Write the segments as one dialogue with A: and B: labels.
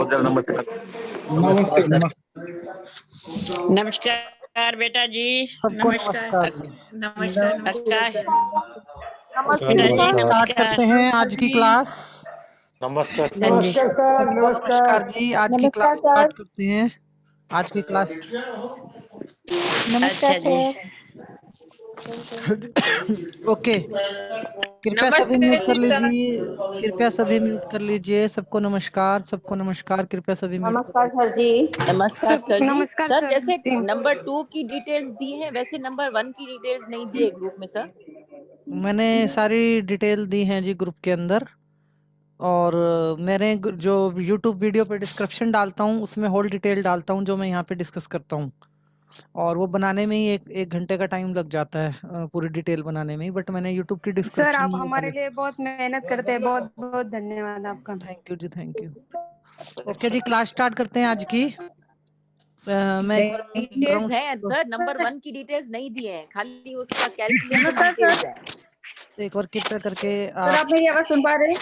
A: नमस्कार
B: नमस्ते
A: सर।
B: नमस्ते
C: नमस्कार बेटा जी।
B: सबको
D: नमस्कार
B: नमस्कार जी।
D: नमस्कार
C: अक्का
D: सर।
E: नमस्ते
C: बेटा जी
E: सर।
B: स्टार्ट
C: नमस्कार।
B: करते हैं आज की क्लास।
A: नमस्कार
C: हाँ
A: सर।
C: जी।
E: नमस्कार सर।
B: सबको नमस्कार जी। आज की
E: नमस्कार
B: क्लास
E: सर।
B: स्टार्ट करते हैं। आज की क्लास
E: नमस्कार
C: अच्छा जी।
E: सर।
B: ओके, कृपया सभी
D: नमस्ते
B: म्यूट कर
D: जी सर।
B: लीजिए। कृपया सभी म्यूट कर लीजिए। सबको नमस्कार, सबको नमस्कार। कृपया सभी म्यूट कर
E: नमस्कार सर जी।
F: नमस्कार सर जी।
D: नमस्कार
F: सर
D: सर
F: जैसे
D: जी।
F: नंबर 2 की डिटेल्स दी हैं वैसे नंबर 1 की डिटेल्स नहीं दी है ग्रुप में सर।
B: मैंने सारी डिटेल दी हैं जी ग्रुप के अंदर, और मैंने जो YouTube वीडियो पे डिस्क्रिप्शन डालता हूँ उसमें होल डिटेल डालता हूँ जो मैं यहाँ पे डिस्कस करता हूँ, और वो बनाने में ही एक घंटे का टाइम लग जाता है पूरी डिटेल बनाने में ही। बट मैंने YouTube की
D: सर
B: डिस्क्रिप्शन
D: आप
B: में
D: हमारे लिए बहुत मेहनत करते हैं, बहुत बहुत धन्यवाद आपका।
B: थैंक यू जी, थैंक यू। ओके जी, क्लास स्टार्ट करते हैं आज की। मैं एक बार म्यूट कर रहा
F: डिटेल्स
B: हूँ
F: हैं
B: सबको।
F: सर, नंबर 1 की डिटेल्स नहीं दी है, खाली उसका कैलकुलेशन
E: नमस्कार
F: डिटेल्स
E: सर।
F: है।
B: एक बार कृपया करके
E: सर आप मेरी आवाज सुन पा रहे हैं?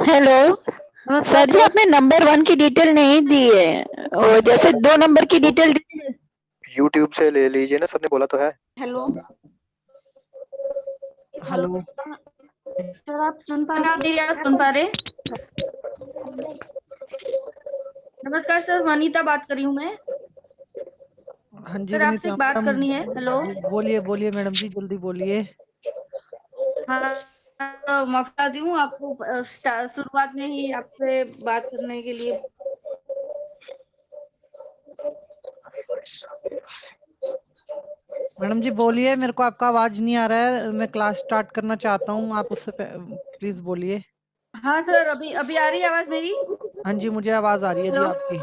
G: हेलो
E: नमस्कार
G: सर जी,
E: सर।
G: आपने नंबर 1 की डिटेल नहीं दी है, और जैसे 2 नंबर की डिटेल
A: YouTube से ले लीजिए ना, सर ने बोला तो है।
E: Hello
B: hello.
E: सर आप सुन पा रहे हैं? मेरी आवाज सुन पा रहे हैं? नमस्कार सर, वनीता बात कर रही हूँ मैं।
B: हाँ जी
E: सर आपसे
B: विनीता
E: एक बात
B: मैडम,
E: करनी है। हेलो।
B: बोलिए बोलिए मैडम जी, जल्दी बोलिए।
E: हाँ, मैं बता दूं आपको शुरुआत में ही आपसे बात करने के लिए।
B: मैडम जी बोलिए, मेरे को आपका आवाज नहीं आ रहा है। मैं क्लास स्टार्ट करना चाहता हूँ, आप उससे प्लीज बोलिए।
E: हाँ सर, अभी अभी आ रही है आवाज मेरी?
B: हाँ जी, मुझे आवाज आ रही है जी
E: हेलो।
B: आपकी।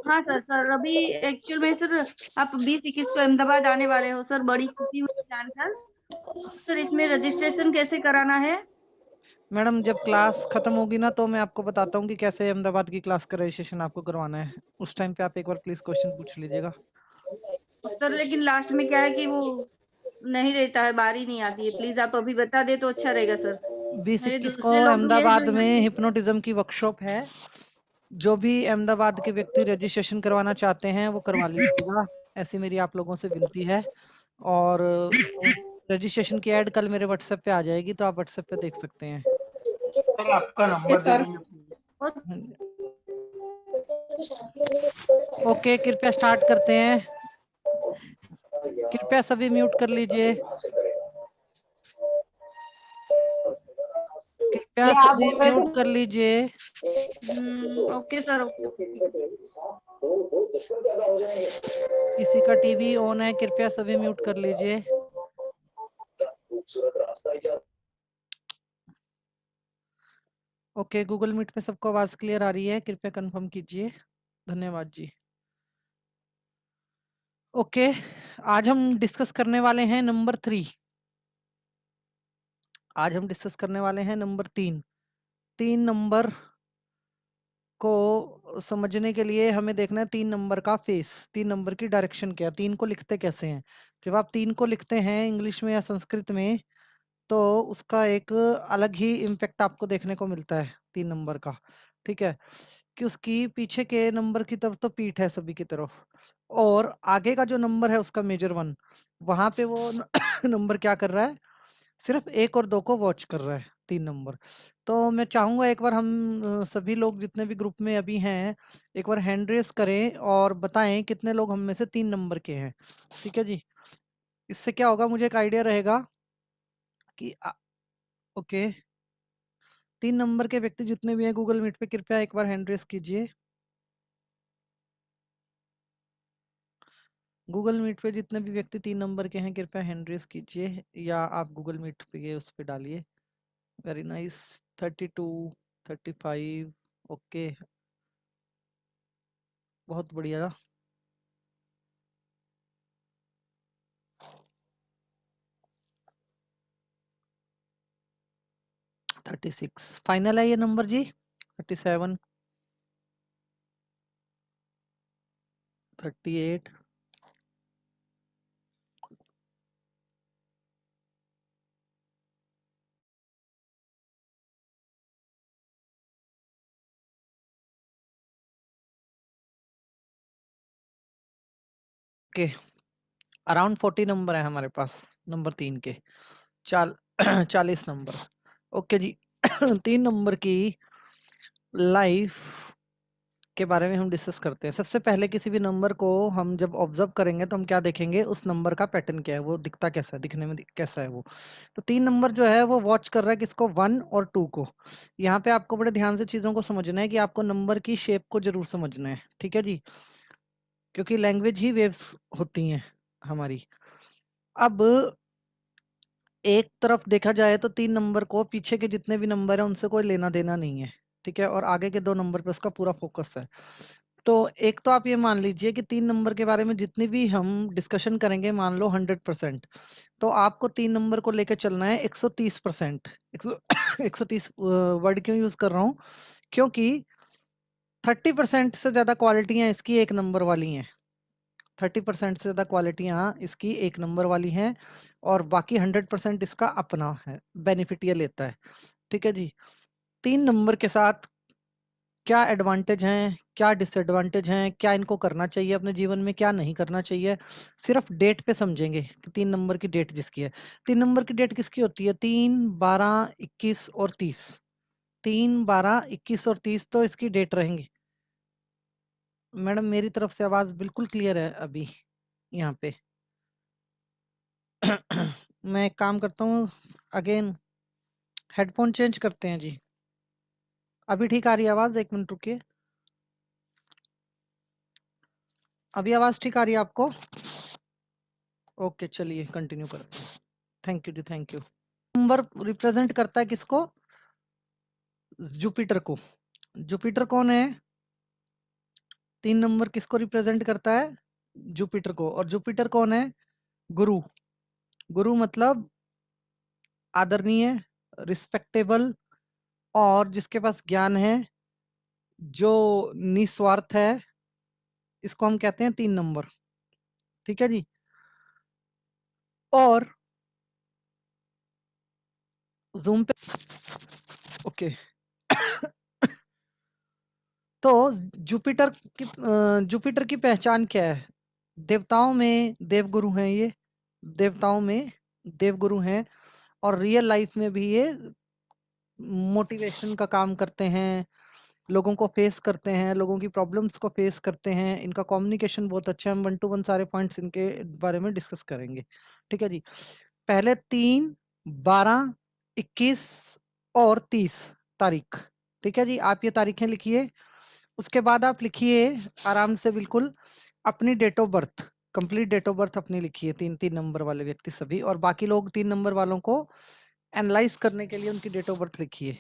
E: हाँ सर, अभी एक्चुअल में सर आप 20-21 को अहमदाबाद आने वाले हो सर, बड़ी खुशी हुई जानकर। सर इसमें रजिस्ट्रेशन कैसे कराना है?
B: मैडम जब क्लास खत्म होगी ना तो मैं आपको बताता हूँ कि कैसे अहमदाबाद की क्लास का रजिस्ट्रेशन आपको करवाना है। उस टाइम पे आप एक बार प्लीज क्वेश्चन पूछ लीजिएगा।
E: सर लेकिन लास्ट में क्या है कि वो नहीं रहता है, बारी नहीं आती है। प्लीज आप अभी बता दे तो अच्छा रहेगा सर। मेरे
B: 20-21 को
E: दूसरे लोग भी हैं जो
B: अहमदाबाद
E: यहाँ
B: में
E: पे।
B: हिप्नोटिज्म की वर्कशॉप है। जो भी अहमदाबाद के व्यक्ति रजिस्ट्रेशन करवाना चाहते हैं वो करवा लीजिएगा, ऐसी मेरी आप लोगों से विनती है। और रजिस्ट्रेशन की ऐड कल मेरे व्हाट्सएप पे आ जाएगी, तो आप व्हाट्सएप पे देख सकते हैं।
H: सर आपका नंबर दे दीजिए।
B: ओके, कृपया स्टार्ट करते हैं। कृपया सभी म्यूट कर लीजिए। कृपया
E: क्या आप
B: सभी
E: बोल रहे
B: म्यूट
E: थे?
B: कर लीजिए।
E: Okay sir, okay.
B: किसी का टीवी ऑन है, कृपया सभी म्यूट कर लीजिए। ओके, गूगल मीट पे सबको आवाज क्लियर आ रही है? कृपया कंफर्म कीजिए, धन्यवाद जी। ओके, आज हम डिस्कस करने वाले हैं नंबर 3। आज हम डिस्कस करने वाले हैं नंबर 3। 3 नंबर को समझने के लिए हमें देखना है 3 नंबर का फेस, 3 नंबर की डायरेक्शन क्या है, 3 को लिखते कैसे हैं। जब आप 3 को लिखते हैं इंग्लिश में या संस्कृत में, तो उसका एक अलग ही इम्पैक्ट आपको देखने को मिलता है 3 नंबर का। ठीक है, कि उसकी पीछे के नंबर की तरफ तो पीठ है सभी की तरफ, और आगे का जो नंबर है उसका मेजर 1, वहां पे वो नंबर क्या कर रहा है, सिर्फ 1 और 2 को वॉच कर रहा है, 3 नंबर। तो मैं चाहूंगा एक बार हम सभी लोग जितने भी ग्रुप में अभी हैं, एक बार हैंड रेस करें और बताएं कितने लोग हम में से 3 नंबर के हैं। ठीक है जी, इससे क्या होगा, मुझे एक आइडिया रहेगा कि ओके, 3 नंबर के व्यक्ति जितने भी हैं गूगल मीट पे, कृपया एक बार हैंड रेस कीजिए। गूगल मीट पे जितने भी व्यक्ति 3 नंबर के हैं कृपया हैंड रेस कीजिए, या आप गूगल मीट पे उस पे डालिए। Very nice. 32, 35, ओके, बहुत बढ़िया। 36 फाइनल है ये नंबर जी। 37, 38, के अराउंड 40 नंबर है हमारे पास नंबर 3 के 40 नंबर। ओके जी 3 नंबर की लाइफ के बारे में हम डिस्कस करते हैं। सबसे पहले किसी भी नंबर को हम जब ऑब्जर्व करेंगे तो हम क्या देखेंगे, उस नंबर का पैटर्न क्या है, वो दिखता कैसा है, दिखने में कैसा है वो। तो 3 नंबर जो है वो वॉच कर रहा है किसको, 1 और 2 को। यहाँ पे आपको बड़े ध्यान से चीजों को समझना है कि आपको नंबर की शेप को जरूर समझना है, ठीक है जी, क्योंकि लैंग्वेज ही वेव्स होती हैं हमारी। अब एक तरफ देखा जाए तो 3 नंबर को पीछे के जितने भी नंबर है उनसे कोई लेना देना नहीं है, ठीक है, और आगे के 2 नंबर पे उसका पूरा फोकस है। तो एक तो आप ये मान लीजिए कि 3 नंबर के बारे में जितनी भी हम डिस्कशन करेंगे, मान लो 100%, तो आपको 3 नंबर को लेकर चलना है 130%। 130 वर्ड क्यों यूज कर रहा हूँ, क्योंकि 30% से ज्यादा क्वालिटियां इसकी 1 नंबर वाली हैं। 30% से ज्यादा क्वालिटियां इसकी 1 नंबर वाली हैं और बाकी 100% इसका अपना है, बेनिफिट ये लेता है, ठीक है जी। 3 नंबर के साथ क्या एडवांटेज हैं, क्या डिसएडवांटेज हैं, क्या इनको करना चाहिए अपने जीवन में, क्या नहीं करना चाहिए, सिर्फ डेट पे समझेंगे कि 3 नंबर की डेट जिसकी है। 3 नंबर की डेट किसकी होती है, 3, 12, 21 और 30। 3, 12, 21 और 30 तो इसकी डेट रहेंगी। मैडम मेरी तरफ से आवाज बिल्कुल क्लियर है अभी यहाँ पे। मैं एक काम करता हूँ, अगेन हेडफोन चेंज करते हैं जी। अभी ठीक आ रही है आवाज, 1 मिनट रुकिए। अभी आवाज ठीक आ रही है आपको? ओके चलिए कंटिन्यू करते हैं। थैंक यू जी, थैंक यू। नंबर रिप्रेजेंट करता है किसको, जुपिटर को। जुपिटर कौन है, 3 नंबर किसको रिप्रेजेंट करता है, जुपिटर को। और जुपिटर कौन है, गुरु। गुरु मतलब आदरणीय, रिस्पेक्टेबल, और जिसके पास ज्ञान है, जो निस्वार्थ है, इसको हम कहते हैं 3 नंबर, ठीक है जी। और जूम पे ओके तो जुपिटर की पहचान क्या है, देवताओं में देवगुरु हैं ये, देवताओं में देवगुरु हैं, और रियल लाइफ में भी ये मोटिवेशन का काम करते हैं, लोगों को फेस करते हैं, लोगों की प्रॉब्लम्स को फेस करते हैं। इनका कम्युनिकेशन बहुत अच्छा है। हम 1 to 1 सारे पॉइंट्स इनके बारे में डिस्कस करेंगे, ठीक है जी। पहले 3, 12, 21 और 30 तारीख, ठीक है जी। आप ये तारीखें लिखिए। उसके बाद आप लिखिए आराम से बिल्कुल अपनी date of birth, complete date of birth अपनी लिखिए, 3 नंबर वाले व्यक्ति सभी, और बाकी लोग 3 नंबर वालों को एनालाइज करने के लिए उनकी डेट ऑफ बर्थ लिखिए,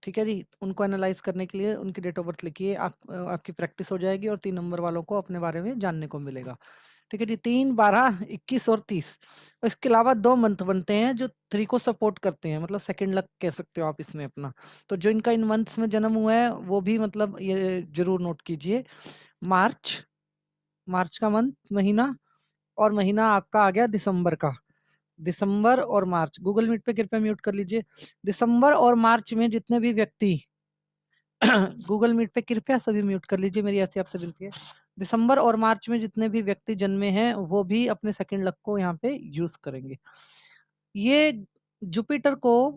B: ठीक है जी। उनको एनालाइज करने के लिए उनकी डेट ऑफ बर्थ लिखिए। आपकी प्रैक्टिस हो जाएगी और 3 नंबर वालों को अपने बारे में जानने को मिलेगा, ठीक है जी। 3, 12, 21 और 30। इसके अलावा 2 मंथ बनते हैं जो 3 को सपोर्ट करते हैं, मतलब सेकंड लक कह सकते हो आप इसमें अपना। तो जो इनका इन मंथ्स में जन्म हुआ है वो भी मतलब ये जरूर नोट कीजिए। मार्च का मंथ, महीना, और महीना आपका आ गया दिसंबर का। दिसंबर और मार्च, गूगल मीट पे कृपया म्यूट कर लीजिए। दिसंबर और मार्च में जितने भी व्यक्ति गूगल मीट पे कृपया सभी म्यूट कर लीजिए, मेरी ऐसी आपसे विनती है। दिसंबर और मार्च में जितने भी व्यक्ति जन्मे हैं वो भी अपने सेकंड लक को यहाँ पे यूज करेंगे। ये जुपिटर को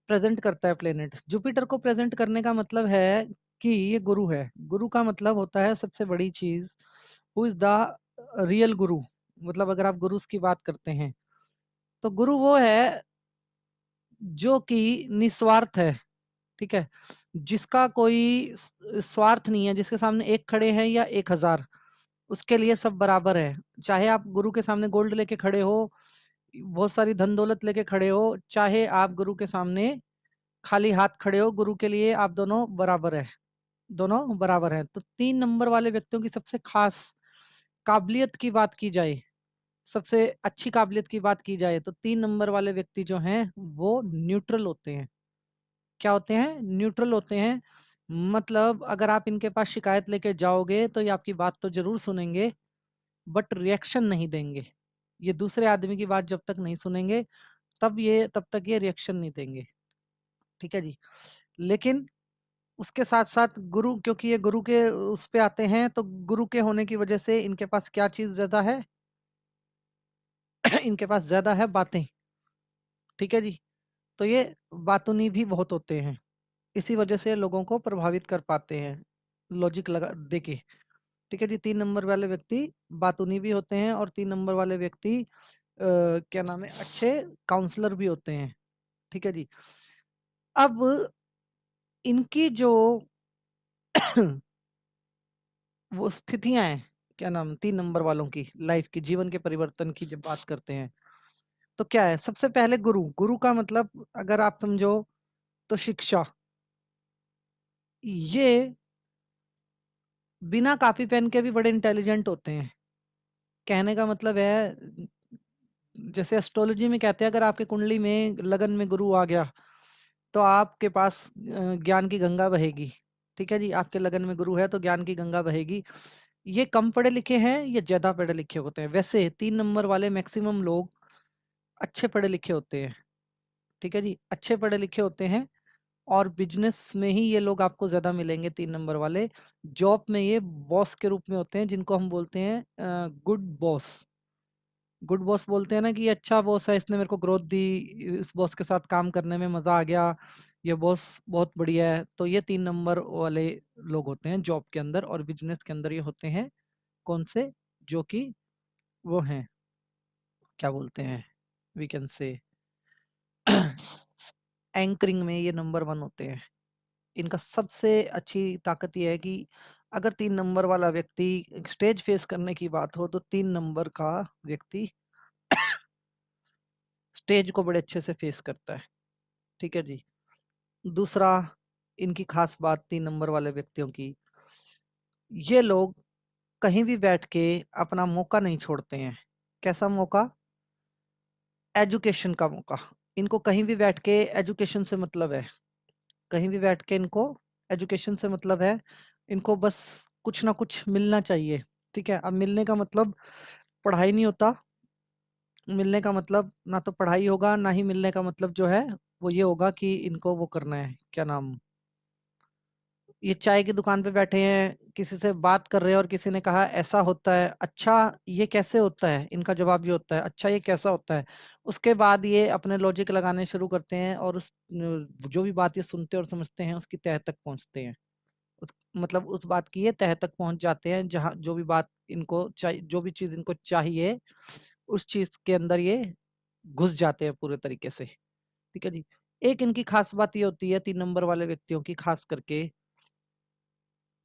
B: प्रेजेंट करता है प्लेनेट। जुपिटर को प्रेजेंट करने का मतलब है कि ये गुरु है। गुरु का मतलब होता है सबसे बड़ी चीज, हु इज द रियल गुरु। मतलब अगर आप गुरु की बात करते हैं तो गुरु वो है जो कि निस्वार्थ है, ठीक है, जिसका कोई स्वार्थ नहीं है, जिसके सामने 1 खड़े हैं या 1000, उसके लिए सब बराबर है। चाहे आप गुरु के सामने गोल्ड लेके खड़े हो, बहुत सारी धन दौलत लेके खड़े हो, चाहे आप गुरु के सामने खाली हाथ खड़े हो, गुरु के लिए आप दोनों बराबर है, दोनों बराबर हैं। तो 3 नंबर वाले व्यक्तियों की सबसे खास काबिलियत की बात की जाए, सबसे अच्छी काबिलियत की बात की जाए, तो 3 नंबर वाले व्यक्ति जो हैं वो न्यूट्रल होते हैं। क्या होते हैं, न्यूट्रल होते हैं। मतलब अगर आप इनके पास शिकायत लेके जाओगे तो ये आपकी बात तो जरूर सुनेंगे बट रिएक्शन नहीं देंगे। ये दूसरे आदमी की बात जब तक नहीं सुनेंगे तब तक ये रिएक्शन नहीं देंगे, ठीक है जी। लेकिन उसके साथ साथ गुरु, क्योंकि ये गुरु के उस पे आते हैं, तो गुरु के होने की वजह से इनके पास क्या चीज ज्यादा है, इनके पास ज्यादा है बातें, ठीक है जी। तो ये बातूनी भी बहुत होते हैं, इसी वजह से लोगों को प्रभावित कर पाते हैं लॉजिक लगा देके, ठीक है जी। 3 नंबर वाले व्यक्ति बातूनी भी होते हैं और 3 नंबर वाले व्यक्ति क्या नाम है, अच्छे काउंसलर भी होते हैं, ठीक है जी। अब इनकी जो वो स्थितियां हैं, क्या नाम, 3 नंबर वालों की लाइफ की, जीवन के परिवर्तन की जब बात करते हैं तो क्या है, सबसे पहले गुरु। गुरु का मतलब अगर आप समझो तो शिक्षा। ये बिना कॉपी पेन के भी बड़े इंटेलिजेंट होते हैं। कहने का मतलब है, जैसे एस्ट्रोलॉजी में कहते हैं अगर आपके कुंडली में लगन में गुरु आ गया तो आपके पास ज्ञान की गंगा बहेगी, ठीक है जी। आपके लगन में गुरु है तो ज्ञान की गंगा बहेगी। ये कम पढ़े लिखे हैं, ये ज्यादा पढ़े लिखे होते हैं। वैसे 3 नंबर वाले मैक्सिमम लोग अच्छे पढ़े लिखे होते हैं, ठीक है जी, अच्छे पढ़े लिखे होते हैं। और बिजनेस में ही ये लोग आपको ज्यादा मिलेंगे 3 नंबर वाले। जॉब में ये बॉस के रूप में होते हैं, जिनको हम बोलते हैं गुड बॉस। गुड बॉस बोलते हैं ना कि ये अच्छा बॉस है, इसने मेरे को ग्रोथ दी, इस बॉस के साथ काम करने में मजा आ गया, ये बॉस बहुत बढ़िया है। तो ये 3 नंबर वाले लोग होते हैं जॉब के अंदर। और बिजनेस के अंदर ये होते हैं कौन से, जो कि वो हैं, क्या बोलते हैं, वी कैन से एंकरिंग में ये नंबर 1 होते हैं। इनका सबसे अच्छी ताकत ये है कि अगर 3 नंबर वाला व्यक्ति स्टेज फेस करने की बात हो तो 3 नंबर का व्यक्ति स्टेज को बड़े अच्छे से फेस करता है, ठीक है जी। दूसरा, इनकी खास बात 3 नंबर वाले व्यक्तियों की, ये लोग कहीं भी बैठ के अपना मौका नहीं छोड़ते हैं। कैसा मौका, एजुकेशन का मौका। इनको कहीं भी बैठ के एजुकेशन से मतलब है, कहीं भी बैठ के इनको एजुकेशन से मतलब है। इनको बस कुछ ना कुछ मिलना चाहिए, ठीक है। अब मिलने का मतलब पढ़ाई नहीं होता, मिलने का मतलब ना तो पढ़ाई होगा, ना ही मिलने का मतलब जो है वो ये होगा कि इनको वो करना है, क्या नाम, ये चाय की दुकान पे बैठे हैं, किसी से बात कर रहे हैं और किसी ने कहा ऐसा होता है, अच्छा ये कैसे होता है, इनका जवाब ये होता है अच्छा ये कैसा होता है। उसके बाद ये अपने लॉजिक लगाने शुरू करते हैं और उस जो भी बात ये सुनते और समझते हैं उसकी तह तक पहुंचते हैं। मतलब उस बात की ये तह तक पहुंच जाते हैं, जहां जो भी बात इनको चाहिए, जो भी चीज इनको चाहिए उस चीज के अंदर ये घुस जाते हैं पूरे तरीके से, ठीक है जी। एक इनकी खास बात ये होती है 3 नंबर वाले व्यक्तियों की, खास करके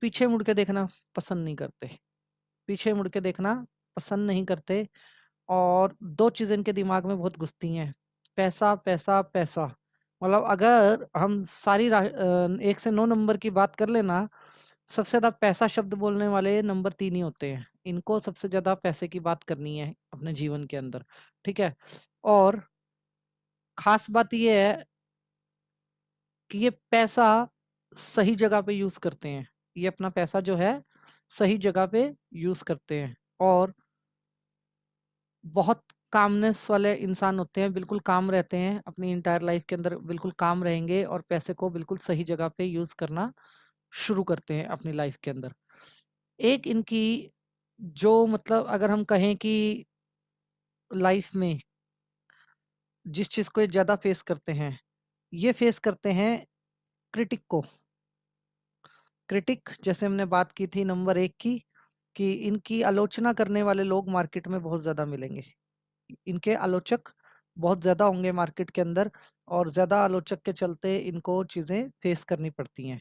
B: पीछे मुड़ के देखना पसंद नहीं करते, पीछे मुड़ के देखना पसंद नहीं करते। और 2 चीजें इनके दिमाग में बहुत घुसती हैं, पैसा पैसा पैसा। मतलब अगर हम सारी 1 से 9 नंबर की बात कर लेना, सबसे ज्यादा पैसा शब्द बोलने वाले नंबर 3 ही होते हैं। इनको सबसे ज्यादा पैसे की बात करनी है अपने जीवन के अंदर, ठीक है। और खास बात ये है कि ये पैसा सही जगह पे यूज करते हैं, ये अपना पैसा जो है सही जगह पे यूज करते हैं। और बहुत कामनेस वाले इंसान होते हैं, बिल्कुल काम रहते हैं अपनी इंटायर लाइफ के अंदर, बिल्कुल काम रहेंगे और पैसे को बिल्कुल सही जगह पे यूज करना शुरू करते हैं अपनी लाइफ के अंदर। एक इनकी जो मतलब अगर हम कहें कि लाइफ में जिस चीज को ये ज्यादा फेस करते हैं, ये फेस करते हैं क्रिटिक को। क्रिटिक, जैसे हमने बात की थी नंबर 1 की, कि इनकी आलोचना करने वाले लोग मार्केट में बहुत ज्यादा मिलेंगे। इनके आलोचक बहुत ज्यादा होंगे मार्केट के अंदर, और ज्यादा आलोचक के चलते इनको चीजें फेस करनी पड़ती हैं।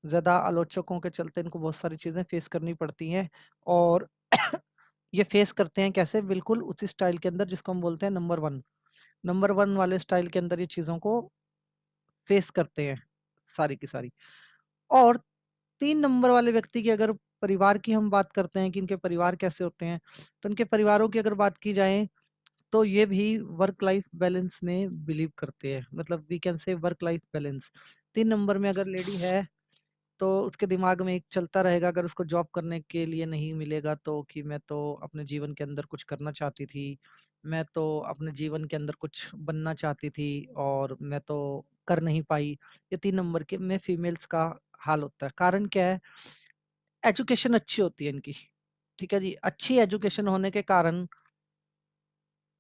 B: ज्यादा आलोचकों के चलते इनको बहुत सारी चीजें फेस करनी पड़ती हैं। और ये फेस करते हैं कैसे, बिल्कुल उसी स्टाइल के अंदर जिसको हम बोलते हैं नंबर 1। नंबर 1 वाले स्टाइल के अंदर ये चीजों को फेस करते हैं सारी की सारी। और 3 नंबर वाले व्यक्ति की अगर परिवार की हम बात करते हैं कि इनके परिवार कैसे होते हैं, तो इनके परिवारों की अगर बात की जाए तो ये भी वर्क लाइफ बैलेंस में बिलीव करते हैं। मतलब we can say work life balance. 3 number में अगर लेडी है तो उसके दिमाग में एक चलता रहेगा, अगर उसको जॉब करने के लिए नहीं मिलेगा तो कि मैं तो अपने जीवन के अंदर कुछ करना चाहती थी, मैं तो अपने जीवन के अंदर कुछ बनना चाहती थी और मैं तो कर नहीं पाई। ये 3 नंबर के में फीमेल्स का हाल होता है। कारण क्या है, एजुकेशन अच्छी होती है इनकी, ठीक है जी। अच्छी एजुकेशन होने के कारण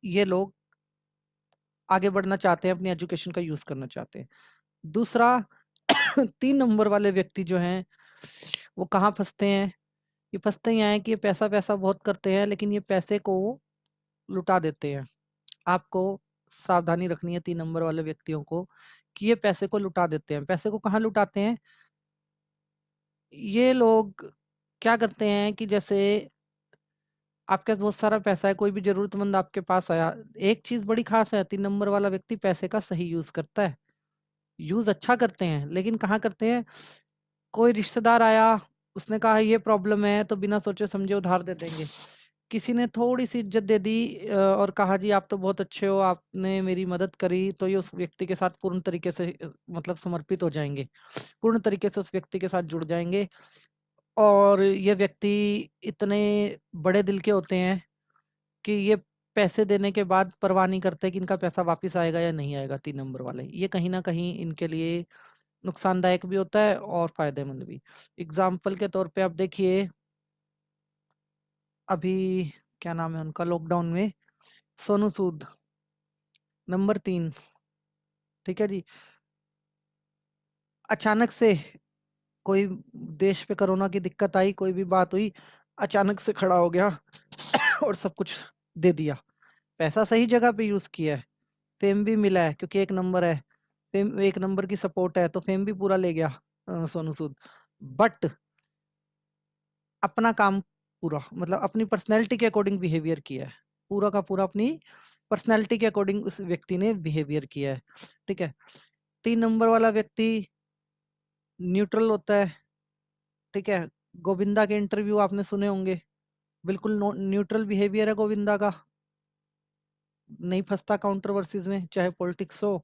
B: ये लोग आगे बढ़ना चाहते हैं, अपनी एजुकेशन का यूज करना चाहते हैं। दूसरा 3 नंबर वाले व्यक्ति जो हैं वो कहाँ फंसते हैं? ये फंसते यहाँ हैं कि ये पैसा पैसा बहुत करते हैं, लेकिन ये पैसे को लुटा देते हैं। आपको सावधानी रखनी है 3 नंबर वाले व्यक्तियों को कि ये पैसे को लुटा देते हैं। पैसे को कहाँ लुटाते हैं? ये लोग क्या करते हैं कि जैसे आपके पास बहुत सारा पैसा है, कोई भी जरूरतमंद आपके पास आया, एक चीज बड़ी खास है, 3 नंबर वाला व्यक्ति पैसे का सही यूज करता है, यूज अच्छा करते हैं। लेकिन कहाँ करते हैं? कोई रिश्तेदार आया, उसने कहा ये प्रॉब्लम है, तो बिना सोचे समझे उधार दे देंगे। किसी ने थोड़ी सी इज्जत दे दी और कहा जी आप तो बहुत अच्छे हो, आपने मेरी मदद करी, तो ये उस व्यक्ति के साथ पूर्ण तरीके से मतलब समर्पित हो जाएंगे, पूर्ण तरीके से उस व्यक्ति के साथ जुड़ जाएंगे। और ये व्यक्ति इतने बड़े दिल के होते हैं कि ये पैसे देने के बाद परवाह नहीं करते कि इनका पैसा वापस आएगा या नहीं आएगा। 3 नंबर वाले ये कहीं ना कहीं इनके लिए नुकसानदायक भी होता है और फायदेमंद भी। एग्जाम्पल के तौर पे आप देखिए, अभी क्या नाम है उनका, लॉकडाउन में सोनू सूद नंबर 3, ठीक है जी। अचानक से कोई देश पे कोरोना की दिक्कत आई, कोई भी बात हुई, अचानक से खड़ा हो गया और सब कुछ दे दिया। पैसा सही जगह पे यूज किया है, फेम भी मिला है क्योंकि 1 नंबर है, फेम 1 नंबर की सपोर्ट है, तो फेम भी पूरा ले गया सोनू सूद। बट अपना काम पूरा मतलब अपनी पर्सनैलिटी के अकॉर्डिंग बिहेवियर किया है, पूरा का पूरा अपनी पर्सनैलिटी के अकॉर्डिंग उस व्यक्ति ने बिहेवियर किया है, ठीक है। 3 नंबर वाला व्यक्ति न्यूट्रल होता है, ठीक है। गोविंदा के इंटरव्यू आपने सुने होंगे, बिल्कुल न्यूट्रल बिहेवियर है गोविंदा का, नहीं फंसता कंट्रोवर्सीज में, चाहे पॉलिटिक्स हो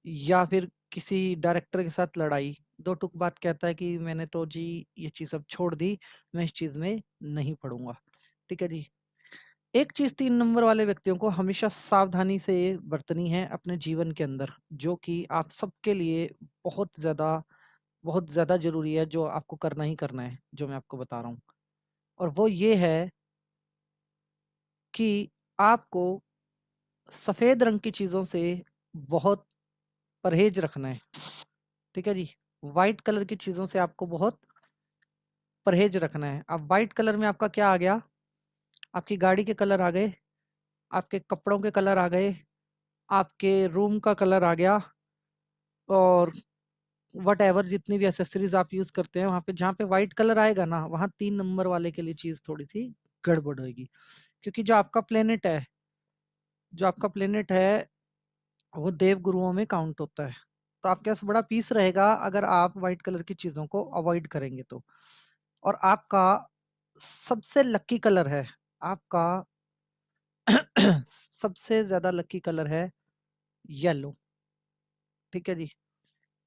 B: या फिर किसी डायरेक्टर के साथ लड़ाई। 2 टूक बात कहता है कि मैंने तो जी ये चीज सब छोड़ दी, मैं इस चीज में नहीं पढ़ूंगा, ठीक है जी। एक चीज 3 नंबर वाले व्यक्तियों को हमेशा सावधानी से बरतनी है अपने जीवन के अंदर, जो कि आप सबके लिए बहुत ज्यादा जरूरी है, जो आपको करना ही करना है, जो मैं आपको बता रहा हूँ। और वो ये है कि आपको सफेद रंग की चीजों से बहुत परहेज रखना है, ठीक है जी। व्हाइट कलर की चीजों से आपको बहुत परहेज रखना है। अब व्हाइट कलर में आपका क्या आ गया? आपकी गाड़ी के कलर आ गए, आपके कपड़ों के कलर आ गए, आपके रूम का कलर आ गया, और वट एवर जितनी भी एसेसरीज आप यूज करते हैं, वहां पे जहाँ पे व्हाइट कलर आएगा ना, वहां 3 नंबर वाले के लिए चीज थोड़ी सी गड़बड़ होगी। क्योंकि जो आपका प्लेनेट है वो देव गुरुओं में काउंट होता है। तो आपके पास बड़ा पीस रहेगा अगर आप व्हाइट कलर की चीजों को अवॉइड करेंगे तो। और आपका सबसे लकी कलर है, आपका सबसे ज्यादा लकी कलर है येलो, ठीक है जी।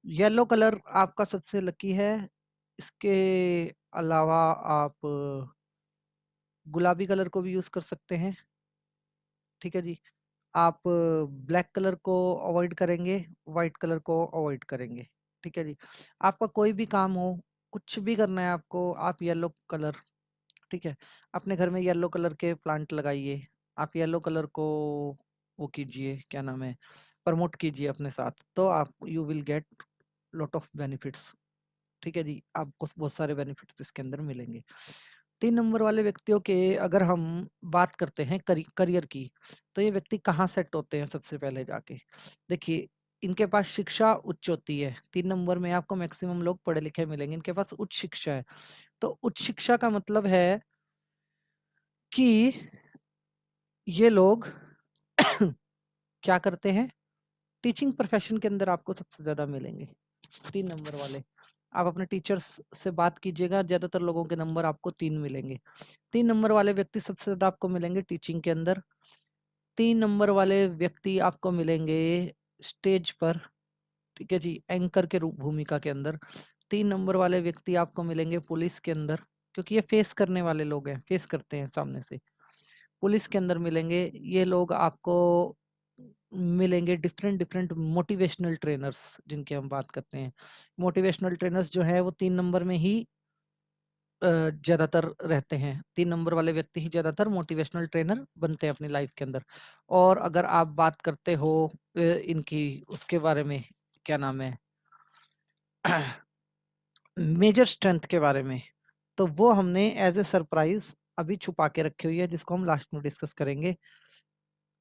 B: येलो कलर आपका सबसे लकी है। इसके अलावा आप गुलाबी कलर को भी यूज कर सकते हैं, ठीक है जी। आप ब्लैक कलर को अवॉइड करेंगे, व्हाइट कलर को अवॉइड करेंगे, ठीक है जी। आपका कोई भी काम हो, कुछ भी करना है आपको, आप येलो कलर, ठीक है, अपने घर में येलो कलर के प्लांट लगाइए, आप येलो कलर को वो कीजिए, क्या नाम है, प्रमोट कीजिए अपने साथ, तो आप you will get lot of benefits, ठीक है जी। आपको बहुत सारे बेनिफिट्स इसके अंदर मिलेंगे। 3 नंबर वाले व्यक्तियों के अगर हम बात करते हैं करियर की, तो ये व्यक्ति कहाँ सेट होते हैं? सबसे पहले जाके देखिए, इनके पास शिक्षा उच्च होती है। 3 नंबर में आपको मैक्सिमम लोग पढ़े लिखे मिलेंगे, इनके पास उच्च शिक्षा है। तो उच्च शिक्षा का मतलब है कि ये लोग क्या करते हैं? टीचिंग प्रोफेशन के अंदर आपको सबसे ज्यादा मिलेंगे 3 नंबर वाले। आप अपने टीचर्स से बात कीजिएगा, ज्यादातर लोगों के नंबर आपको 3 मिलेंगे। 3 नंबर वाले व्यक्ति सबसे ज्यादा आपको मिलेंगे टीचिंग के अंदर। 3 नंबर वाले व्यक्ति आपको मिलेंगे स्टेज पर, ठीक है जी, एंकर के रूप भूमिका के अंदर। 3 नंबर वाले व्यक्ति आपको मिलेंगे पुलिस के अंदर, क्योंकि ये फेस करने वाले लोग हैं, फेस करते हैं सामने से। पुलिस के अंदर मिलेंगे ये लोग आपको, मिलेंगे डिफरेंट डिफरेंट मोटिवेशनल ट्रेनर्स, जिनकी हम बात करते हैं। मोटिवेशनल ट्रेनर्स जो है वो 3 नंबर में ही ज्यादातर रहते हैं। 3 नंबर वाले व्यक्ति ही ज्यादातर मोटिवेशनल ट्रेनर बनते हैं अपनी लाइफ के अंदर। और अगर आप बात करते हो इनकी उसके बारे में, क्या नाम है, मेजर स्ट्रेंथ के बारे में, तो वो हमने एज ए सरप्राइज अभी छुपा के रखी हुई है, जिसको हम लास्ट में डिस्कस करेंगे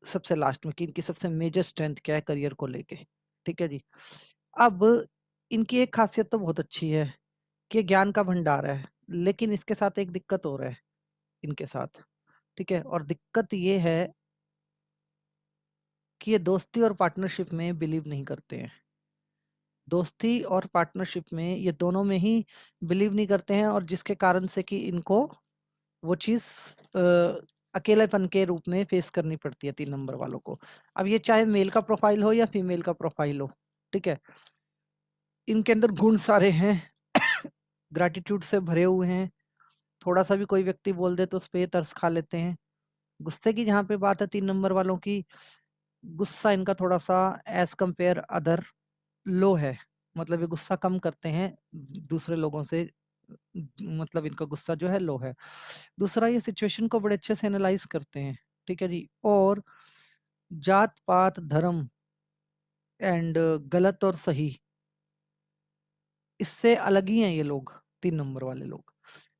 B: सबसे लास्ट में, कि इनकी सबसे मेजर स्ट्रेंथ क्या है करियर को लेके। ठीक है जी। अब इनकी एक खासियत तो बहुत अच्छी है कि ज्ञान का भंडार है, लेकिन इसके साथ एक दिक्कत और है इनके साथ। ठीक है, और दिक्कत ये है कि ये दोस्ती और पार्टनरशिप में बिलीव नहीं करते हैं। दोस्ती और पार्टनरशिप में ये दोनों में ही बिलीव नहीं करते हैं, और जिसके कारण से कि इनको वो चीज अकेलेपन के रूप में फेस करनी पड़ती है 3 नंबर वालों को। अब ये चाहे मेल का प्रोफाइल हो या फीमेल का प्रोफाइल हो, ठीक है, इनके अंदर गुण सारे हैं, ग्रैटिट्यूड से भरे हुए हैं। थोड़ा सा भी कोई व्यक्ति बोल दे तो उस पे तरस खा लेते हैं। गुस्से की जहाँ पे बात है 3 नंबर वालों की, गुस्सा इनका थोड़ा सा एज कंपेयर अदर लो है, मतलब ये गुस्सा कम करते हैं दूसरे लोगों से, मतलब इनका गुस्सा जो है लो है। दूसरा, ये सिचुएशन को बड़े अच्छे से एनालाइज करते हैं। ठीक है जी। और जात पात धर्म एंड गलत और सही, इससे अलग ही हैं ये लोग, 3 नंबर वाले लोग।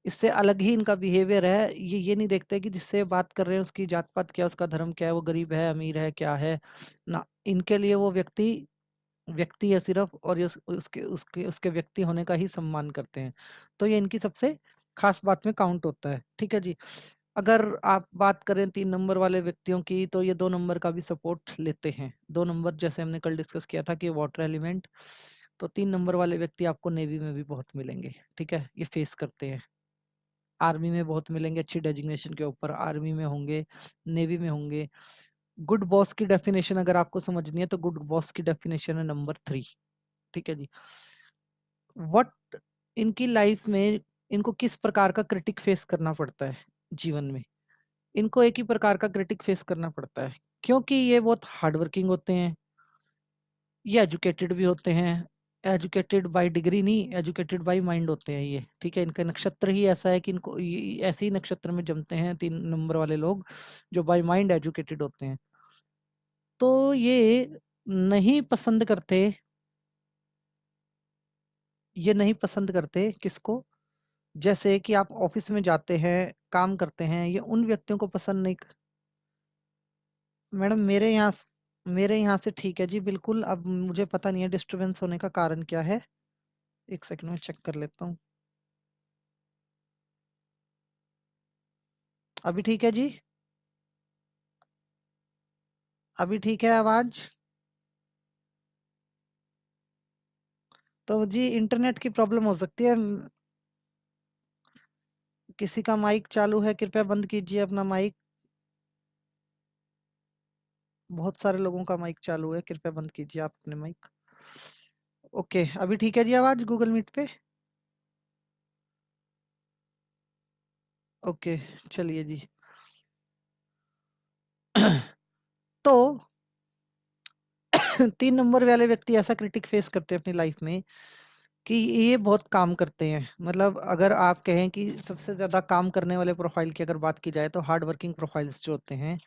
B: इससे अलग ही इनका बिहेवियर है। ये नहीं देखते कि जिससे बात कर रहे हैं उसकी जात पात क्या, उसका धर्म क्या है, वो गरीब है अमीर है क्या है ना। इनके लिए वो व्यक्ति व्यक्ति है सिर्फ, और ये उसके उसके उसके व्यक्ति होने का ही सम्मान करते हैं। तो ये इनकी सबसे खास बात में काउंट होता है। ठीक है जी। अगर आप बात करें 3 नंबर वाले व्यक्तियों की, तो ये 2 नंबर का भी सपोर्ट लेते हैं। 2 नंबर, जैसे हमने कल डिस्कस किया था कि वाटर एलिमेंट, तो 3 नंबर वाले व्यक्ति आपको नेवी में भी बहुत मिलेंगे। ठीक है, ये फेस करते हैं। आर्मी में बहुत मिलेंगे, अच्छी डेजिग्नेशन के ऊपर आर्मी में होंगे, नेवी में होंगे। गुड बॉस की डेफिनेशन अगर आपको समझनी है, तो गुड बॉस की डेफिनेशन है नंबर 3। ठीक है जी। व्हाट इनकी लाइफ में इनको किस प्रकार का क्रिटिक फेस करना पड़ता है जीवन में? इनको एक ही प्रकार का क्रिटिक फेस करना पड़ता है, क्योंकि ये बहुत हार्ड वर्किंग होते हैं, ये एजुकेटेड भी होते हैं। एजुकेटेड बाय डिग्री नहीं, एजुकेटेड बाय माइंड होते हैं ये। ठीक है, इनका नक्षत्र ही ऐसा है कि इनको ऐसे ही नक्षत्र में जमते हैं 3 नंबर वाले लोग, जो बाय माइंड एजुकेटेड होते हैं। तो ये नहीं पसंद करते, ये नहीं पसंद करते किसको? जैसे कि आप ऑफिस में जाते हैं, काम करते हैं, ये उन व्यक्तियों को पसंद नहीं। मैडम मेरे यहाँ से ठीक है जी, बिल्कुल। अब मुझे पता नहीं है डिस्टरबेंस होने का कारण क्या है, एक सेकंड में चेक कर लेता हूँ। अभी ठीक है जी? अभी ठीक है आवाज? तो जी इंटरनेट की प्रॉब्लम हो सकती है। किसी का माइक चालू है, कृपया बंद कीजिए अपना माइक। बहुत सारे लोगों का माइक चालू है, कृपया बंद कीजिए आप अपने माइक। ओके, अभी ठीक है जी आवाज गूगल मीट पे? ओके, चलिए जी। तो 3 नंबर वाले व्यक्ति ऐसा क्रिटिक फेस करते हैं अपनी लाइफ में कि ये बहुत काम करते हैं। मतलब अगर आप कहें कि सबसे ज्यादा काम करने वाले प्रोफाइल की अगर बात की जाए, तो हार्ड वर्किंग प्रोफाइल्स जो होते हैं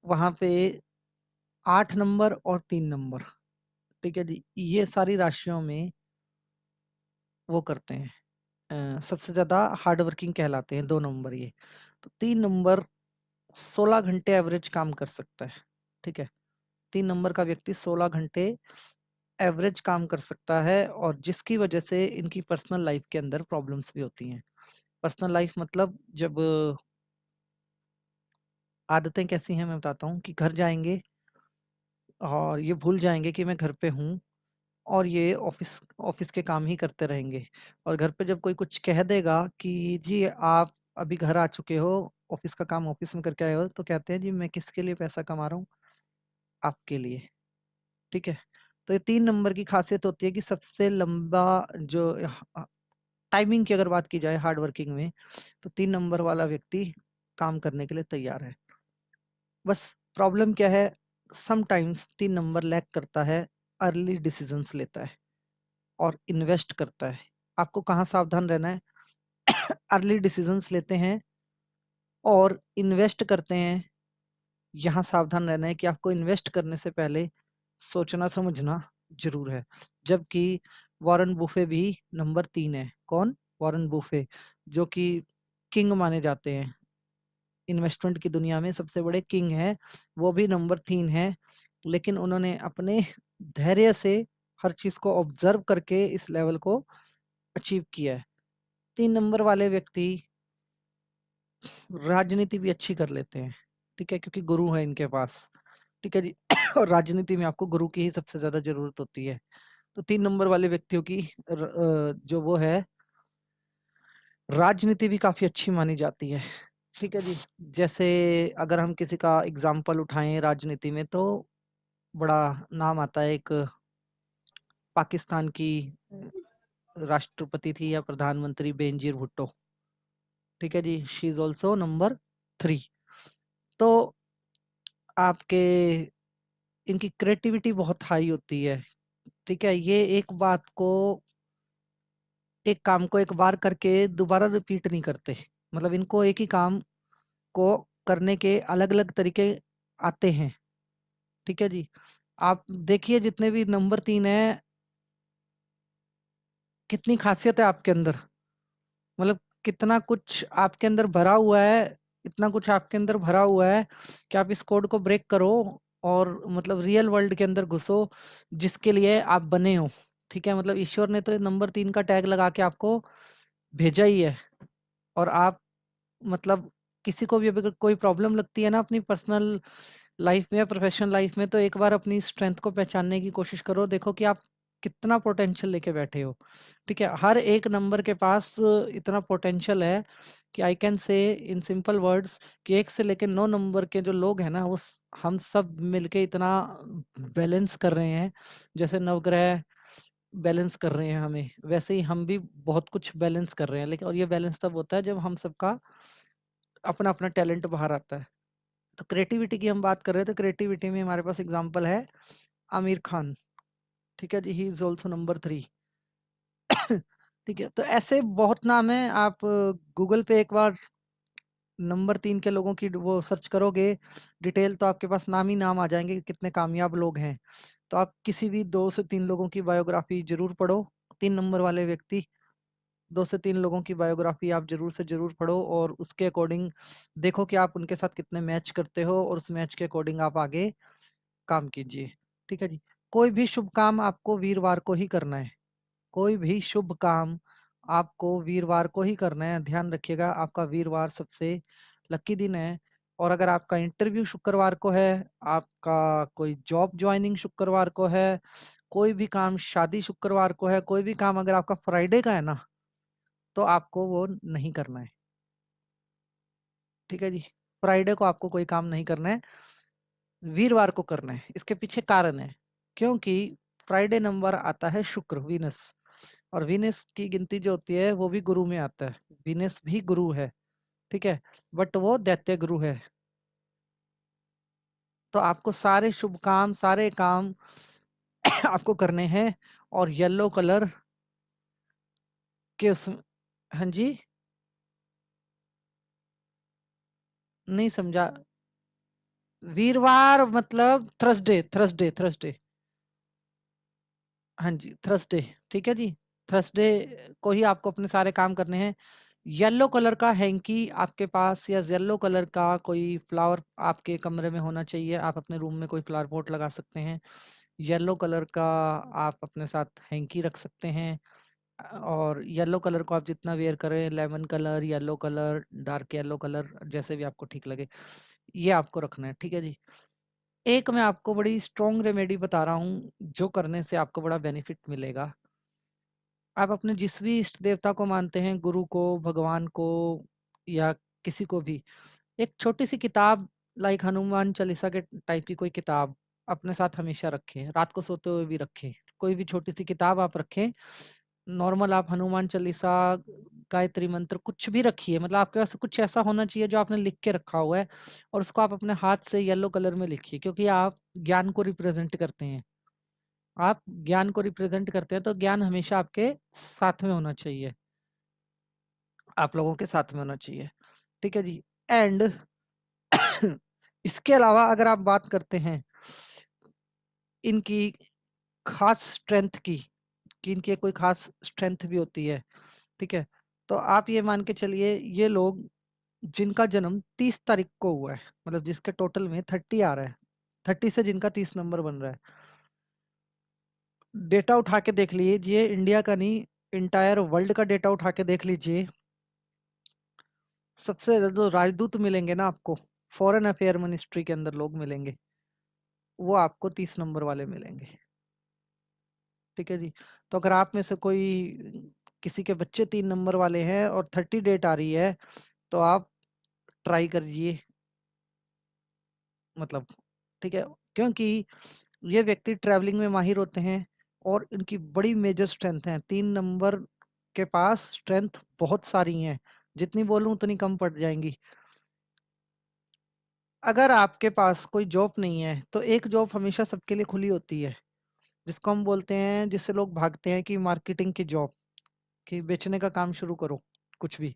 B: वहां पे 8 नंबर और 3 नंबर, ठीक है जी, ये सारी राशियों में वो करते हैं, सबसे ज्यादा हार्ड वर्किंग कहलाते हैं 2 नंबर ये। तो 3 नंबर 16 घंटे एवरेज काम कर सकता है। ठीक है, 3 नंबर का व्यक्ति 16 घंटे एवरेज काम कर सकता है, और जिसकी वजह से इनकी पर्सनल लाइफ के अंदर प्रॉब्लम्स भी होती हैं। पर्सनल लाइफ मतलब जब आदतें कैसी हैं मैं बताता हूँ, कि घर जाएंगे और ये भूल जाएंगे कि मैं घर पे हूँ, और ये ऑफिस ऑफिस के काम ही करते रहेंगे। और घर पे जब कोई कुछ कह देगा कि जी आप अभी घर आ चुके हो, ऑफिस का काम ऑफिस में करके आए हो, तो कहते हैं जी मैं किसके लिए पैसा कमा रहा हूँ? आपके लिए। ठीक है, तो ये 3 नंबर की खासियत होती है कि सबसे लंबा जो टाइमिंग की अगर बात की जाए हार्ड वर्किंग में, तो 3 नंबर वाला व्यक्ति काम करने के लिए तैयार है। बस प्रॉब्लम क्या है, समटाइम्स 3 नंबर लैक करता है, अर्ली डिसीजंस लेता है और इन्वेस्ट करता है। आपको कहाँ सावधान रहना है? अर्ली डिसीजंस लेते हैं और इन्वेस्ट करते हैं। यहाँ सावधान रहना है कि आपको इन्वेस्ट करने से पहले सोचना समझना जरूर है। जबकि वॉरेन बुफे भी नंबर 3 है। कौन? वॉरेन बुफे, जो कि किंग माने जाते हैं, इन्वेस्टमेंट की दुनिया में सबसे बड़े किंग है, वो भी नंबर 3 है। लेकिन उन्होंने अपने धैर्य से हर चीज को ऑब्जर्व करके इस लेवल को अचीव किया है। 3 नंबर वाले व्यक्ति राजनीति भी अच्छी कर लेते हैं, ठीक है, क्योंकि गुरु है इनके पास, ठीक है जी। और राजनीति में आपको गुरु की ही सबसे ज्यादा जरूरत होती है। तो 3 नंबर वाले व्यक्तियों की जो वो है, राजनीति भी काफी अच्छी मानी जाती है, ठीक है जी। जैसे अगर हम किसी का एग्जाम्पल उठाएं राजनीति में, तो बड़ा नाम आता है, एक पाकिस्तान की राष्ट्रपति थी या प्रधानमंत्री बेनजीर भुट्टो, ठीक है जी। She is also number 3। तो आपके इनकी क्रिएटिविटी बहुत हाई होती है, ठीक है। ये एक काम को एक बार करके दोबारा रिपीट नहीं करते, मतलब इनको एक ही काम को करने के अलग अलग तरीके आते हैं, ठीक है जी। आप देखिए जितने भी नंबर 3 है, कितनी खासियत है आपके अंदर, मतलब कितना कुछ आपके अंदर भरा हुआ है, इतना कुछ आपके अंदर भरा हुआ है कि आप इस कोड को ब्रेक करो और मतलब रियल वर्ल्ड के अंदर घुसो जिसके लिए आप बने हो, ठीक है। मतलब ईश्वर ने तो नंबर 3 का टैग लगा के आपको भेजा ही है। और आप मतलब किसी को भी अगर कोई प्रॉब्लम लगती है ना अपनी पर्सनल लाइफ में या प्रोफेशनल लाइफ में, तो एक बार अपनी स्ट्रेंथ को पहचानने की कोशिश करो, देखो कि आप कितना पोटेंशियल लेके बैठे हो, ठीक है। हर एक नंबर के पास इतना पोटेंशियल है कि I can say in simple words कि 1 से लेकर 9 नंबर के जो लोग हैं ना, वो हम सब मिलके इतना बैलेंस कर रहे हैं, जैसे नवग्रह बैलेंस कर रहे हैं हमें, वैसे ही हम भी बहुत कुछ बैलेंस कर रहे हैं। लेकिन और ये बैलेंस तब होता है जब हम सबका अपना अपना टैलेंट बाहर आता है। तो क्रिएटिविटी की हम बात कर रहे हैं, तो क्रिएटिविटी में हमारे पास एग्जांपल है आमिर खान, ठीक है जी। ही इज ऑल्सो नंबर 3, ठीक है। तो ऐसे बहुत नाम है, आप गूगल पे एक बार नंबर 3 के लोगों की वो सर्च करोगे डिटेल, तो आपके पास नाम ही नाम आ जाएंगे कि कितने कामयाब लोग हैं। तो आप किसी भी 2 से 3 लोगों की बायोग्राफी जरूर पढ़ो, 3 नंबर वाले व्यक्ति, 2 से 3 लोगों की बायोग्राफी आप जरूर से जरूर पढ़ो और उसके अकॉर्डिंग देखो कि आप उनके साथ कितने मैच करते हो और उस मैच के अकॉर्डिंग आप आगे काम कीजिए, ठीक है जी। कोई भी शुभ काम आपको वीरवार को ही करना है, कोई भी शुभ काम आपको वीरवार को ही करना है। ध्यान रखिएगा, आपका वीरवार सबसे लकी दिन है। और अगर आपका इंटरव्यू शुक्रवार को है, आपका कोई जॉब ज्वाइनिंग शुक्रवार को है, कोई भी काम, शादी शुक्रवार को है, कोई भी काम अगर आपका फ्राइडे का है ना, तो आपको वो नहीं करना है, ठीक है जी। फ्राइडे को आपको कोई काम नहीं करना है, वीरवार को करना है। इसके पीछे कारण है, क्योंकि फ्राइडे नंबर आता है शुक्र, वीनस, और वीनस की गिनती जो होती है वो भी गुरु में आता है। वीनस भी गुरु है, ठीक है, बट वो दैत्य गुरु है। तो आपको सारे शुभ काम, सारे काम आपको करने हैं। और येलो कलर के उस, हाँ जी, नहीं समझा। वीरवार मतलब थर्सडे, थर्सडे, थर्सडे, हाँ जी, थर्सडे, ठीक है जी। थर्सडे को ही आपको अपने सारे काम करने हैं। येलो कलर का हैंकी आपके पास या येलो कलर का कोई फ्लावर आपके कमरे में होना चाहिए। आप अपने रूम में कोई फ्लावर पॉट लगा सकते हैं। येलो कलर का आप अपने साथ हैंकी रख सकते हैं। और येलो कलर को आप जितना वेयर करें, lemon colour, yellow colour, dark yellow colour, जैसे भी आपको ठीक लगे, ये आपको रखना है, ठीक है जी। एक मैं आपको बड़ी स्ट्रॉन्ग रेमेडी बता रहा हूँ जो करने से आपको बड़ा बेनिफिट मिलेगा। आप अपने जिस भी इष्ट देवता को मानते हैं, गुरु को, भगवान को, या किसी को भी, एक छोटी सी किताब लाइक हनुमान चालीसा के टाइप की कोई किताब अपने साथ हमेशा रखें, रात को सोते हुए भी रखें। कोई भी छोटी सी किताब आप रखें, नॉर्मल आप हनुमान चालीसा, गायत्री मंत्र कुछ भी रखिए, मतलब आपके पास कुछ ऐसा होना चाहिए जो आपने लिख के रखा हुआ है, और उसको आप अपने हाथ से येलो कलर में लिखिए, क्योंकि आप ज्ञान को रिप्रेजेंट करते हैं। आप ज्ञान को रिप्रेजेंट करते हैं, तो ज्ञान हमेशा आपके साथ में होना चाहिए। आप लोगों के साथ में होना चाहिए। ठीक है जी। एंड इसके अलावा अगर आप बात करते हैं इनकी खास स्ट्रेंथ की, कि इनकी कोई खास स्ट्रेंथ भी होती है, ठीक है, तो आप ये मान के चलिए ये लोग जिनका जन्म 30 तारीख को हुआ है, मतलब जिसके टोटल में 30 आ रहा है, 30 से जिनका 30 नंबर बन रहा है, डेटा उठा के देख लीजिए, इंडिया का नहीं इंटायर वर्ल्ड का डेटा उठा के देख लीजिए। सबसे ज्यादा जो राजदूत मिलेंगे ना आपको, फॉरेन अफेयर मिनिस्ट्री के अंदर लोग मिलेंगे, वो आपको 30 नंबर वाले मिलेंगे। ठीक है जी। तो अगर आप में से कोई किसी के बच्चे 3 नंबर वाले हैं और 30 डेट आ रही है, तो आप ट्राई करिए, मतलब ठीक है, क्योंकि ये व्यक्ति ट्रैवलिंग में माहिर होते हैं और इनकी बड़ी मेजर स्ट्रेंथ है। 3 नंबर के पास स्ट्रेंथ बहुत सारी हैं, जितनी बोलूं उतनी कम पड़ जाएंगी। अगर आपके पास कोई जॉब नहीं है तो एक जॉब हमेशा सबके लिए खुली होती है, जिसको हम बोलते हैं, जिससे लोग भागते हैं, कि मार्केटिंग की जॉब, कि बेचने का काम शुरू करो कुछ भी।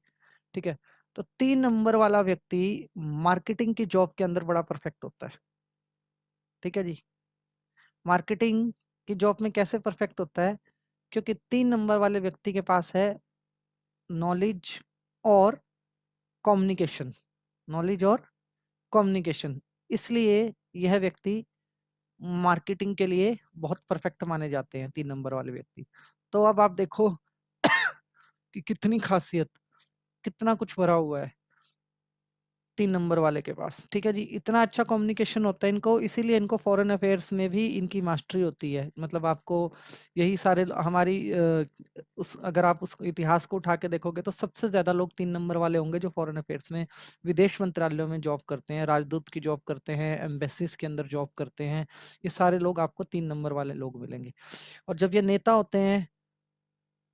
B: ठीक है, तो 3 नंबर वाला व्यक्ति मार्केटिंग की जॉब के अंदर बड़ा परफेक्ट होता है। ठीक है जी। मार्केटिंग की जॉब में कैसे परफेक्ट होता है? क्योंकि 3 नंबर वाले व्यक्ति के पास है नॉलेज और कम्युनिकेशन, नॉलेज और कम्युनिकेशन, इसलिए यह व्यक्ति मार्केटिंग के लिए बहुत परफेक्ट माने जाते हैं 3 नंबर वाले व्यक्ति। तो अब आप देखो कि कितनी खासियत, कितना कुछ भरा हुआ है 3 नंबर वाले के पास। ठीक है जी, इतना अच्छा कम्युनिकेशन होता है इनको, इसीलिए इनको फॉरेन अफेयर्स में भी इनकी मास्टरी होती है। मतलब आपको यही सारे हमारी अगर आप उस इतिहास को उठा के देखोगे तो सबसे ज्यादा लोग 3 नंबर वाले होंगे जो फॉरेन अफेयर्स में, विदेश मंत्रालयों में जॉब करते हैं, राजदूत की जॉब करते हैं, एम्बेसीज के अंदर जॉब करते हैं। ये सारे लोग आपको 3 नंबर वाले लोग मिलेंगे। और जब ये नेता होते हैं,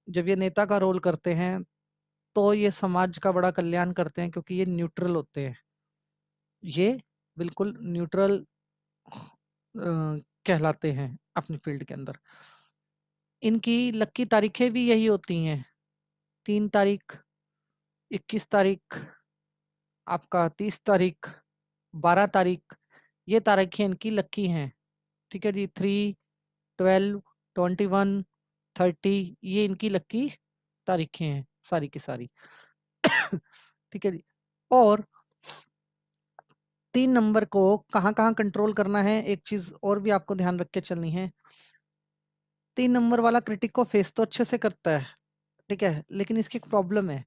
B: जब ये नेता का रोल करते हैं, तो ये समाज का बड़ा कल्याण करते हैं, क्योंकि ये न्यूट्रल होते हैं। ये बिल्कुल न्यूट्रल कहलाते हैं अपनी फील्ड के अंदर। इनकी लकी तारीखें भी यही होती हैं, 3 तारीख, 21 तारीख, आपका 30 तारीख, 12 तारीख, ये तारीखें इनकी लकी हैं। ठीक है जी। 3, 12, 21, 30, ये इनकी लकी तारीखें हैं सारी की सारी। ठीक है जी। और 3 नंबर को कहाँ कहाँ कंट्रोल करना है, एक चीज और भी आपको ध्यान रख के चलनी है। 3 नंबर वाला क्रिटिक को फेस तो अच्छे से करता है, ठीक है, लेकिन इसकी एक प्रॉब्लम है।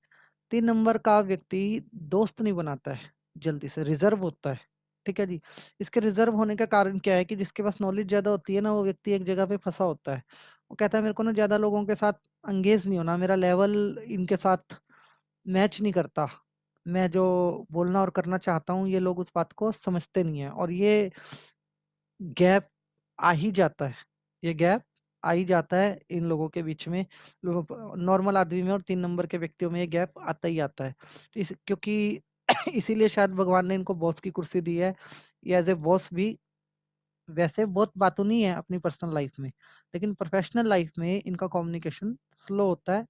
B: 3 नंबर का व्यक्ति दोस्त नहीं बनाता है जल्दी से, रिजर्व होता है। ठीक है जी। इसके रिजर्व होने का कारण क्या है? कि जिसके पास नॉलेज ज्यादा होती है ना, वो व्यक्ति एक जगह पे फंसा होता है। वो कहता है मेरे को ना ज्यादा लोगों के साथ अंगेज नहीं होना, मेरा लेवल इनके साथ मैच नहीं करता, मैं जो बोलना और करना चाहता हूँ ये लोग उस बात को समझते नहीं है, और ये गैप आ ही जाता है, ये गैप आ ही जाता है इन लोगों के बीच में, नॉर्मल आदमी में और 3 नंबर के व्यक्तियों में ये गैप आता ही आता है। क्योंकि इसीलिए शायद भगवान ने इनको बॉस की कुर्सी दी है। ये एज ए बॉस भी वैसे बहुत बातूं नहीं है अपनी पर्सनल लाइफ में, लेकिन प्रोफेशनल लाइफ में इनका कम्युनिकेशन स्लो होता है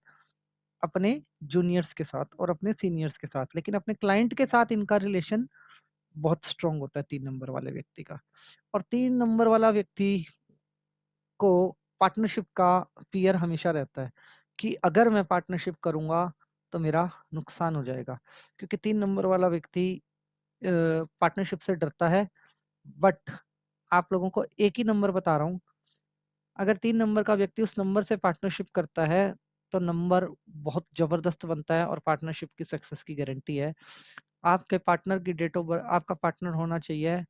B: अपने जूनियर्स के साथ और अपने सीनियर्स के साथ, लेकिन अपने क्लाइंट के साथ इनका रिलेशन बहुत स्ट्रांग होता है 3 नंबर वाले व्यक्ति का। और 3 नंबर वाला व्यक्ति को पार्टनरशिप का फियर हमेशा रहता है, कि अगर मैं पार्टनरशिप करूंगा तो मेरा नुकसान हो जाएगा, क्योंकि 3 नंबर वाला व्यक्ति पार्टनरशिप से डरता है। बट आप लोगों को एक ही नंबर बता रहा हूँ, अगर 3 नंबर का व्यक्ति उस नंबर से पार्टनरशिप करता है तो नंबर बहुत जबरदस्त बनता है और पार्टनरशिप की सक्सेस की गारंटी है। आपके पार्टनर की डेट ऑफ बर्थ, आपका पार्टनर होना चाहिए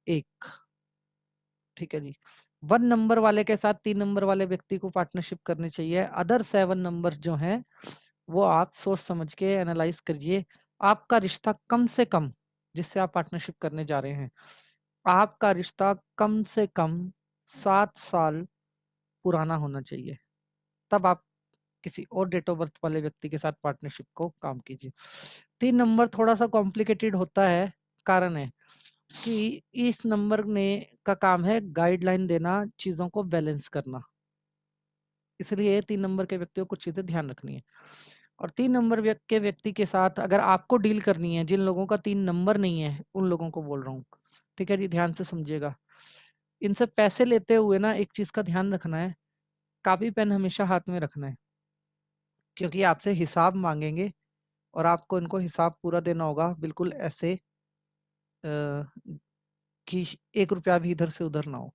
B: 1। ठीक है जी। 1 नंबर वाले के साथ 3 नंबर वाले व्यक्ति को पार्टनरशिप करनी चाहिए। अदर 7 नंबर जो हैं वो आप सोच समझ के एनालाइज करिए। आपका रिश्ता कम से कम, जिससे आप पार्टनरशिप करने जा रहे हैं, आपका रिश्ता कम से कम 7 साल पुराना होना चाहिए, तब आप किसी और डेट ऑफ बर्थ वाले व्यक्ति के साथ पार्टनरशिप को काम कीजिए। 3 नंबर थोड़ा सा कॉम्प्लिकेटेड होता है, कारण है कि इस नंबर ने का काम है गाइडलाइन देना, चीजों को बैलेंस करना, इसलिए 3 नंबर के व्यक्तियों को कुछ चीजें ध्यान रखनी है। और 3 नंबर के व्यक्ति के साथ अगर आपको डील करनी है, जिन लोगों का 3 नंबर नहीं है उन लोगों को बोल रहा हूँ, ठीक है जी, ध्यान से समझिएगा। इनसे पैसे लेते हुए ना एक चीज का ध्यान रखना है, कॉपी पेन हमेशा हाथ में रखना है, क्योंकि आपसे हिसाब मांगेंगे और आपको इनको हिसाब पूरा देना होगा, बिल्कुल ऐसे कि 1 रुपया भी इधर से उधर ना हो,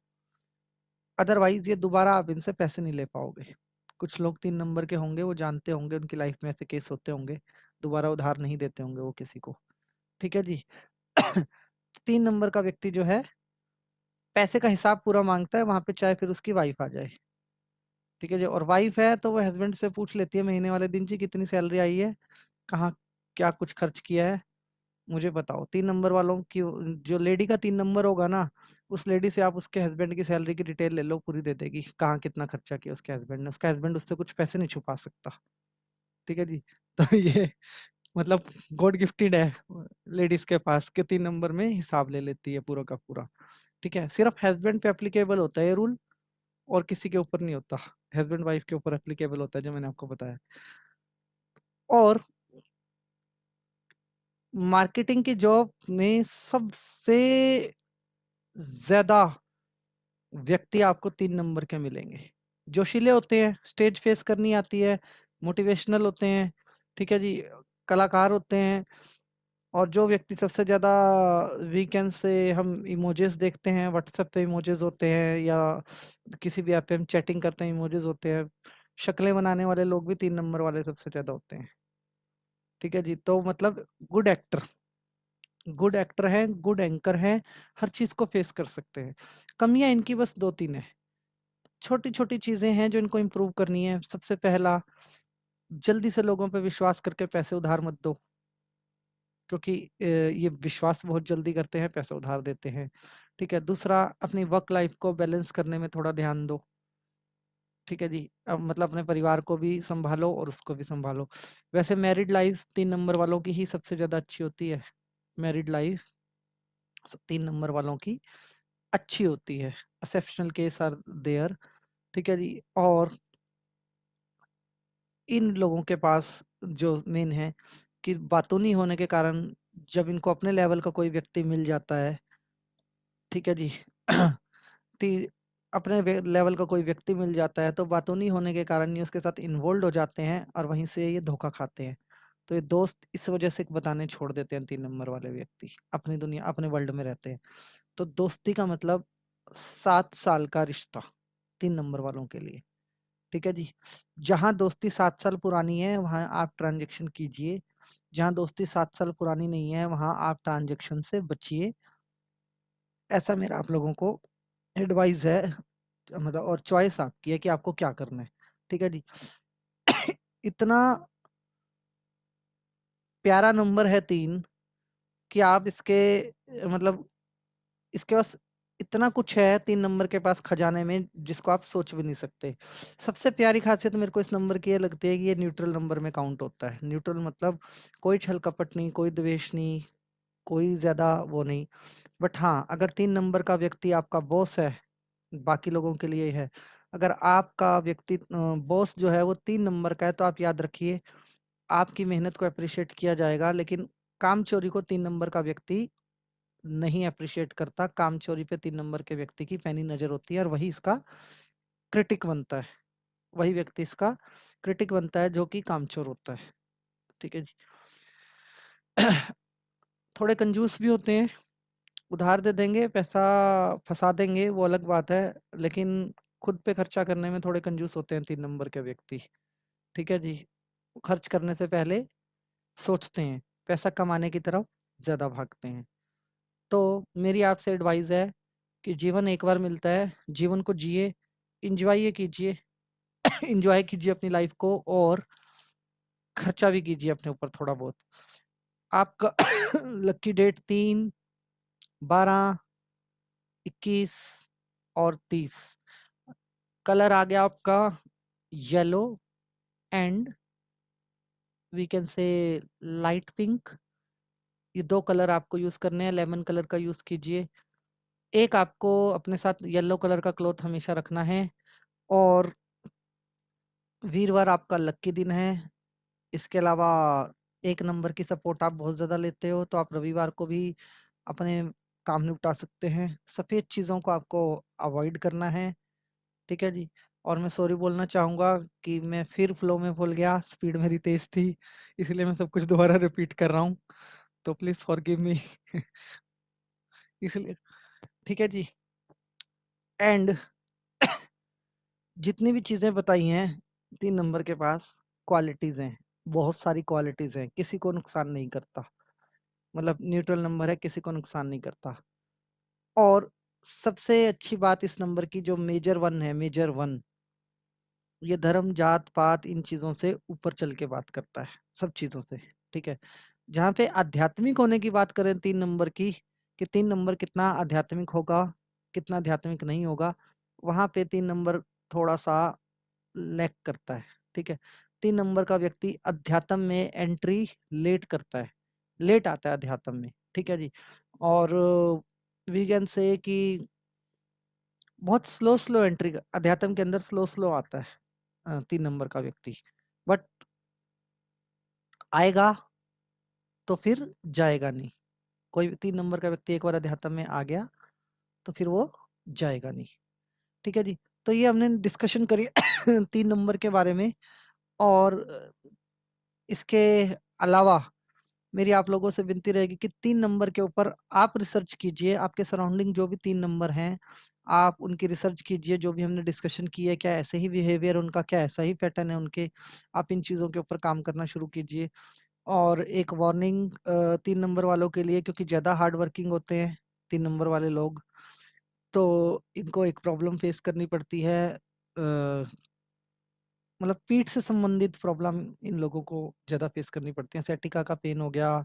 B: अदरवाइज ये दोबारा आप इनसे पैसे नहीं ले पाओगे। कुछ लोग 3 नंबर के होंगे, वो जानते होंगे, उनकी लाइफ में ऐसे केस होते होंगे, दोबारा उधार नहीं देते होंगे वो किसी को, ठीक है जी। 3 नंबर का व्यक्ति जो है पैसे का हिसाब पूरा मांगता है, वहां पे चाहे फिर उसकी वाइफ आ जाए, ठीक है जी। और वाइफ है तो वो हस्बैंड से पूछ लेती है महीने वाले दिन जी कितनी सैलरी आई है, कहाँ क्या कुछ खर्च किया है, मुझे बताओ। 3 नंबर वालों की, जो लेडी का 3 नंबर होगा ना, उस लेडी से आप उसके हस्बैंड की सैलरी की डिटेल ले लो, पूरी दे देगी, कहाँ कितना खर्चा किया उसके हस्बैंड ने, उसका हस्बैंड उससे कुछ पैसे नहीं छुपा सकता, ठीक है जी। तो ये मतलब गॉड गिफ्टेड है लेडीज के पास के 3 नंबर में हिसाब ले लेती है पूरा का पूरा, ठीक है। सिर्फ हस्बैंड पे एप्लीकेबल होता है ये रूल, और किसी के ऊपर नहीं होता, हस्बैंड वाइफ के ऊपर एप्लीकेबल होता है, जो मैंने आपको बताया। और मार्केटिंग की जॉब में सबसे ज्यादा व्यक्ति आपको 3 नंबर के मिलेंगे। जोशीले होते हैं, स्टेज फेस करनी आती है, मोटिवेशनल होते हैं, ठीक है जी, कलाकार होते हैं। और जो व्यक्ति सबसे ज्यादा वीकेंड से हम इमोजेस देखते हैं, व्हाट्सएप पे इमोजेस होते हैं, या किसी भी ऐप पे हम चैटिंग करते हैं, इमोजेस होते हैं, शक्लें बनाने वाले लोग भी 3 नंबर वाले सबसे ज्यादा होते हैं, ठीक है जी। तो मतलब गुड एक्टर, गुड एक्टर है, गुड एंकर है, हर चीज को फेस कर सकते हैं। कमियां इनकी बस 2-3 है, छोटी छोटी चीजें हैं जो इनको इम्प्रूव करनी है। सबसे पहला, जल्दी से लोगों पे विश्वास करके पैसे उधार मत दो, क्योंकि ये विश्वास बहुत जल्दी करते हैं, पैसे उधार देते हैं, ठीक है। दूसरा, अपनी वर्क लाइफ को बैलेंस करने में थोड़ा ध्यान दो, ठीक है जी। अब मतलब अपने परिवार को भी संभालो और उसको भी संभालो। वैसे मैरिड लाइफ 3 नंबर वालों की ही सबसे ज्यादा अच्छी होती है, मैरिड लाइफ 3 नंबर वालों की अच्छी होती है, एक्सेप्शनल केस आर देयर, ठीक है जी। और इन लोगों के पास जो मेन है कि बातूनी होने के कारण, जब इनको अपने लेवल का कोई व्यक्ति मिल जाता है, ठीक है जी, अपने लेवल का कोई व्यक्ति मिल जाता है तो बातूनी होने के कारण ये उसके साथ इन्वॉल्व हो जाते हैं और वहीं से ये धोखा खाते हैं। तो ये दोस्त इस वजह से बताने छोड़ देते हैं 3 नंबर वाले व्यक्ति, अपनी दुनिया अपने वर्ल्ड में रहते हैं। तो दोस्ती का मतलब 7 साल का रिश्ता 3 नंबर वालों के लिए, ठीक है जी। जहां दोस्ती 7 साल पुरानी है वहां आप ट्रांजेक्शन कीजिए, जहां दोस्ती 7 साल पुरानी नहीं है वहां आप ट्रांजेक्शन से बचिए, ऐसा मेरा आप लोगों को एडवाइस है। मतलब और चॉइस आपकी है कि आपको क्या करना है, ठीक है जी। इतना प्यारा नंबर है 3 कि आप इसके मतलब इसके पास इतना कुछ है 3 नंबर के पास खजाने में, जिसको आप सोच भी नहीं सकते। सबसे प्यारी खासियत मेरे को इस नंबर की ये लगती है कि ये न्यूट्रल नंबर में काउंट होता है। न्यूट्रल मतलब कोई छल कपट नहीं, कोई द्वेष नहीं, कोई ज्यादा वो नहीं। बट हाँ, अगर 3 नंबर का व्यक्ति आपका बॉस है, बाकी लोगों के लिए है, अगर आपका व्यक्ति बॉस जो है वो 3 नंबर का है, तो आप याद रखिए आपकी मेहनत को अप्रिशिएट किया जाएगा, लेकिन काम चोरी को 3 नंबर का व्यक्ति नहीं अप्रिशिएट करता। काम चोरी पे 3 नंबर के व्यक्ति की पैनी नजर होती है और वही इसका क्रिटिक बनता है, वही व्यक्ति इसका क्रिटिक बनता है जो कि कामचोर होता है, ठीक है जी। थोड़े कंजूस भी होते हैं, उधार दे देंगे, पैसा फंसा देंगे, वो अलग बात है, लेकिन खुद पे खर्चा करने में थोड़े कंजूस होते हैं 3 नंबर के व्यक्ति, ठीक है जी। खर्च करने से पहले सोचते हैं, पैसा कमाने की तरफ ज्यादा भागते हैं। तो मेरी आपसे एडवाइस है कि जीवन एक बार मिलता है, जीवन को जिए, इंजॉय कीजिए, इंजॉय कीजिए अपनी लाइफ को, और खर्चा भी कीजिए अपने ऊपर थोड़ा बहुत। आपका लकी डेट 3, 12, 21 और 30। कलर आ गया आपका yellow and we can say light pink. ये 2 कलर आपको यूज करने हैं, लेमन कलर का यूज कीजिए। एक आपको अपने साथ येलो कलर का क्लॉथ हमेशा रखना है। और वीरवार आपका लकी दिन है, इसके अलावा 1 नंबर की सपोर्ट आप बहुत ज़्यादा लेते हो तो आप रविवार को भी अपने काम निपटा सकते हैं। सफ़ेद चीज़ों को आपको अवॉइड करना है, ठीक है जी। और मैं सॉरी बोलना चाहूँगा कि मैं फिर फ्लो में भूल गया, स्पीड मेरी तेज़ थी, इसलिए मैं सब कुछ दोबारा रिपीट कर रहा हूँ, तो प्लीज़ फॉरगिव मी। इसलिए ठीक है जी। एंड जितनी भी चीज़ें बताई हैं 3 नंबर के पास क्वालिटीज़ हैं, बहुत सारी क्वालिटीज़ हैं, किसी को नुकसान नहीं करता। मतलब न्यूट्रल नंबर है, किसी को नुकसान नहीं करता। और सबसे अच्छी बात इस नंबर की जो मेजर 1 है, मेजर 1 ये धर्म, जात, पात इन चीज़ों से ऊपर चल के बात करता है, सब चीज़ों से, ठीक है। जहाँ पे आध्यात्मिक होने की बात करें 3 नंबर की, कि 3 नंबर कितना आध्यात्मिक होगा, कितना आध्यात्मिक नहीं होगा, वहाँ पे 3 नंबर थोड़ा-सा लैक करता है, ठीक है। 3 नंबर का व्यक्ति अध्यात्म में एंट्री लेट करता है, लेट आता है अध्यात्म में, ठीक है जी। और वी कैन से कि बहुत स्लो एंट्री अध्यात्म के अंदर स्लो आता है 3 नंबर का व्यक्ति, बट आएगा तो फिर जाएगा नहीं। कोई 3 नंबर का व्यक्ति एक बार अध्यात्म में आ गया तो फिर वो जाएगा नहीं, ठीक है जी। तो ये हमने डिस्कशन करी 3 नंबर के बारे में। और इसके अलावा मेरी आप लोगों से विनती रहेगी कि 3 नंबर के ऊपर आप रिसर्च कीजिए, आपके सराउंडिंग जो भी 3 नंबर हैं, आप उनकी रिसर्च कीजिए, जो भी हमने डिस्कशन की है, क्या ऐसे ही बिहेवियर उनका, क्या ऐसा ही पैटर्न है उनके, आप इन चीज़ों के ऊपर काम करना शुरू कीजिए। और एक वार्निंग 3 नंबर वालों के लिए, क्योंकि ज़्यादा हार्ड वर्किंग होते हैं 3 नंबर वाले लोग, तो इनको एक प्रॉब्लम फेस करनी पड़ती है, मतलब पीठ से संबंधित प्रॉब्लम इन लोगों को ज़्यादा फेस करनी पड़ती है। सciatica का पेन हो गया,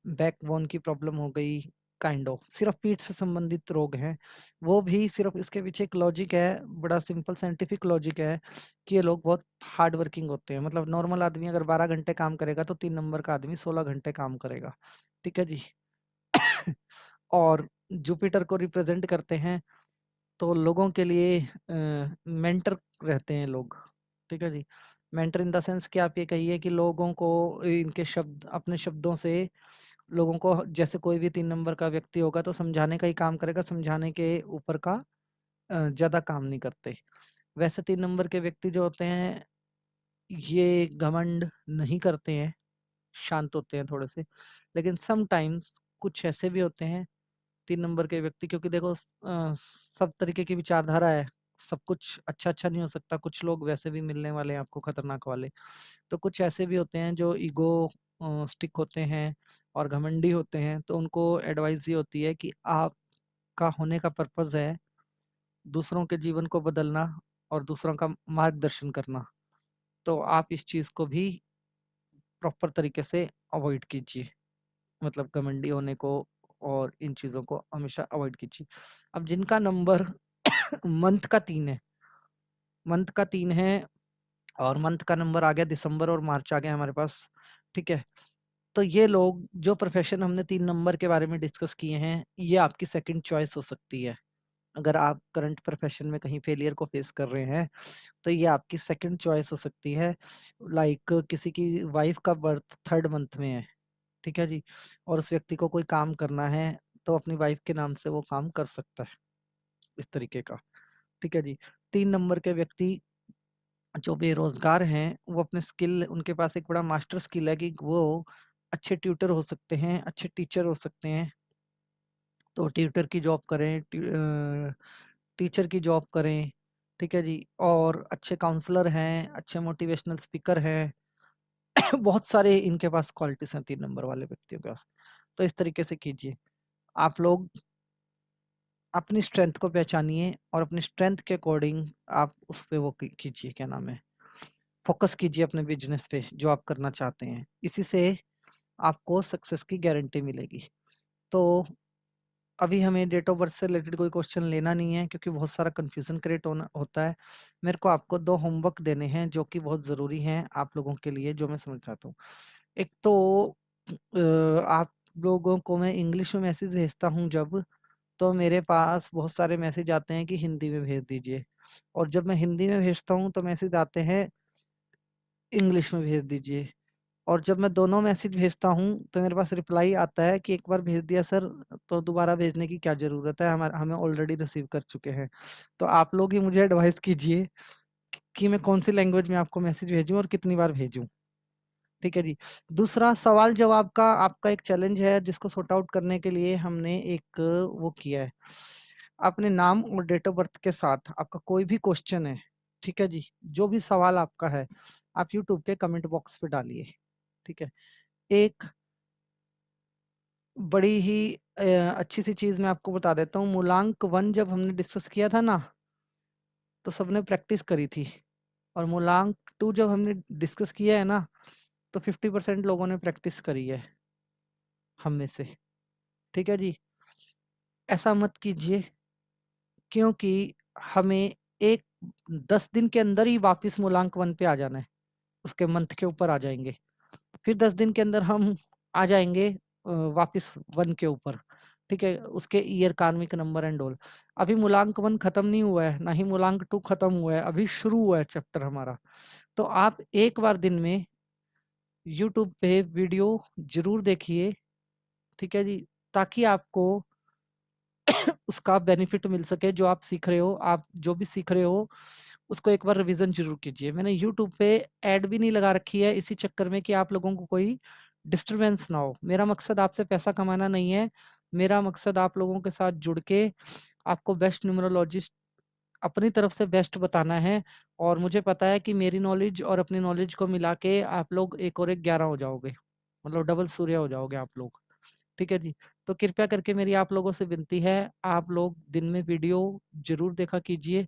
B: बैकबोन की प्रॉब्लम हो गई, काइंड ऑफ सिर्फ पीठ से संबंधित रोग हैं। वो भी सिर्फ इसके पीछे एक लॉजिक है, बड़ा सिंपल साइंटिफिक लॉजिक है कि ये लोग बहुत हार्ड वर्किंग होते हैं। मतलब नॉर्मल आदमी अगर 12 घंटे काम करेगा तो 3 नंबर का आदमी 16 घंटे काम करेगा, ठीक है जी। और जुपिटर को रिप्रेजेंट करते हैं तो लोगों के लिए मेंटर रहते हैं लोग, ठीक है जी। मेंटर इन द सेंस कि आप ये कहिए कि लोगों को इनके शब्द, अपने शब्दों से लोगों को, जैसे कोई भी 3 नंबर का व्यक्ति होगा तो समझाने का ही काम करेगा, समझाने के ऊपर का ज़्यादा काम नहीं करते। वैसे 3 नंबर के व्यक्ति जो होते हैं ये घमंड नहीं करते हैं, शांत होते हैं थोड़े से, लेकिन समटाइम्स कुछ ऐसे भी होते हैं 3 नंबर के व्यक्ति, क्योंकि देखो सब तरीके की विचारधारा है, सब कुछ अच्छा नहीं हो सकता। कुछ लोग वैसे भी मिलने वाले हैं आपको खतरनाक वाले, तो कुछ ऐसे भी होते हैं जो ईगो स्टिक होते हैं और घमंडी होते हैं। तो उनको एडवाइस ये होती है कि आपका होने का पर्पस है दूसरों के जीवन को बदलना और दूसरों का मार्गदर्शन करना, तो आप इस चीज़ को भी प्रॉपर तरीके से अवॉइड कीजिए, मतलब घमंडी होने को और इन चीज़ों को हमेशा अवॉइड कीजिए। अब जिनका नंबर मंथ का 3 है, मंथ का 3 है और मंथ का नंबर आ गया दिसंबर और मार्च आ गया हमारे पास, ठीक है। तो ये लोग, जो प्रोफेशन हमने 3 नंबर के बारे में डिस्कस किए हैं, ये आपकी सेकंड चॉइस हो सकती है। अगर आप करंट प्रोफेशन में कहीं फेलियर को फेस कर रहे हैं तो ये आपकी सेकंड चॉइस हो सकती है। लाइक किसी की वाइफ का बर्थ 3rd मंथ में है, ठीक है जी, और उस व्यक्ति को कोई काम करना है तो अपनी वाइफ के नाम से वो काम कर सकता है, इस तरीके का, ठीक है जी। 3 नंबर के व्यक्ति जो बेरोजगार हैं वो अपने स्किल, उनके पास एक बड़ा मास्टर स्किल है कि वो अच्छे ट्यूटर हो सकते हैं, अच्छे टीचर हो सकते हैं। तो ट्यूटर की जॉब करें, टीचर की जॉब करें, ठीक है जी। और अच्छे काउंसलर हैं, अच्छे मोटिवेशनल स्पीकर हैं। बहुत सारे इनके पास क्वालिटीज हैं 3 नंबर वाले व्यक्तियों के पास। तो इस तरीके से कीजिए, आप लोग अपनी स्ट्रेंथ को पहचानिए और अपनी स्ट्रेंथ के अकॉर्डिंग आप उस पे वो कीजिए, क्या नाम है, फोकस कीजिए अपने बिजनेस पे जो आप करना चाहते हैं। इसी से आपको सक्सेस की गारंटी मिलेगी। तो अभी हमें डेट ऑफ बर्थ से रिलेटेड कोई क्वेश्चन लेना नहीं है, क्योंकि बहुत सारा कंफ्यूजन क्रिएट होता है। मेरे को आपको 2 होमवर्क देने हैं जो कि बहुत ज़रूरी हैं आप लोगों के लिए, जो मैं समझ चाहता हूँ। एक तो आप लोगों को मैं इंग्लिश में मैसेज भेजता हूँ जब, तो मेरे पास बहुत सारे मैसेज आते हैं कि हिंदी में भेज दीजिए, और जब मैं हिंदी में भेजता हूँ तो मैसेज आते हैं इंग्लिश में भेज दीजिए। और जब मैं दोनों मैसेज भेजता हूँ तो मेरे पास रिप्लाई आता है कि एक बार भेज दिया सर, तो दोबारा भेजने की क्या जरूरत है, हमें ऑलरेडी रिसीव कर चुके हैं। तो आप लोग ही मुझे एडवाइस कीजिए कि मैं कौन सी लैंग्वेज में आपको मैसेज भेजूं और कितनी बार भेजूं। ठीक है जी। दूसरा सवाल जवाब का आपका एक चैलेंज है जिसको सॉर्ट आउट करने के लिए हमने एक वो किया है। अपने नाम और डेट ऑफ बर्थ के साथ आपका कोई भी क्वेश्चन है, ठीक है जी, जो भी सवाल आपका है, आप यूट्यूब के कमेंट बॉक्स पे डालिए। ठीक है। एक बड़ी ही अच्छी सी चीज मैं आपको बता देता हूँ। मूलांक 1 जब हमने डिस्कस किया था ना, तो सबने प्रैक्टिस करी थी, और मूलांक 2 जब हमने डिस्कस किया है ना, तो 50% लोगों ने प्रैक्टिस करी है हम में से। ठीक है जी। ऐसा मत कीजिए, क्योंकि हमें एक 10 दिन के अंदर ही वापस मूलांक 1 पे आ जाना है, उसके मंथ के ऊपर आ जाएंगे, फिर 10 दिन के अंदर हम आ जाएंगे वापस 1 के ऊपर। ठीक है, उसके ईयर कार्मिक नंबर एंड ऑल। अभी मूलांक 1 खत्म नहीं हुआ है, ना ही मूलांक 2 खत्म हुआ है, अभी शुरू हुआ है चैप्टर हमारा। तो आप एक बार दिन में यूट्यूब पे वीडियो जरूर देखिए, ठीक है जी, ताकि आपको उसका बेनिफिट मिल सके। जो आप सीख रहे हो, आप जो भी सीख रहे हो उसको एक बार रिवीजन जरूर कीजिए। मैंने यूट्यूब पे ऐड भी नहीं लगा रखी है इसी चक्कर में कि आप लोगों को कोई डिस्टरबेंस ना हो। मेरा मकसद आपसे पैसा कमाना नहीं है, मेरा मकसद आप लोगों के साथ जुड़ के आपको बेस्ट न्यूमरोलॉजिस्ट अपनी तरफ से बेस्ट बताना है। और मुझे पता है कि मेरी नॉलेज और अपनी नॉलेज को मिला के आप लोग 1 और 1 11 हो जाओगे, मतलब डबल सूर्य हो जाओगे आप लोग। ठीक है जी। तो कृपया करके मेरी आप लोगों से विनती है, आप लोग दिन में वीडियो जरूर देखा कीजिए,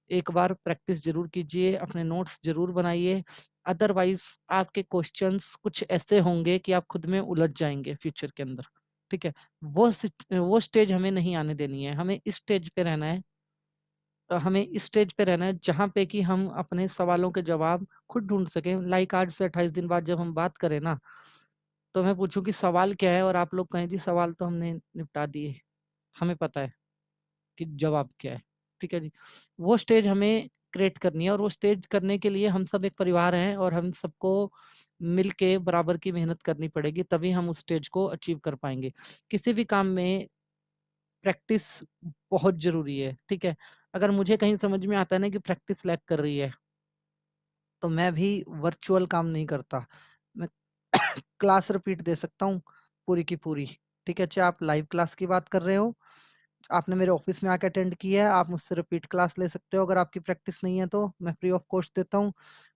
B: एक बार प्रैक्टिस जरूर कीजिए, अपने नोट्स जरूर बनाइए। अदरवाइज आपके क्वेश्चंस कुछ ऐसे होंगे कि आप खुद में उलझ जाएंगे फ्यूचर के अंदर। ठीक है। वो स्टेज हमें नहीं आने देनी है, हमें इस स्टेज पे रहना है। हमें इस स्टेज पे रहना है जहाँ पे कि हम अपने सवालों के जवाब खुद ढूंढ सकें। लाइक आज से 28 दिन बाद जब हम बात करें ना, तो मैं पूछूं कि सवाल क्या है, और आप लोग कहें जी सवाल तो हमने निपटा दिए, हमें पता है कि जवाब क्या है। ठीक है जी। वो स्टेज हमें क्रिएट करनी है, और वो स्टेज करने के लिए हम सब एक परिवार हैं, और हम सबको मिलके बराबर की मेहनत करनी पड़ेगी, तभी हम उस स्टेज को अचीव कर पाएंगे। किसी भी काम में प्रैक्टिस बहुत जरूरी है। ठीक है। अगर मुझे कहीं समझ में आता है ना कि प्रैक्टिस लैक कर रही है, तो मैं भी वर्चुअल काम नहीं करता, मैं क्लास रिपीट दे सकता हूँ पूरी की पूरी। ठीक है, चाहे आप लाइव क्लास की बात कर रहे हो, आपने मेरे ऑफिस में आके अटेंड किया है, आप मुझसे रिपीट क्लास ले सकते हो। अगर आपकी प्रैक्टिस नहीं है तो मैं फ्री ऑफ कॉस्ट देता हूँ,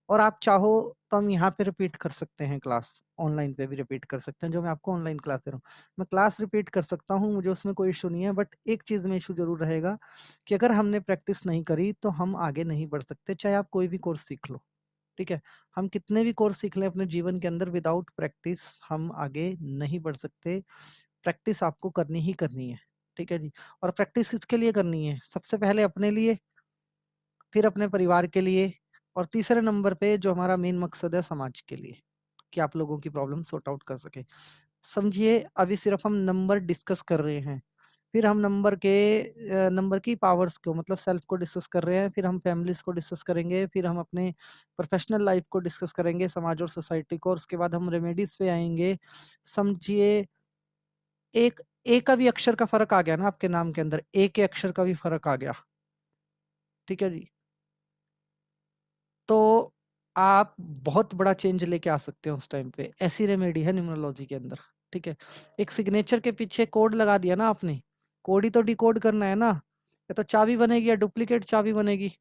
B: और आप चाहो तो हम यहाँ पे रिपीट कर सकते हैं, क्लास ऑनलाइन पे भी रिपीट कर सकते हैं, जो मैं आपको ऑनलाइन क्लास दे रहा हूँ। मैं क्लास रिपीट कर सकता हूँ, मुझे उसमें कोई इशू नहीं है, बट एक चीज में इशू जरूर रहेगा कि अगर हमने प्रैक्टिस नहीं करी तो हम आगे नहीं बढ़ सकते, चाहे आप कोई भी कोर्स सीख लो। ठीक है। हम कितने भी कोर्स सीख लें अपने जीवन के अंदर, विदाउट प्रैक्टिस हम आगे नहीं बढ़ सकते। प्रैक्टिस आपको करनी ही करनी है। ठीक है जी। और प्रैक्टिस किसके लिए करनी है? सबसे पहले अपने लिए, फिर अपने परिवार के लिए, और तीसरे नंबर पे जो हमारा मेन मकसद है, समाज के लिए, कि आप लोगों की प्रॉब्लम सॉर्ट आउट कर सके। समझिए, अभी सिर्फ हम नंबर डिस्कस कर रहे हैं, फिर हम नंबर की पावर्स को, मतलब सेल्फ को डिस्कस कर रहे हैं, फिर हम फैमिलीज को डिस्कस करेंगे, फिर हम अपने प्रोफेशनल लाइफ को डिस्कस करेंगे, समाज और सोसाइटी को, और उसके बाद हम रेमेडीज पे आएंगे। समझिए, एक ए का भी अक्षर का फर्क आ गया ना आपके नाम के अंदर, ए के अक्षर का भी फर्क आ गया। ठीक है जी। तो आप बहुत बड़ा चेंज लेके आ सकते हो उस टाइम पे, ऐसी रेमेडी है न्यूमरोलॉजी के अंदर। ठीक है। एक सिग्नेचर के पीछे कोड लगा दिया ना आपने, कोड ही तो डिकोड करना है ना, या तो चाबी बनेगी या डुप्लीकेट चाबी बनेगी।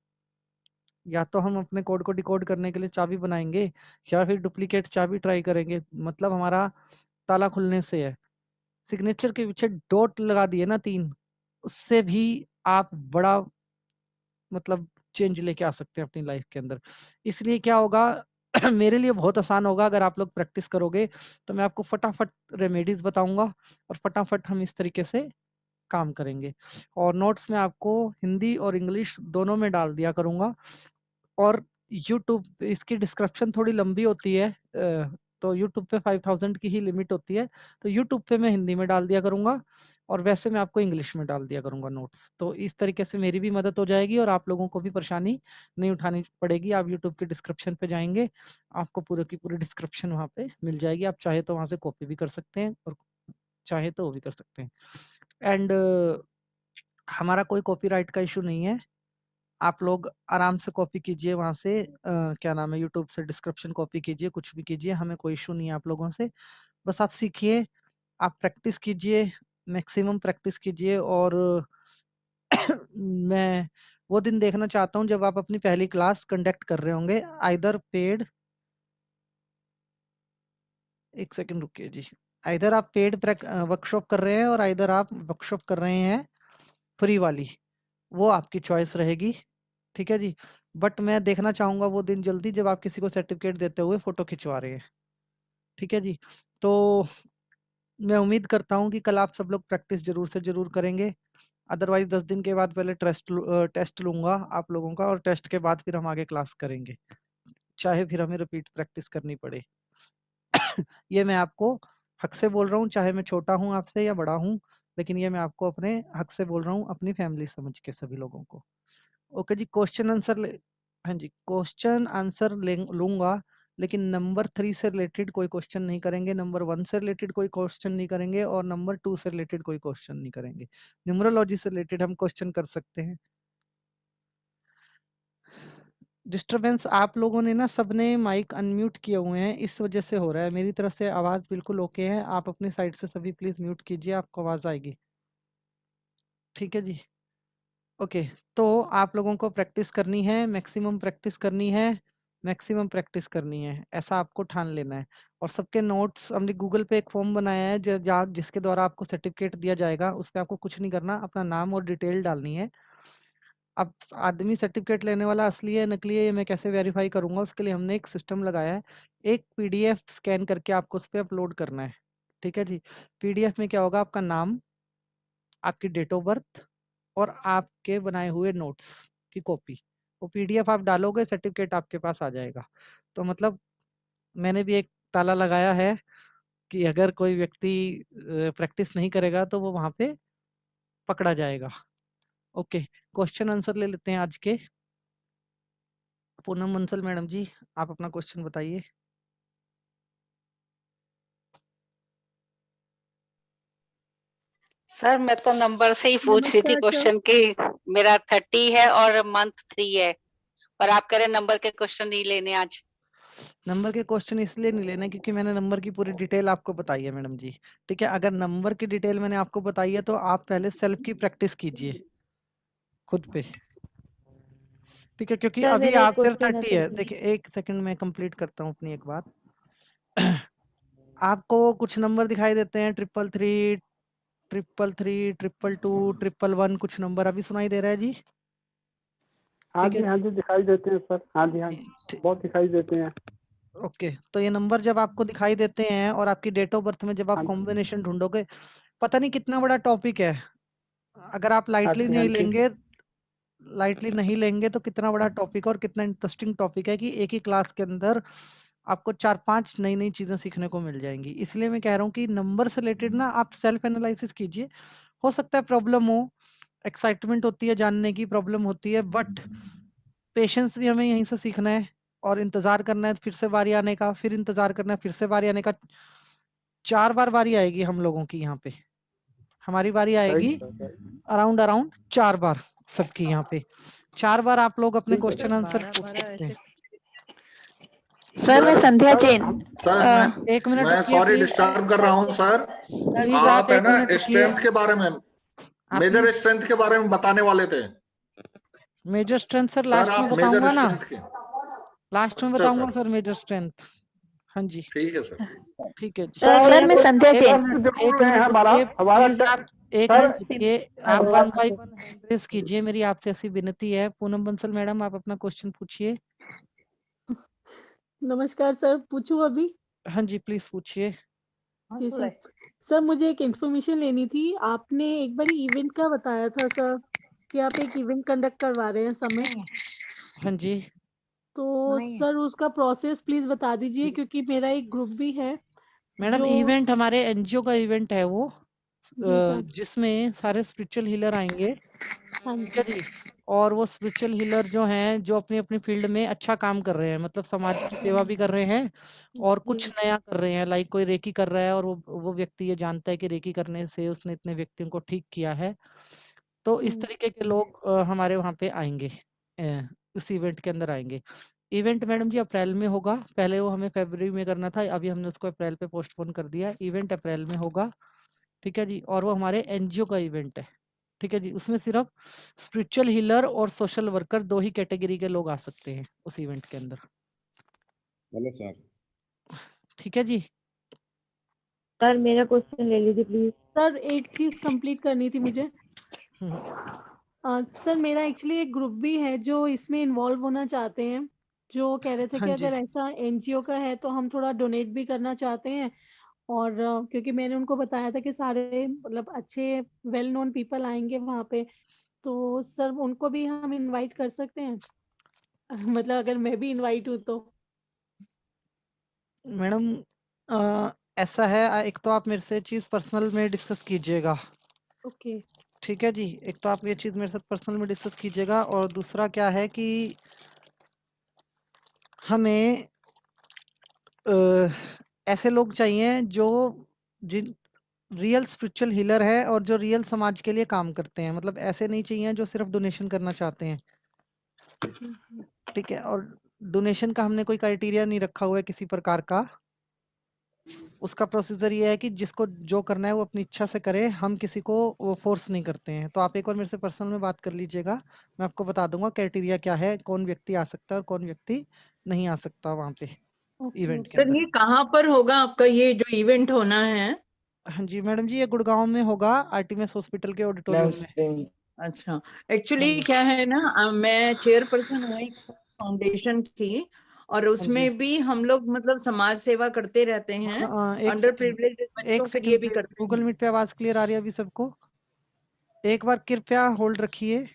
B: या तो हम अपने कोड को डिकोड करने के लिए चाबी बनाएंगे, या फिर डुप्लीकेट चाबी ट्राई करेंगे, मतलब हमारा ताला खुलने से है। सिग्नेचर के पीछे डॉट लगा दिए ना 3, उससे भी आप बड़ा, मतलब चेंज लेके आ सकते हैं अपनी लाइफ के अंदर। इसलिए क्या होगा मेरे लिए बहुत आसान होगा अगर आप लोग प्रैक्टिस करोगे, तो मैं आपको फटाफट रेमेडीज बताऊंगा, और फटाफट हम इस तरीके से काम करेंगे। और नोट्स में आपको हिंदी और इंग्लिश दोनों में डाल दिया करूंगा। और यूट्यूब, इसकी डिस्क्रिप्शन थोड़ी लंबी होती है, तो यूट्यूब पे 5000 की ही लिमिट होती है, तो यूट्यूब पे मैं हिंदी में डाल दिया करूंगा और वैसे मैं आपको इंग्लिश में डाल दिया करूंगा नोट्स। तो इस तरीके से मेरी भी मदद हो जाएगी और आप लोगों को भी परेशानी नहीं उठानी पड़ेगी। आप यूट्यूब के डिस्क्रिप्शन पे जाएंगे, आपको पूरे की पूरी डिस्क्रिप्शन वहाँ पे मिल जाएगी। आप चाहे तो वहाँ से कॉपी भी कर सकते हैं और चाहे तो वो भी कर सकते हैं। एंड हमारा कोई कॉपीराइट का इशू नहीं है, आप लोग आराम से कॉपी कीजिए वहां से, क्या नाम है, यूट्यूब से डिस्क्रिप्शन कॉपी कीजिए, कुछ भी कीजिए, हमें कोई इशू नहीं है आप लोगों से। बस आप सीखिए, आप प्रैक्टिस कीजिए, मैक्सिमम प्रैक्टिस कीजिए। और मैं वो दिन देखना चाहता हूँ जब आप अपनी पहली क्लास कंडक्ट कर रहे होंगे, आइदर पेड, एक सेकंड रुकिए जी, आइदर आप पेड वर्कशॉप कर रहे हैं और आइदर आप वर्कशॉप कर रहे हैं फ्री वाली, वो आपकी चॉइस रहेगी, ठीक है जी। बट मैं देखना चाहूंगा वो दिन जल्दी जब आप किसी को सर्टिफिकेट देते हुए फोटो खिंचवा रहे हैं, ठीक है जी। तो मैं उम्मीद करता हूँ कि कल आप सब लोग प्रैक्टिस जरूर से जरूर करेंगे। अदरवाइज 10 दिन के बाद पहले टेस्ट लूंगा आप लोगों का, और टेस्ट के बाद फिर हम आगे क्लास करेंगे, चाहे फिर हमें रिपीट प्रैक्टिस करनी पड़े। ये मैं आपको हक से बोल रहा हूँ, चाहे मैं छोटा हूँ आपसे या बड़ा हूँ, लेकिन ये मैं आपको अपने हक से बोल रहा हूँ, अपनी फैमिली समझ के सभी लोगों को। ओके जी, क्वेश्चन आंसर हाँ जी, क्वेश्चन आंसर लूंगा, लेकिन नंबर 3 से रिलेटेड कोई क्वेश्चन नहीं करेंगे, नंबर 1 से रिलेटेड कोई क्वेश्चन नहीं करेंगे और नंबर 2 से रिलेटेड कोई क्वेश्चन नहीं करेंगे। न्यूमरोलॉजी से रिलेटेड हम क्वेश्चन कर सकते हैं। डिस्टरबेंस आप लोगों ने ना सबने माइक अनम्यूट किए हुए हैं, इस वजह से हो रहा है। मेरी तरफ से आवाज बिल्कुल ओके है, आप अपनी साइड से सभी प्लीज म्यूट कीजिए, आपको आवाज आएगी, ठीक है जी। ओके, तो आप लोगों को प्रैक्टिस करनी है, मैक्सिमम प्रैक्टिस करनी है, मैक्सिमम प्रैक्टिस करनी है, ऐसा आपको ठान लेना है। और सबके नोट्स हमने गूगल पे एक फॉर्म बनाया है जिसके द्वारा आपको सर्टिफिकेट दिया जाएगा, उस पर आपको कुछ नहीं करना, अपना नाम और डिटेल डालनी है। अब आदमी सर्टिफिकेट लेने वाला असली है नकली है ये मैं कैसे वेरीफाई करूंगा, उसके लिए हमने एक सिस्टम लगाया है, एक पीडीएफ स्कैन करके आपको उस पर अपलोड करना है, ठीक है जी। पीडीएफ में क्या होगा, आपका नाम, आपकी डेट ऑफ बर्थ और आपके बनाए हुए नोट्स की कॉपी, वो पीडीएफ आप डालोगे, सर्टिफिकेट आपके पास आ जाएगा। तो मतलब मैंने भी एक ताला लगाया है कि अगर कोई व्यक्ति प्रैक्टिस नहीं करेगा तो वो वहां पे पकड़ा जाएगा। ओके, क्वेश्चन आंसर ले लेते हैं आज के। पूनम बंसल मैडम जी, आप अपना क्वेश्चन बताइए।
I: सर मैं तो नंबर से ही पूछ रही थी क्वेश्चन की, मेरा 30 है और मंथ 3 है, और आप कह रहे नंबर के क्वेश्चन नहीं लेने आज।
B: नंबर के क्वेश्चन इसलिए नहीं लेना क्योंकि मैंने नंबर की पूरी डिटेल आपको बताई है मैडम जी, ठीक है। अगर नंबर की डिटेल मैंने आपको बताई है तो आप पहले सेल्फ की प्रैक्टिस कीजिए खुद पे, ठीक है, क्योंकि अभी आप सिर्फ 30 है। देखिए एक सेकंड में कंप्लीट करता हूँ अपनी एक बात। आपको कुछ नंबर दिखाई देते हैं, 333, 333, 222, 111, कुछ नंबर अभी सुनाई दे रहा है जी?
J: हाँ जी, हाँ जी दिखाई देते हैं सर, हाँ जी, हाँ बहुत दिखाई देते हैं।
B: ओके, तो ये नंबर जब आपको दिखाई देते हैं और आपकी डेट ऑफ बर्थ में जब आप कॉम्बिनेशन ढूंढोगे, पता नहीं कितना बड़ा टॉपिक है, अगर आप लाइटली नहीं लेंगे तो कितना बड़ा टॉपिक और कितना इंटरेस्टिंग टॉपिक है कि एक ही क्लास के अंदर आपको 4-5 नई नई चीजें सीखने को मिल जाएंगी। इसलिए मैं कह रहा हूँ कि नंबर से रिलेटेड ना आप सेल्फ एनालिसिस कीजिए, हो सकता है प्रॉब्लम हो, एक्साइटमेंट होती है जानने की, प्रॉब्लम होती है, बट पेशेंस भी हमें यहीं से सीखना है और इंतजार करना है फिर से बारी आने का, फिर इंतजार करना है फिर से बारी आने का। 4 बार बारी आएगी हम लोगों की यहाँ पे, हमारी बारी आएगी अराउंड 4 बार सबकी यहाँ पे। 4 बार आप लोग अपने क्वेश्चन आंसर पूछ सकते हैं।
G: सर मैं संध्या जैन।
K: सर
B: एक मिनट
K: मैं सॉरी डिस्टर्ब कर रहा हूँ सर, आप है ना स्ट्रेंथ के बारे में, मेजर स्ट्रेंथ के बारे में बताने वाले थे।
B: मेजर स्ट्रेंथ सर लास्ट में बताऊंगा ना, लास्ट में बताऊंगा सर मेजर स्ट्रेंथ। हाँ जी
K: ठीक है सर,
B: ठीक है
G: सर मैं संध्या जैन।
B: आप 1 by 1 रेस कीजिए, मेरी आपसे ऐसी विनती है। पूनम बंसल मैडम आप अपना क्वेश्चन पूछिए।
L: नमस्कार सर, पूछूं अभी?
B: हाँ जी प्लीज पूछिए।
L: सर मुझे एक इन्फॉर्मेशन लेनी थी, आपने एक बार इवेंट का बताया था सर कि आप एक इवेंट कंडक्ट करवा रहे हैं समय।
B: हाँ जी
L: तो सर उसका प्रोसेस प्लीज बता दीजिए, क्योंकि मेरा एक ग्रुप भी है
B: मैडम
L: जो
B: इवेंट हमारे एनजीओ का इवेंट है वो,
L: जी सर।
B: जिसमें सारे स्पिरिचुअल हीलर आएंगे,
L: हाँ
B: ठीक है
L: जी।
B: जी। और वो स्पिरिचुअल हीलर जो हैं, जो अपनी अपनी फील्ड में अच्छा काम कर रहे हैं, मतलब समाज की सेवा भी कर रहे हैं और कुछ
L: जी
B: नया कर रहे हैं। लाइक कोई रेकी कर रहा है और वो व्यक्ति ये जानता है कि रेकी करने से उसने इतने व्यक्तियों को ठीक किया है, तो इस तरीके के लोग हमारे वहाँ पे आएंगे, उस इवेंट के अंदर आएंगे। इवेंट मैडम जी अप्रैल में होगा, पहले वो हमें फरवरी में करना था, अभी हमने उसको अप्रैल पे पोस्टपोन कर दिया। इवेंट अप्रैल में होगा, ठीक है जी। और वो हमारे एनजीओ का इवेंट है, ठीक है जी। उसमें सिर्फ स्पिरिचुअल हीलर और सोशल वर्कर 2 ही कैटेगरी के लोग आ सकते हैं उस इवेंट के अंदर।
M: Hello sir.
B: ठीक है जी।
N: सर मेरा क्वेश्चन ले लीजिए प्लीज।
L: सर एक चीज कंप्लीट करनी थी मुझे। सर मेरा एक्चुअली एक ग्रुप भी है जो इसमें इन्वॉल्व होना चाहते हैं, जो कह रहे थे कि
B: हाँ जी।
L: अगर ऐसा एनजीओ का है तो हम थोड़ा डोनेट भी करना चाहते हैं। और क्योंकि मैंने उनको बताया था कि सारे मतलब अच्छे वेल नोन पीपल आएंगे वहाँ पे, तो सर उनको भी हम इनवाइट कर सकते हैं मतलब अगर मैं भी इनवाइट हूँ तो।
B: मैडम ऐसा है, एक तो आप मेरे से चीज़ पर्सनल में डिस्कस कीजिएगा,
L: ओके।
B: ठीक है जी। एक तो आप ये चीज़ मेरे साथ पर्सनल में डिस्कस कीजिएगा, और दूसरा क्या है कि हमें ऐसे लोग चाहिए जो जिन रियल स्पिरिचुअल हीलर है और जो रियल समाज के लिए काम करते हैं। मतलब ऐसे नहीं चाहिए जो सिर्फ डोनेशन करना चाहते हैं, ठीक है। और डोनेशन का हमने कोई क्राइटेरिया नहीं रखा हुआ है किसी प्रकार का। उसका प्रोसीजर ये है कि जिसको जो करना है वो अपनी इच्छा से करे, हम किसी को वो फोर्स नहीं करते हैं। तो आप एक बार मेरे से पर्सनल में बात कर लीजिएगा, मैं आपको बता दूंगा क्राइटेरिया क्या है, कौन व्यक्ति आ सकता है और कौन व्यक्ति नहीं आ सकता वहाँ पे इवेंट के
O: सर
B: अंदर।
O: ये कहाँ पर होगा आपका ये जो इवेंट होना है?
B: हाँ जी मैडम जी, ये गुड़गांव में होगा, आरटीएमएस हॉस्पिटल के ऑडिटोरियम में।
O: अच्छा, एक्चुअली क्या है ना, मैं चेयरपर्सन हूँ एक फाउंडेशन की, और उसमें भी हम लोग मतलब समाज सेवा करते रहते हैं, अंडर प्रिविलेज्ड बच्चों के लिए भी करते
B: गूगल
O: हैं।
B: मीट पे आवाज क्लियर आ रही है अभी सबको? एक बार कृपया होल्ड रखिए,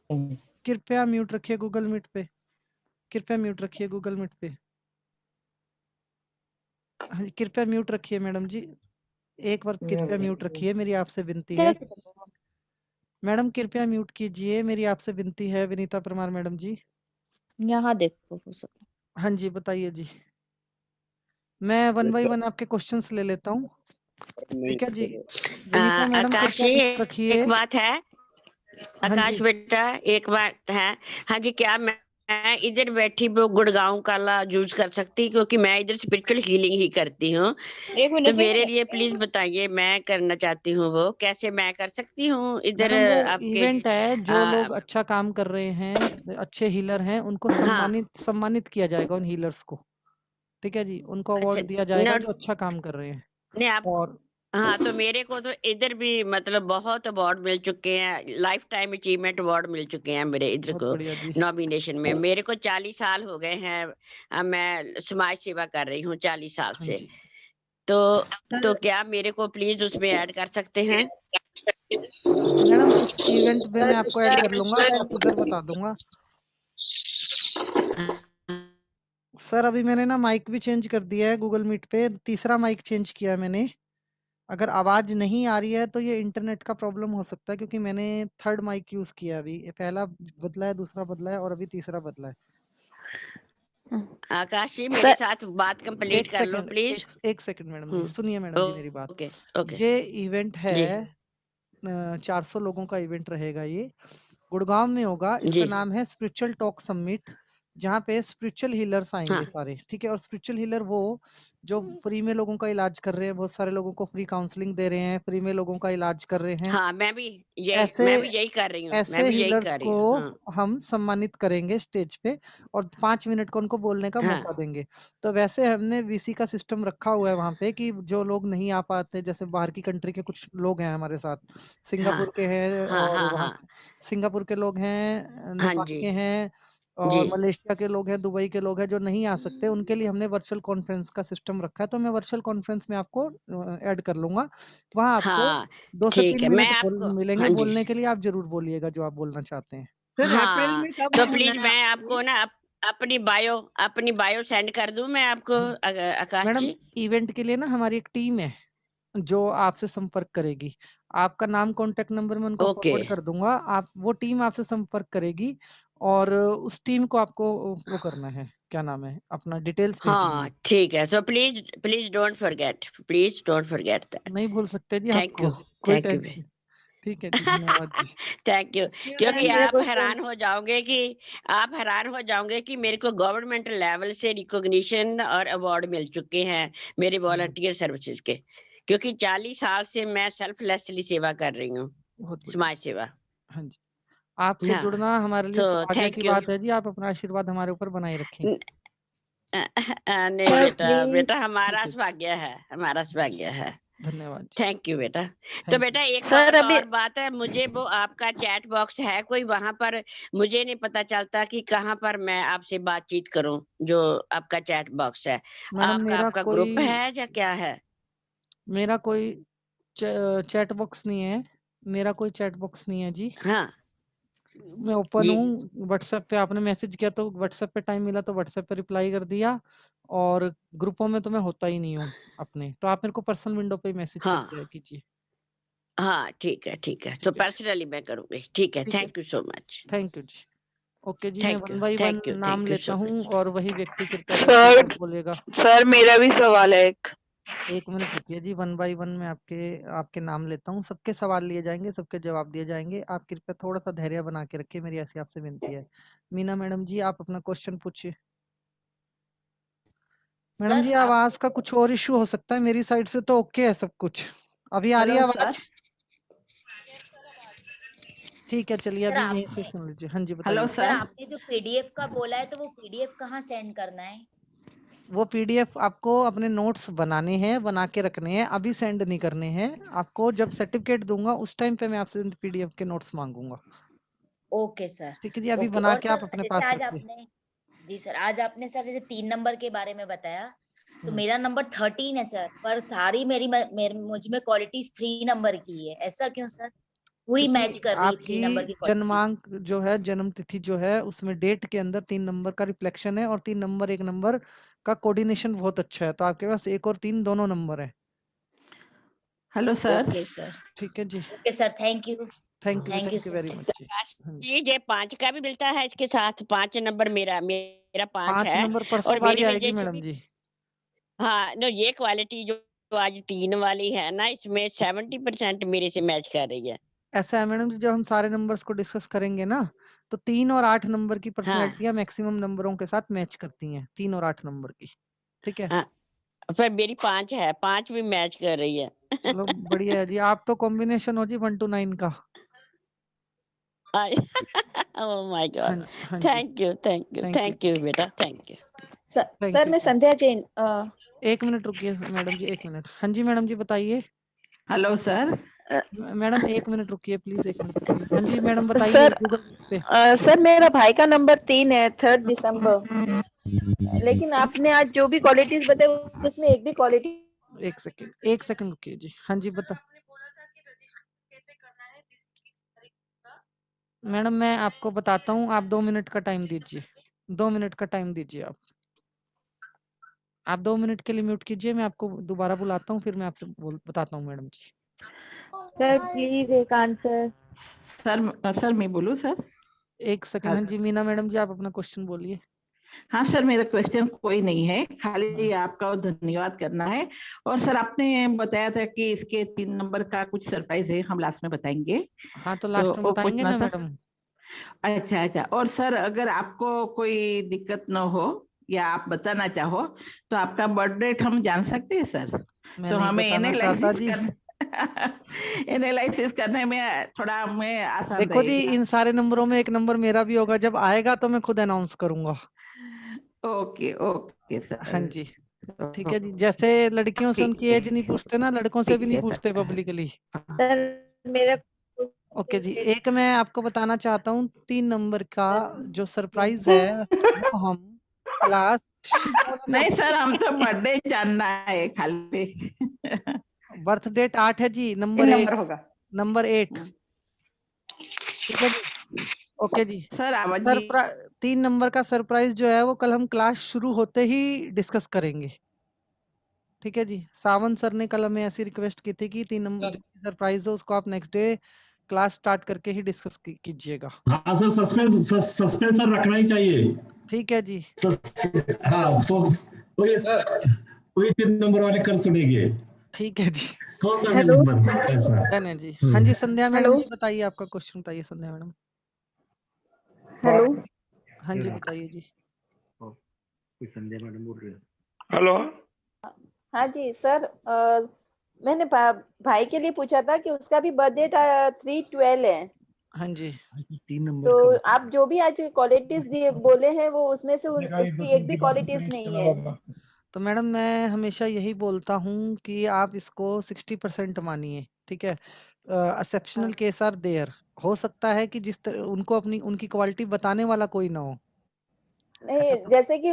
B: कृपया म्यूट रखिए गूगल मीट पे, कृपया म्यूट रखिए गूगल मीट पे। हाँ, कृपया म्यूट रखिए मैडम जी, एक बार कृपया म्यूट रखिए, मेरी आपसे विनती है। मैडम कृपया म्यूट कीजिए, मेरी आपसे विनती है। विनीता परमार मैडम जी।
F: यहाँ देखो
B: हाँ जी बताइए जी, मैं वन बाय वन आपके क्वेश्चंस ले लेता हूँ, ठीक है जी। विनीता मैडम
C: आकाश
B: कृपया
C: जी
B: म्यूट रखिए।
C: एक बात है,
B: हाँ
C: आकाश
B: जी।
C: बेटा एक बात है। हाँ जी, क्या मैं इधर बैठी वो गुड़गांव काला यूज कर सकती, क्योंकि मैं इधर स्पिरिचुअल हीलिंग ही करती हूँ, तो मेरे लिए प्लीज बताइए, मैं करना चाहती हूँ, वो कैसे मैं कर सकती हूँ इधर
B: मैडम वो
C: आपके?
B: इवेंट है, जो लोग अच्छा काम कर रहे हैं, अच्छे हीलर हैं, उनको
C: हाँ
B: सम्मानित किया जाएगा उन हीलर्स को, ठीक है जी। उनको
C: अच्छा,
B: अवार्ड दिया जाएगा
C: न,
B: जो अच्छा काम कर रहे हैं।
C: नहीं आप
B: और
C: हाँ, तो मेरे को तो इधर भी मतलब बहुत अवार्ड मिल चुके हैं, लाइफ टाइम अचीवमेंट अवार्ड मिल चुके हैं मेरे इधर
B: बहुत
C: को
B: बढ़िया जी।
C: नॉमिनेशन में। मेरे को 40 साल हो गए हैं, मैं समाज सेवा कर रही हूँ 40 साल
B: हाँ
C: से,
B: जी।
C: तो क्या मेरे को प्लीज उसमें ऐड कर सकते हैं?
B: मैडम उस इवेंट में मैं आपको ऐड कर लूंगा, प्रोसीजर बता दूंगा। सर अभी मैंने ना माइक भी चेंज कर दिया है गूगल मीट पे, तीसरा माइक चेंज किया है मैंने। अगर आवाज नहीं आ रही है तो ये इंटरनेट का प्रॉब्लम हो सकता है, क्योंकि मैंने थर्ड माइक यूज किया है अभी। ये पहला बदला है, दूसरा बदला है और अभी तीसरा बदला है।
C: आकाश जी मेरे साथ बात कंप्लीट कर लो प्लीज।
B: एक सेकंड मैडम जी, सुनिए मैडम जी मेरी बात।
C: ओके ओके
B: ये इवेंट है
C: जी
B: 400 लोगों का इवेंट रहेगा, ये गुड़गांव में होगा। इसका
C: जी
B: नाम है स्पिरिचुअल टॉक समिट, जहाँ पे स्पिरिचुअल हीलर्स आएंगे
C: हाँ
B: सारे, ठीक है। और स्पिरिचुअल हीलर वो जो फ्री में लोगों का इलाज कर रहे हैं, बहुत सारे लोगों को फ्री काउंसलिंग दे रहे हैं, फ्री में लोगों का इलाज कर रहे हैं।
C: हाँ, मैं भी
B: ऐसे
C: यही कर रही हूँ, मैं
B: ऐसे
C: भी यही
B: हीलर्स
C: कर रही
B: को
C: हूँ। हाँ
B: हम सम्मानित करेंगे स्टेज पे, और 5 मिनट को उनको बोलने का
C: हाँ
B: मौका देंगे। तो वैसे हमने वीसी का सिस्टम रखा हुआ है वहाँ पे, कि जो लोग नहीं आ पाते, जैसे बाहर की कंट्री के कुछ लोग हैं हमारे साथ,
C: हाँ
B: सिंगापुर के हैं,
C: हाँ
B: और
C: हाँ
B: वहाँ
C: हाँ
B: सिंगापुर के लोग हैं,
C: हाँ
B: नेपाल
C: जी
B: के हैं,
C: जी
B: और मलेशिया के लोग हैं, दुबई के लोग हैं, जो नहीं आ सकते, उनके लिए हमने वर्चुअल कॉन्फ्रेंस का सिस्टम रखा है। तो मैं वर्चुअल कॉन्फ्रेंस में आपको ऐड कर लूंगा, वहाँ आपको
C: हाँ
B: 2 से
C: ठीक
B: 3
C: है, मैं
B: मिनट
C: आपको
B: मिलेंगे
C: हाँ जी
B: बोलने के लिए। आप जरूर बोलिएगा जो आप बोलना चाहते हैं।
O: सर अप्रैल
C: हाँ,
O: में कब
C: तो
O: होना
C: प्लीज
O: है
C: मैं
O: आपका
C: आपको
O: ये?
C: ना अपनी बायो सेंड कर दूं मैं आपको आकाश
B: मैडम
C: जी?
B: इवेंट के लिए ना हमारी एक टीम है जो आपसे संपर्क करेगी। आपका नाम, कांटेक्ट नंबर मैं उनको
C: ओके
B: फॉरवर्ड कर दूंगा। आप वो टीम आपसे संपर्क करेगी और उस टीम को आपको वो करना है, क्या नाम है, अपना डिटेल्स भेजनी
C: हाँ
B: है।
C: ठीक है। So please don't forget that.
B: नहीं भूल सकते जी
C: थैंक
B: आपको,
C: यू
B: कोई
C: थैंक यू
B: टेंशन। ठीक है जी, धन्यवाद जी।
C: Thank you.
N: सर
C: क्योंकि
N: मेरा
C: आप
N: क्वेश्चन
C: हैरान हो जाओगे कि मेरे को गवर्नमेंट लेवल से रिकॉग्निशन और अवार्ड मिल चुके हैं मेरे वॉलंटियर सर्विसेज के, क्योंकि 40 साल से मैं सेल्फलेसली सेवा कर रही हूँ,
B: बहुत बढ़िया।
C: समाज सेवा।
B: हाँ जी, आपसे
C: हाँ
B: जुड़ना हमारे लिए
C: सो
B: सौभाग्य की
C: थैंक यू।
B: बात है जी। आप अपना आशीर्वाद हमारे ऊपर बनाए रखें।
C: नहीं
N: सर
C: बेटा
N: प्लीज
C: हमारा
B: ठीक है,
C: सौभाग्य है, हमारा सौभाग्य है।
B: धन्यवाद जी।
C: थैंक यू बेटा। तो
B: थैंक यू।
C: बेटा एक
G: सर अभी
C: और बात है, मुझे वो आपका चैट बॉक्स है कोई, वहां पर मुझे नहीं पता चलता कि कहाँ पर मैं आपसे बातचीत करूं। जो आपका चैट बॉक्स है,
B: मैडम
C: आपका ग्रुप है या क्या है?
B: मेरा कोई चैट बॉक्स नहीं है। मेरा कोई चैट बॉक्स नहीं है जी।
C: हाँ
B: मैं ओपन
C: जी।
B: हूँ। व्हाट्सएप पे आपने मैसेज किया तो व्हाट्सएप पे टाइम मिला तो व्हाट्सएप पे रिप्लाई कर दिया, और ग्रुपों में तो मैं होता ही नहीं हूँ अपने। तो आप मेरे को पर्सनल विंडो पे मैसेज कर दिया
C: हाँ
B: कीजिए।
C: हाँ ठीक है तो
B: ठीक है जी,
C: पर्सनली मैं करूंगी। ठीक है,
B: ठीक है।
C: Thank you so much.
B: Thank you जी। ओके जी, मैं वन बाई वन नाम
C: थैंक यू
B: लेता
C: सो
B: हूँ
C: मच।
B: और वही व्यक्ति कृपया करके
G: सर
B: जब बोलेगा।
G: सर मेरा भी सवाल है एक।
B: एक मिनट रुकिए जी, वन बाई वन में आपके नाम लेता हूँ। सबके सवाल लिए जाएंगे, सबके जवाब दिए जाएंगे। आप कृपया थोड़ा सा धैर्य बना के रखिए, मेरी ऐसी आपसे विनती है। मीना मैडम जी, आप अपना क्वेश्चन पूछिए। मैडम जी, आवाज का कुछ और इशू हो सकता है, मेरी साइड से तो ओके है सब कुछ। अभी आ रही है
F: हेलो सर।
B: आवाज? ठीक है, चलिए
P: सर
B: अभी
P: आप
B: यहीं से सुन लीजिए। हाँ जी,
F: हेलो
B: बताइए।
P: Sir
F: sir.
P: आपने जो पीडीएफ का बोला है तो वो पीडीएफ कहाँ सेंड करना है?
B: वो पीडीएफ आपको अपने नोट्स बनाने हैं, बना के रखने हैं, अभी सेंड नहीं करने हैं आपको। जब सर्टिफिकेट दूंगा उस टाइम पे मैं आपसे पीडीएफ के नोट्स मांगूंगा।
P: Okay sir.
B: ठीक है जी, अभी
P: ओके।
B: बना
P: और
B: के आप
P: सर
B: अपने
P: जैसे
B: पास
P: आज
B: रखिए।
P: आपने जी सर आज आपने सर जैसे 3 नंबर के बारे में बताया, तो
B: हम्म।
P: मेरा नंबर 13 है सर, पर सारी मुझ में क्वालिटीज 3 नंबर की है, ऐसा क्यों सर? पूरी मैच
B: क्योंकि
P: कर रही है 3 नंबर की
B: आपकी
P: क्वालिटीज।
B: जन्मांक जो है, जन्म तिथि जो है, उसमें डेट के अंदर 3 नंबर का रिफ्लेक्शन है, और 3 नंबर एक नंबर का कोऑर्डिनेशन बहुत अच्छा है। तो आपके पास 1 और 3 दोनों नंबर है।
F: Hello sir.
P: Okay sir.
B: ठीक है जी,
P: okay sir, thank you
B: thank you
P: thank you
B: very
P: sir.
B: Much जी।
C: आकाश
B: हाँ जी,
C: जी, ये 5 का भी मिलता है इसके साथ? 5 नंबर मेरा 5
B: 5
C: है।
B: नंबर परसों
C: और
B: बारी
C: मेरे लिए
B: आएगी
C: जैसे
B: मैडम
C: भी
B: जी।
C: हाँ नो, ये क्वालिटी जो जो आज 3 वाली है ना, इसमें 70% मेरे से मैच कर रही है।
B: ऐसा है मैडम जी, जब हम सारे नंबर्स को डिस्कस करेंगे ना, तो 3 और 8 नंबर की
C: हाँ
B: पर्सनैलिटियां मैक्सिमम नंबरों के साथ मैच करती हैं, 3 और 8 नंबर की। ठीक है,
C: हाँ, पर मेरी 5 है, 5 भी मैच कर रही है।
B: चलो बढ़िया है जी। आप तो कॉम्बिनेशन हो जी 1 to 9 का।
C: ओह माय
B: हाँ
C: गॉड।
B: जी, हाँ जी, थैंक यू,
C: थैंक यू बेटा, थैक यू।
B: थैंक
G: सर
B: यू
G: मैं
B: जी।
G: संध्या जैन।
B: 1 मिनट रुकिए मैडम जी, 1 मिनट। हाँ जी मैडम जी, बताइए।
F: Hello sir.
B: मैडम 1 मिनट रुकिए प्लीज, 1 मिनट रुकिए। हाँ जी मैडम, बताइए
G: सर
B: गूगल पे।
G: सर मेरा भाई का नंबर 3 है, 3 दिसंबर। लेकिन आपने आज जो भी क्वालिटीज बताई उसमें एक भी क्वालिटी
B: 1 सेकंड रुकिए जी। हाँ जी, बता। मैडम मैं आपको बताता हूँ, आप 2 मिनट का टाइम दीजिए। 2 मिनट का टाइम दीजिए आप 2 मिनट के लिए म्यूट कीजिए। मैं आपको दोबारा बुलाता हूँ, फिर मैं आपसे बताता हूँ मैडम जी।
N: सर प्लीज एक आंसर।
F: सर मैं बोलूँ सर?
B: 1 सेकंड। हाँ जी मीना मैडम जी, आप अपना क्वेश्चन बोलिए।
F: हाँ सर, मेरा क्वेश्चन कोई नहीं है, खाली
B: हाँ।
F: आपका धन्यवाद करना है। और सर आपने बताया था कि इसके 3 नंबर का कुछ सरप्राइज है, हम लास्ट में बताएंगे।
B: हाँ, तो
F: तो
B: लास्ट में
F: वो
B: बताएंगे
F: पूछना
B: ना
F: था।
B: मैडम।
F: अच्छा अच्छा। और सर अगर आपको कोई दिक्कत न हो या आप बताना चाहो तो आपका बर्थ डेट हम जान सकते हैं सर?
B: मैं
F: तो
B: नहीं
F: हमें
B: बताना चाहता जी।
F: एनालिसिस करने में थोड़ा हमें आसान
B: देखो जी,
F: रहेगा।
B: इन सारे नंबरों में एक नंबर मेरा भी होगा, जब आएगा तो मैं खुद अनाउंस करूंगा।
F: ओके ओके
B: हाँ
F: सर।
B: जी, ठीक है जी। जैसे लड़कियों से उनकी एज नहीं पूछते ना, लड़कों से भी
F: ठीक
B: नहीं
F: है
B: पूछते
F: सर।
B: पब्लिकली।
N: सर मेरा
B: ओके जी, एक मैं आपको बताना चाहता हूँ, 3 नंबर का जो सरप्राइज है वो हम क्लास
F: नहीं सर, हम तो बर्थडे जानना है खाली।
B: बर्थ डेट 8 है जी, नंबर 8।
O: होगा।
B: नंबर 8, ठीक है जी। ओके जी
F: सर आवाज जी।
B: 3 नंबर का सरप्राइज जो है वो कल हम क्लास शुरू होते ही डिस्कस करेंगे। ठीक है जी। सावन सर ने कल हमें ऐसी रिक्वेस्ट की थी कि 3 नंबर सरप्राइज हो उसको आप नेक्स्ट डे क्लास स्टार्ट करके ही डिस्कस कीजिएगा।
Q: हाँ सर, सस्पेंस सर रखना ही चाहिए।
B: ठीक है जी।
Q: हाँ तो ये सर वही 3 नंबर वाले कर सुनेंगे।
B: ठीक है जी।
Q: कौन सा भी नंबर ऐसा?
B: डन जी। हाँ जी संध्या मैडम जी बताइए, आपका क्वेश्चन बताइए संध्या मैडम।
R: हेलो।
B: हाँ जी बताइए जी।
M: संध्या मैडम बोल रही है।
H: हेलो।
G: हाँ जी सर, मैंने भाई के लिए पूछा था कि उसका भी बर्थडे 3/12 है।
B: हाँ जी।
M: 3 नंबर
G: तो आप जो भी आज क्वालिटीज दिए बोले हैं वो उसमें से उसकी एक भी क्वालिटीज नहीं है।
B: तो मैडम मैं हमेशा यही बोलता हूँ कि आप इसको 60% मानिए। ठीक है। Exceptional case are there. हो सकता है कि उनको उनकी क्वालिटी बताने वाला कोई ना हो।
G: नहीं, जैसे कि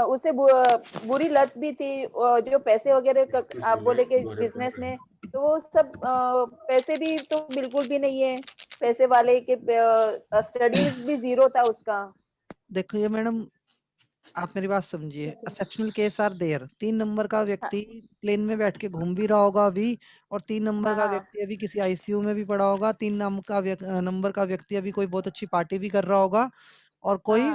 G: उसे बुरी लत भी थी, जो पैसे वगैरह आप बोले कि बिजनेस में, तो वो सब पैसे भी तो बिल्कुल भी नहीं है पैसे वाले के, स्टडीज भी 0 था उसका।
B: देखो ये मैडम आप मेरी बात समझिए, exceptional case are there. 3 number का व्यक्ति प्लेन में बैठ के घूम भी रहा होगा अभी, और 3 नंबर का व्यक्ति अभी किसी आईसीयू में भी पड़ा होगा। 3 नंबर का व्यक्ति अभी कोई बहुत अच्छी पार्टी भी कर रहा होगा, और कोई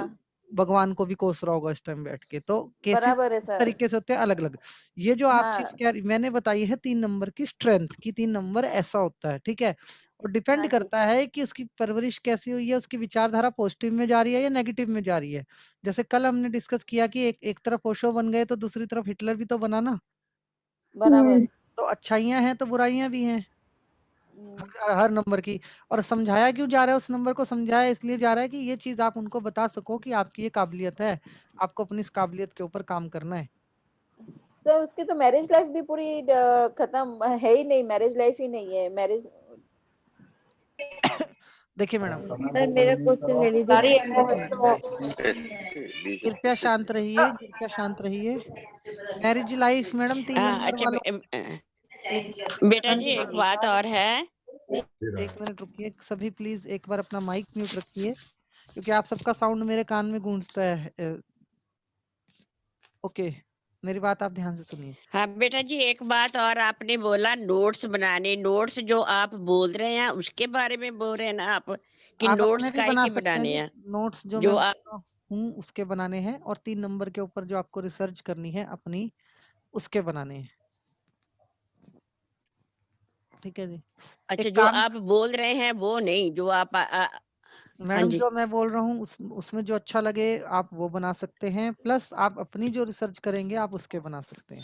B: भगवान को भी कोस रहा होगा इस टाइम बैठ के। तो केसेस
G: बराबर है सर।
B: तरीके से होते हैं अलग अलग। ये जो आप चीज क्या मैंने बताई है 3 नंबर की स्ट्रेंथ की, 3 नंबर ऐसा होता है। ठीक है। और डिपेंड करता है कि उसकी परवरिश कैसी हुई है, उसकी विचारधारा पॉजिटिव में जा रही है या नेगेटिव में जा रही है। जैसे कल हमने डिस्कस किया कि एक तरफ ओशो बन गए तो दूसरी तरफ हिटलर भी तो बना ना।
G: बराबर।
B: तो अच्छाइयां हैं तो बुराइयां भी हैं हर नंबर की। और समझाया क्यों जा रहा है उस नंबर को? समझाया इसलिए जा रहा है कि ये चीज आप उनको बता सको कि आपकी ये काबिलियत है, आपको अपनी इस काबिलियत के ऊपर काम करना है।
G: सर उसकी तो मैरिज लाइफ भी पूरी खत्म है ही नहीं, मैरिज लाइफ ही नहीं है मैरिज।
B: देखिए मैडम
N: मेरा क्वेश्चन ले लीजिए।
B: कृपया शांत रहिए, कृपया शांत रहिए। मैरिज लाइफ मैडम 3 नंबर
C: अच्छा
B: वालों
C: बेटा जी एक बात और है।
B: 1 मिनट रुकिए सभी प्लीज, एक बार अपना माइक म्यूट रखिए क्योंकि आप सबका साउंड मेरे कान में गूंजता है। ओके मेरी बात आप ध्यान से सुनिए।
C: हाँ बेटा जी एक बात और, आपने बोला नोट्स बनाने, नोट्स जो आप बोल रहे हैं उसके बारे में बोल रहे हैं ना आप, कि
B: आप
C: नोट्स
B: अपने भी
C: काहे
B: बना
C: के
B: सकते हैं
C: बनाने
B: जी।
C: हैं
B: नोट्स जो
C: जो
B: मैं
C: आप
B: हूँ उसके बनाने हैं, और 3 नंबर के ऊपर जो आपको रिसर्च करनी है अपनी, उसके बनाने हैं। ठीक है जी।
C: अच्छा जो आप बोल रहे हैं वो नहीं, जो आप
B: मैडम जो मैं बोल रहा हूँ उसमें जो अच्छा लगे आप वो बना सकते हैं, प्लस आप अपनी जो रिसर्च करेंगे आप उसके बना सकते हैं।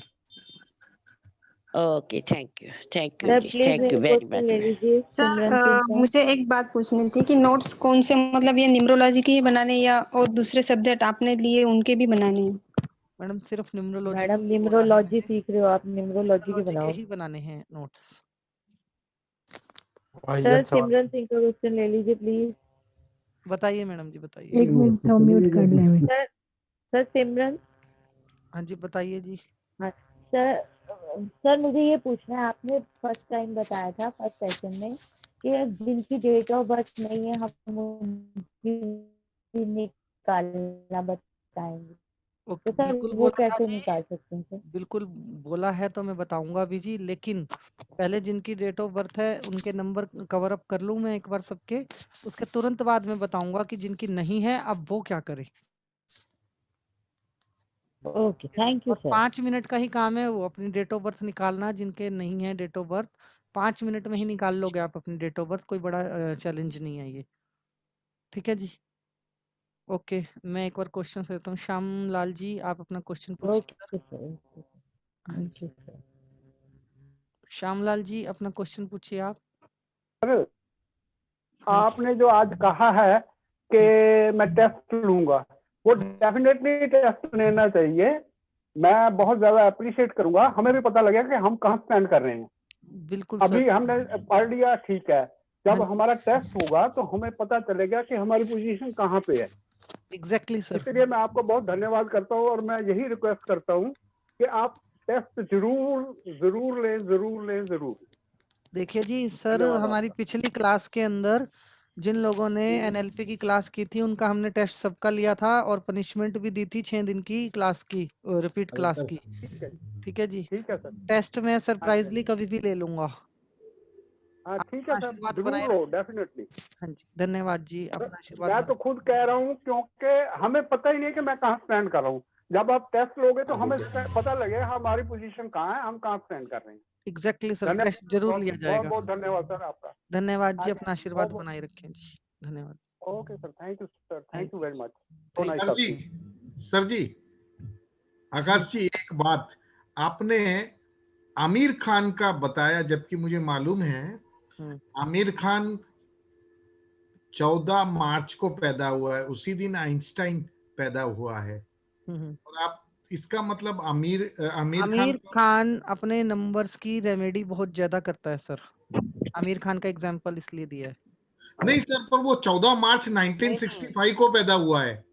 C: Okay thank you
N: sir please मेरे
C: वेरी
N: क्वेश्चन ले
C: मच।
N: लीजिए।
D: सर मुझे एक बात पूछनी थी कि नोट्स कौन से, मतलब ये न्यूमरोलॉजी के ही बनाने या और दूसरे सब्जेक्ट आपने लिए उनके भी बनाने हैं?
B: मैडम सिर्फ न्यूमरोलॉजी।
N: मैडम न्यूमरोलॉजी सीख रहे हो आप, न्यूमरोलॉजी के बनाओ।
B: ही बनाने हैं नोट्स।
N: सर सिमरन सिंह का क्वेश्चन ले लीजिए प्लीज।
B: बताइए मैडम जी बताइए।
L: 1 मिनट तो म्यूट कर ले।
N: सर सिमरन।
B: हाँ जी बताइए जी।
N: हाँ सर मुझे ये पूछना है, आपने फर्स्ट टाइम बताया था फर्स्ट सेशन में कि जिनकी डेट ऑफ बर्थ नहीं है हम उनकी निकालना बताएंगे। तो सर वो कैसे निकाल सकते हैं सर?
B: बिल्कुल बोला है तो मैं बताऊंगा भी जी, लेकिन पहले जिनकी डेट ऑफ बर्थ है उनके नंबर कवर अप कर लूं मैं एक बार सबके, उसके तुरंत बाद में बताऊंगा कि जिनकी नहीं है अब वो क्या करें।
N: Okay thank you sir.
B: 5 minute का ही काम है वो अपनी डेट ऑफ बर्थ निकालना। जिनके नहीं है डेट ऑफ बर्थ 5 मिनट में ही निकाल लोगे आप अपनी डेट ऑफ बर्थ, कोई बड़ा चैलेंज नहीं है ये। ठीक है जी। ओके मैं एक बार क्वेश्चन करता हूँ। श्याम लाल जी आप अपना क्वेश्चन पूछिए। श्यामलाल जी अपना क्वेश्चन पूछिए आप।
J: सर आपने जो आज कहा है कि मैं टेस्ट लूंगा, वो डेफिनेटली टेस्ट लेना चाहिए। मैं बहुत ज्यादा अप्रिशिएट करूंगा, हमें भी पता लगेगा कि हम कहाँ स्टैंड कर रहे हैं।
B: बिल्कुल
J: अभी हमने पढ़ लिया ठीक है, जब हमारा टेस्ट होगा तो हमें पता चलेगा कि हमारी पोजीशन कहाँ पे है।
B: Exactly sir.
J: इसलिए मैं आपको बहुत धन्यवाद करता हूँ और मैं यही रिक्वेस्ट करता हूँ कि आप टेस्ट जरूर लें।
B: देखिए जी सर हमारी पिछली क्लास के अंदर जिन लोगों ने एनएलपी की क्लास की थी उनका हमने टेस्ट सबका लिया था और पनिशमेंट भी दी थी 6 दिन की क्लास की, रिपीट क्लास की। ठीक है जी।
J: ठीक है सर।
B: टेस्ट में सरप्राइजली कभी भी ले लूंगा।
J: हाँ ठीक है सर,
B: आशीर्वाद बनाए
J: जरूर लो, डेफिनेटली।
B: हाँ जी, धन्यवाद जी, अपना आशीर्वाद
J: मैं तो खुद कह रहा हूँ, क्योंकि हमें पता ही नहीं कि मैं कहाँ स्टैंड कर रहा हूँ। जब आप टेस्ट लोगे तो हमें पता लगे हमारी पोजीशन कहाँ है, हम कहाँ स्टैंड कर रहे हैं।
B: एग्जैक्टली सर, टेस्ट जरूर लिया
J: बहुत
B: जाएगा।
J: बहुत धन्यवाद सर आपका।
B: धन्यवाद जी,
J: हाँ
B: अपना आशीर्वाद
J: बहुत-
B: बनाए रखें जी। धन्यवाद।
J: Okay sir, thank you sir, thank you very much.
S: Sir जी, आकाश जी, एक बात आपने आमिर खान का बताया, जबकि मुझे मालूम है आमिर खान 14 मार्च को पैदा हुआ है, उसी दिन आइंस्टाइन पैदा हुआ है। और आप इसका मतलब
B: आमिर खान अपने नंबर्स की रेमेडी बहुत ज्यादा करता है सर। आमिर खान का एग्जांपल इसलिए दिया है।
S: नहीं सर, पर वो 14 मार्च 1965 को पैदा हुआ है।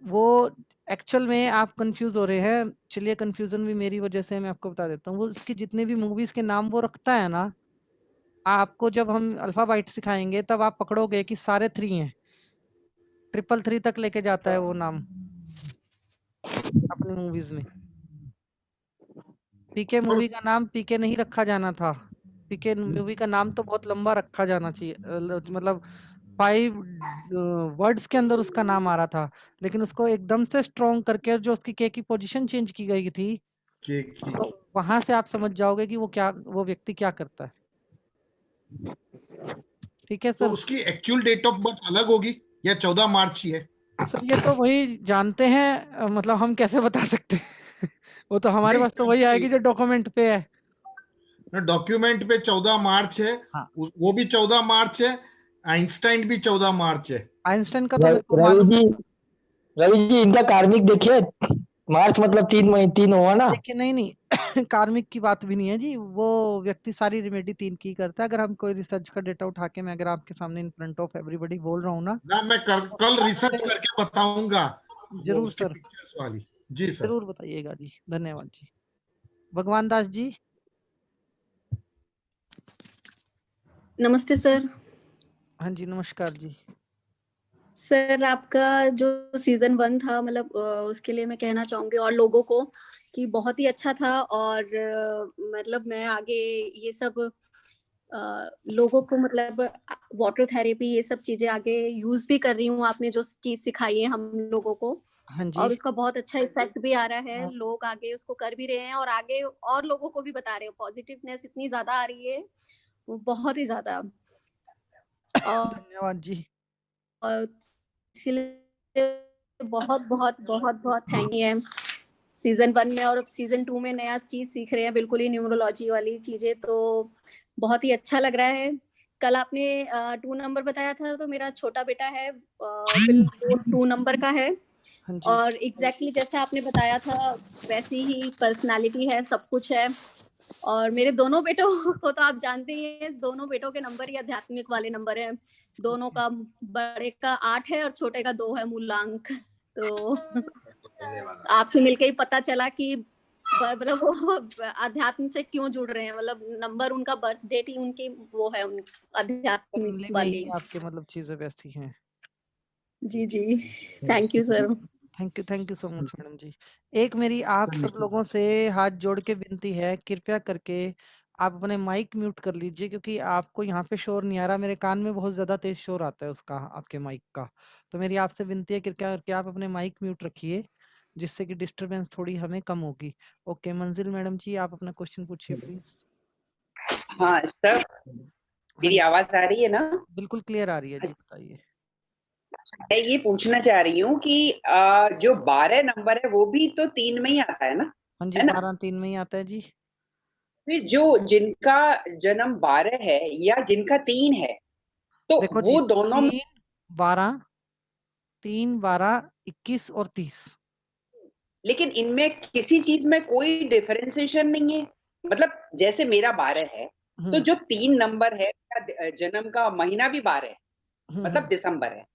B: वो एक्चुअल में आप कंफ्यूज हो रहे हैं। चलिए, कंफ्यूजन भी मेरी वजह से, मैं आपको बता देता हूँ। वो उसकी जितने भी मूवीज के नाम वो रखता है ना, आपको जब हम अल्फाबाइट सिखाएंगे तब आप पकड़ोगे कि सारे 3 हैं। 333 तक लेके जाता है वो नाम अपनी मूवीज में। पीके मूवी का नाम पीके नहीं रखा जाना था। पीके मूवी का नाम तो बहुत लंबा रखा जाना चाहिए, मतलब 5 वर्ड्स के अंदर उसका नाम आ रहा था, लेकिन उसको एकदम से स्ट्रॉन्ग करके जो उसकी के की पोजीशन चेंज की गई थी, तो वहां से आप समझ जाओगे कि वो व्यक्ति क्या करता है। ठीक है सर।
S: तो उसकी एक्चुअल डेट ऑफ बर्थ अलग होगी या 14 मार्च ही है?
B: सर ये तो वही जानते हैं, मतलब हम कैसे बता सकते हैं वो तो हमारे पास तो वही आएगी जो डॉक्यूमेंट पे है।
S: डॉक्यूमेंट पे 14 मार्च है।
B: हाँ।
S: वो भी 14 मार्च है, आइंस्टाइन भी 14 मार्च है।
B: आइंस्टाइन का तो मेरे को मालूम है।
T: रवि जी, इनका कार्मिक देखिए, मार्च मतलब 3 हुआ ना।
B: देखिए, नहीं कार्मिक की बात भी नहीं है जी। वो व्यक्ति सारी रेमेडी 3 की करता है। अगर हम कोई रिसर्च का डेटा उठा के मैं अगर आपके सामने इन फ्रंट ऑफ एवरीबॉडी बोल रहा हूँ ना,
S: मैं कल रिसर्च करके बताऊंगा।
B: जरूर सर,
S: पिक्चर्स वाली। जी सर,
B: जरूर बताइएगा जी। धन्यवाद जी। भगवान दास जी।
U: नमस्ते सर।
B: हाँ जी, नमस्कार जी।
U: सर आपका जो सीजन 1 था, मतलब उसके लिए मैं कहना चाहूंगी और लोगों को कि बहुत ही अच्छा था। और मतलब मैं आगे ये सब लोगों को, मतलब वाटर थेरेपी, ये सब चीजें आगे यूज भी कर रही हूँ। आपने जो चीज सिखाई है हम लोगों को,
B: हाँ जी।
U: और उसका बहुत अच्छा इफेक्ट भी आ रहा है। लोग आगे उसको कर भी रहे हैं और आगे और लोगों को भी बता रहे हैं। पॉजिटिवनेस इतनी ज्यादा आ रही है, वो बहुत ही ज्यादा।
B: धन्यवाद जी।
U: और इसलिए बहुत बहुत बहुत बहुत थैंक यू है सीजन 1 में। और अब सीजन 2 में नया चीज सीख रहे हैं, बिल्कुल ही न्यूमरोलॉजी वाली चीजें, तो बहुत ही अच्छा लग रहा है। कल आपने 2 नंबर बताया था, तो मेरा छोटा बेटा है, बिल्कुल 2 नंबर का है। और एग्जैक्टली जैसे आपने बताया था वैसी ही पर्सनालिटी है, सब कुछ है। और मेरे दोनों बेटों को तो आप जानते ही हैं, दोनों बेटों के नंबर ही आध्यात्मिक वाले नंबर हैं। दोनों का, बड़े का 8 है और छोटे का 2 है मूलांक। तो आपसे मिलके ही पता चला कि मतलब वो अध्यात्म से क्यों जुड़ रहे हैं। मतलब नंबर उनका, बर्थ डेट ही उनकी वो है, उन आध्यात्मिक वाली।
B: आपके मतलब चीजें वैसी हैं।
U: जी जी, thank you sir.
B: Thank you so much madam जी। एक मेरी आप सब लोगों से हाथ जोड़ के विनती है, कृपया करके आप अपने माइक म्यूट कर लीजिए, क्योंकि आपको यहाँ पे शोर नहीं आ रहा। मेरे कान में बहुत ज्यादा तेज शोर आता है उसका, आपके माइक का। तो मेरी आपसे विनती है, कृपया करके आप अपने माइक म्यूट रखिए, जिससे कि डिस्टरबेंस थोड़ी हमें कम होगी। ओके, मंजिल मैडम जी, आप अपना क्वेश्चन पूछिए प्लीज।
V: हाँ सर, मेरी आवाज आ रही है ना?
B: बिल्कुल क्लियर आ रही है जी, बताइए।
V: मैं ये पूछना चाह रही हूँ कि जो 12 नंबर है वो भी तो 3 में ही आता है ना?
B: हाँ जी, 12 3 में ही आता है जी।
V: फिर जो जिनका जन्म 12 है या जिनका 3 है, तो
B: देखो
V: वो
B: जी,
V: दोनों
B: 3 12 21 और 30।
V: लेकिन इनमें किसी चीज में कोई डिफरेंशिएशन नहीं है। मतलब जैसे मेरा 12 है, तो जो 3 नंबर है, जन्म का महीना भी 12 है, मतलब दिसंबर है।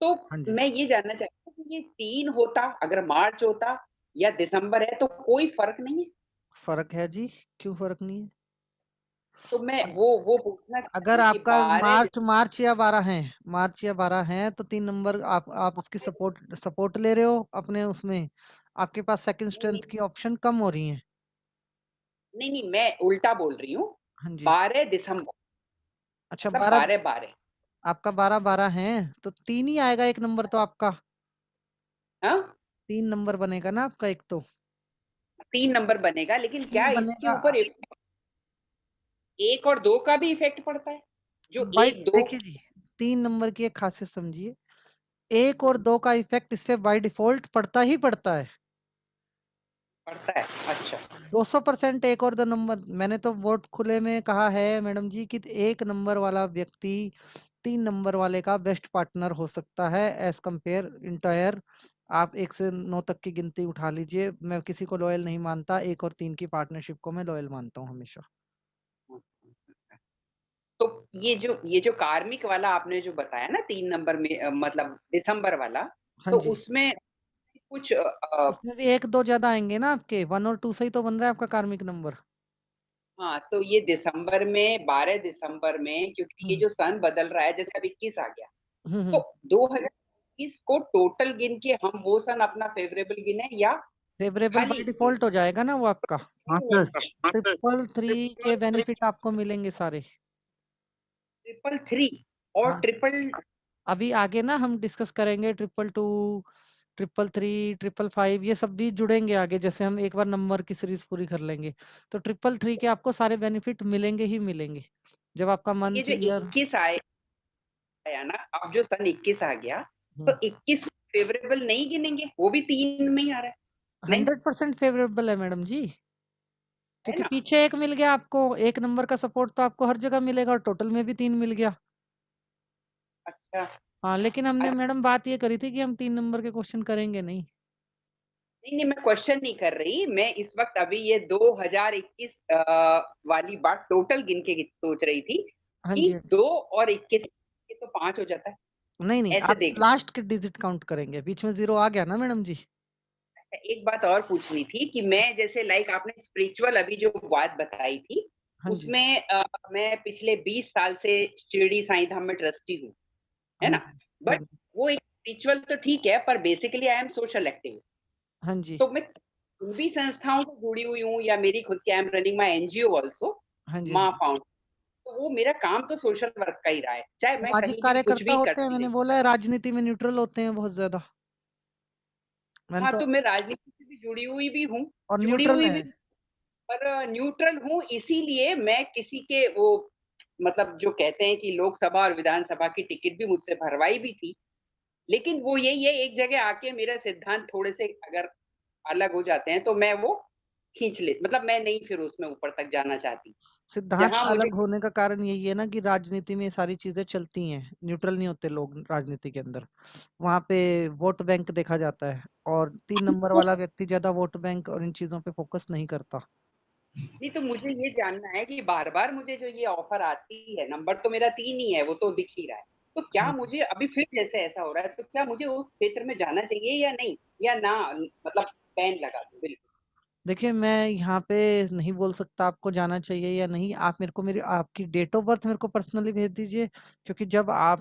V: तो मैं ये जानना चाहती हूँ कि ये 3 होता, अगर मार्च होता या दिसंबर है, तो कोई फर्क नहीं है?
B: फर्क है जी, क्यों फर्क नहीं है?
V: तो मैं वो पूछना
B: अगर
V: चाहती हूँ कि
B: आपका
V: 12
B: मार्च या 12 है तो 3 नंबर आप उसकी सपोर्ट ले रहे हो अपने उसमें, आपके पास सेकंड स्ट्रेंथ की ऑप्शन कम हो रही है।
V: नहीं, मैं उल्टा बोल रही हूँ।
B: हाँ जी।
V: 12 दिसंबर,
B: अच्छा,
V: मतलब
B: 12
V: 12
B: आपका 12 है तो 3 ही आएगा एक नंबर तो आपका।
V: हाँ,
B: 3 नंबर बनेगा ना आपका एक तो।
V: 3 नंबर बनेगा, लेकिन क्या
B: 3
V: इसके
B: बनेगा।
V: ऊपर 1 और 2 का भी इफेक्ट पड़ता है? जो
B: बाई
V: 1 2
B: देखिए जी, 3 नंबर की एक खासियत समझिए, 1 और 2 का इफेक्ट इस पे बाय डिफॉल्ट पड़ता ही पड़ता है।
V: पड़ता है? अच्छा।
B: 200% 1 और 2 नंबर, मैंने तो वोट खुले में कहा है मैडम जी कि 1 नंबर वाला व्यक्ति 3 नंबर वाले का बेस्ट पार्टनर हो सकता है एज कंपेयर इंटायर। आप 1 से 9 तक की गिनती उठा लीजिए, मैं किसी को लॉयल नहीं मानता, 1 और 3 की पार्टनरशिप को मैं लॉयल मानता हूँ हमेशा।
V: तो ये जो कार्मिक वाला आपने जो बताया ना 3 नंबर में, मतलब दिसंबर वाला,
B: हाँ
V: तो
B: जी।
V: उसमें कुछ
B: उसमें भी 1 2 ज्यादा आएंगे ना आपके, 1 और 2 से ही तो बन रहा है आपका कार्मिक नंबर।
V: हाँ, तो ये दिसंबर में, 12 दिसंबर में, क्योंकि ये जो सन बदल रहा है, जैसे अब 21 आ गया, तो 2021 को टोटल गिन के हम वो सन अपना फेवरेबल गिने या
B: फेवरेबल बाय
V: खाली
B: डिफॉल्ट हो जाएगा ना वो आपका।
H: हाँ सर।
B: 333 के बेनिफिट आपको मिलेंगे सारे।
V: 333 और
B: हाँ,
V: ट्रिपल
B: अभी आगे ना हम डिस्कस करेंगे 222, 333, 555 ये सब भी जुड़ेंगे आगे, जैसे हम एक बार नंबर की सीरीज पूरी कर लेंगे तो 333 के आपको सारे बेनिफिट मिलेंगे ही मिलेंगे जब आपका
V: ये
B: मंथ
V: जो
B: ईयर।
V: 21 आया ना, अब जो सन 21 आ गया, तो 21 फेवरेबल नहीं गिनेंगे? वो भी 3 में ही आ रहा है, नहीं
B: 100% फेवरेबल है मैडम जी,
V: है
B: क्योंकि
V: ना?
B: पीछे 1 मिल गया आपको, 1 नंबर का सपोर्ट तो आपको हर जगह मिलेगा और टोटल में भी 3 मिल गया।
V: अच्छा।
B: हाँ, लेकिन हमने मैडम बात ये करी थी कि हम 3 नंबर के क्वेश्चन करेंगे नहीं।
V: नहीं, मैं क्वेश्चन नहीं कर रही, मैं इस वक्त अभी ये 2021 वाली बात टोटल गिन के सोच रही थी
B: हाँ
V: कि
B: जी।
V: 2 और 21 ये तो 5 हो जाता है,
B: नहीं
V: ऐसे
B: आप
V: देख।
B: लास्ट के डिजिट काउंट करेंगे, बीच में 0 आ गया ना मैडम जी।
V: एक बात और पूछनी थी कि मैं जैसे लाइक आपने स्पिरिचुअल अभी जो बात बताई थी,
B: हाँ जी।
V: उसमें मैं पिछले 20 साल से शिरडी साईं धाम में ट्रस्टी हूँ, है
B: हाँ
V: ना?
B: जी।
V: बट वो एक स्पिरिचुअल तो ठीक है, पर basically I am social active.
B: हाँ जी।
V: तो मैं उन भी संस्थाओं से जुड़ी हुई हूँ, या मेरी खुद की, I am running my NGO also,
B: हाँ जी।
V: माँ फाउंड। तो वो मेरा काम तो सोशल वर्क का ही रहा है, चाहे मैं
B: सामाजिक
V: कहीं भी कुछ
B: कार्यकर्ता
V: भी
B: होते हैं,
V: करती
B: मैंने
V: रही।
B: बोला है राजनीति में न्यूट्रल होते हैं बहुत ज्यादा। मैंने
V: हाँ,
B: तो
V: तो मैं राजनीति से भी जुड़ी हुई भी हूँ,
B: और
V: जुड़ी
B: न्यूट्रल
V: हुई
B: है।
V: भी, पर न्यूट्रल हूँ, इसीलिए मैं किसी के वो, मतलब जो कहते हैं कि लोकसभा और विधानसभा की टिकट भी मुझसे भरवाई भी थी, लेकिन वो यही है, एक जगह आके मेरा सिद्धांत थोड़े से अगर अलग हो जाते हैं तो मैं वो खींच ले, मतलब मैं नहीं फिर उसमें ऊपर तक जाना चाहती।
B: सिद्धांत
V: जहां मुझे
B: अलग होने का कारण यही है ना कि राजनीति में ये सारी चीजें चलती हैं, न्यूट्रल नहीं होते लोग राजनीति के अंदर। वहां पे वोट बैंक देखा जाता है और 3 नंबर वाला व्यक्ति ज्यादा वोट बैंक और इन चीजों पे फोकस नहीं करता।
V: नहीं, तो मुझे ये जानना है कि बार बार मुझे जो ये ऑफर आती है, नंबर तो मेरा 3 ही है, वो तो दिख ही रहा है, तो क्या मुझे अभी फिर जैसे ऐसा हो रहा है, तो क्या मुझे उस क्षेत्र में जाना चाहिए या नहीं, या ना, मतलब बैन लगा दूं बिल्कुल?
B: देखिए, मैं यहाँ पे नहीं बोल सकता आपको जाना चाहिए या नहीं। आप मेरे को मेरी आपकी डेट ऑफ बर्थ मेरे को पर्सनली भेज दीजिए, क्योंकि जब आप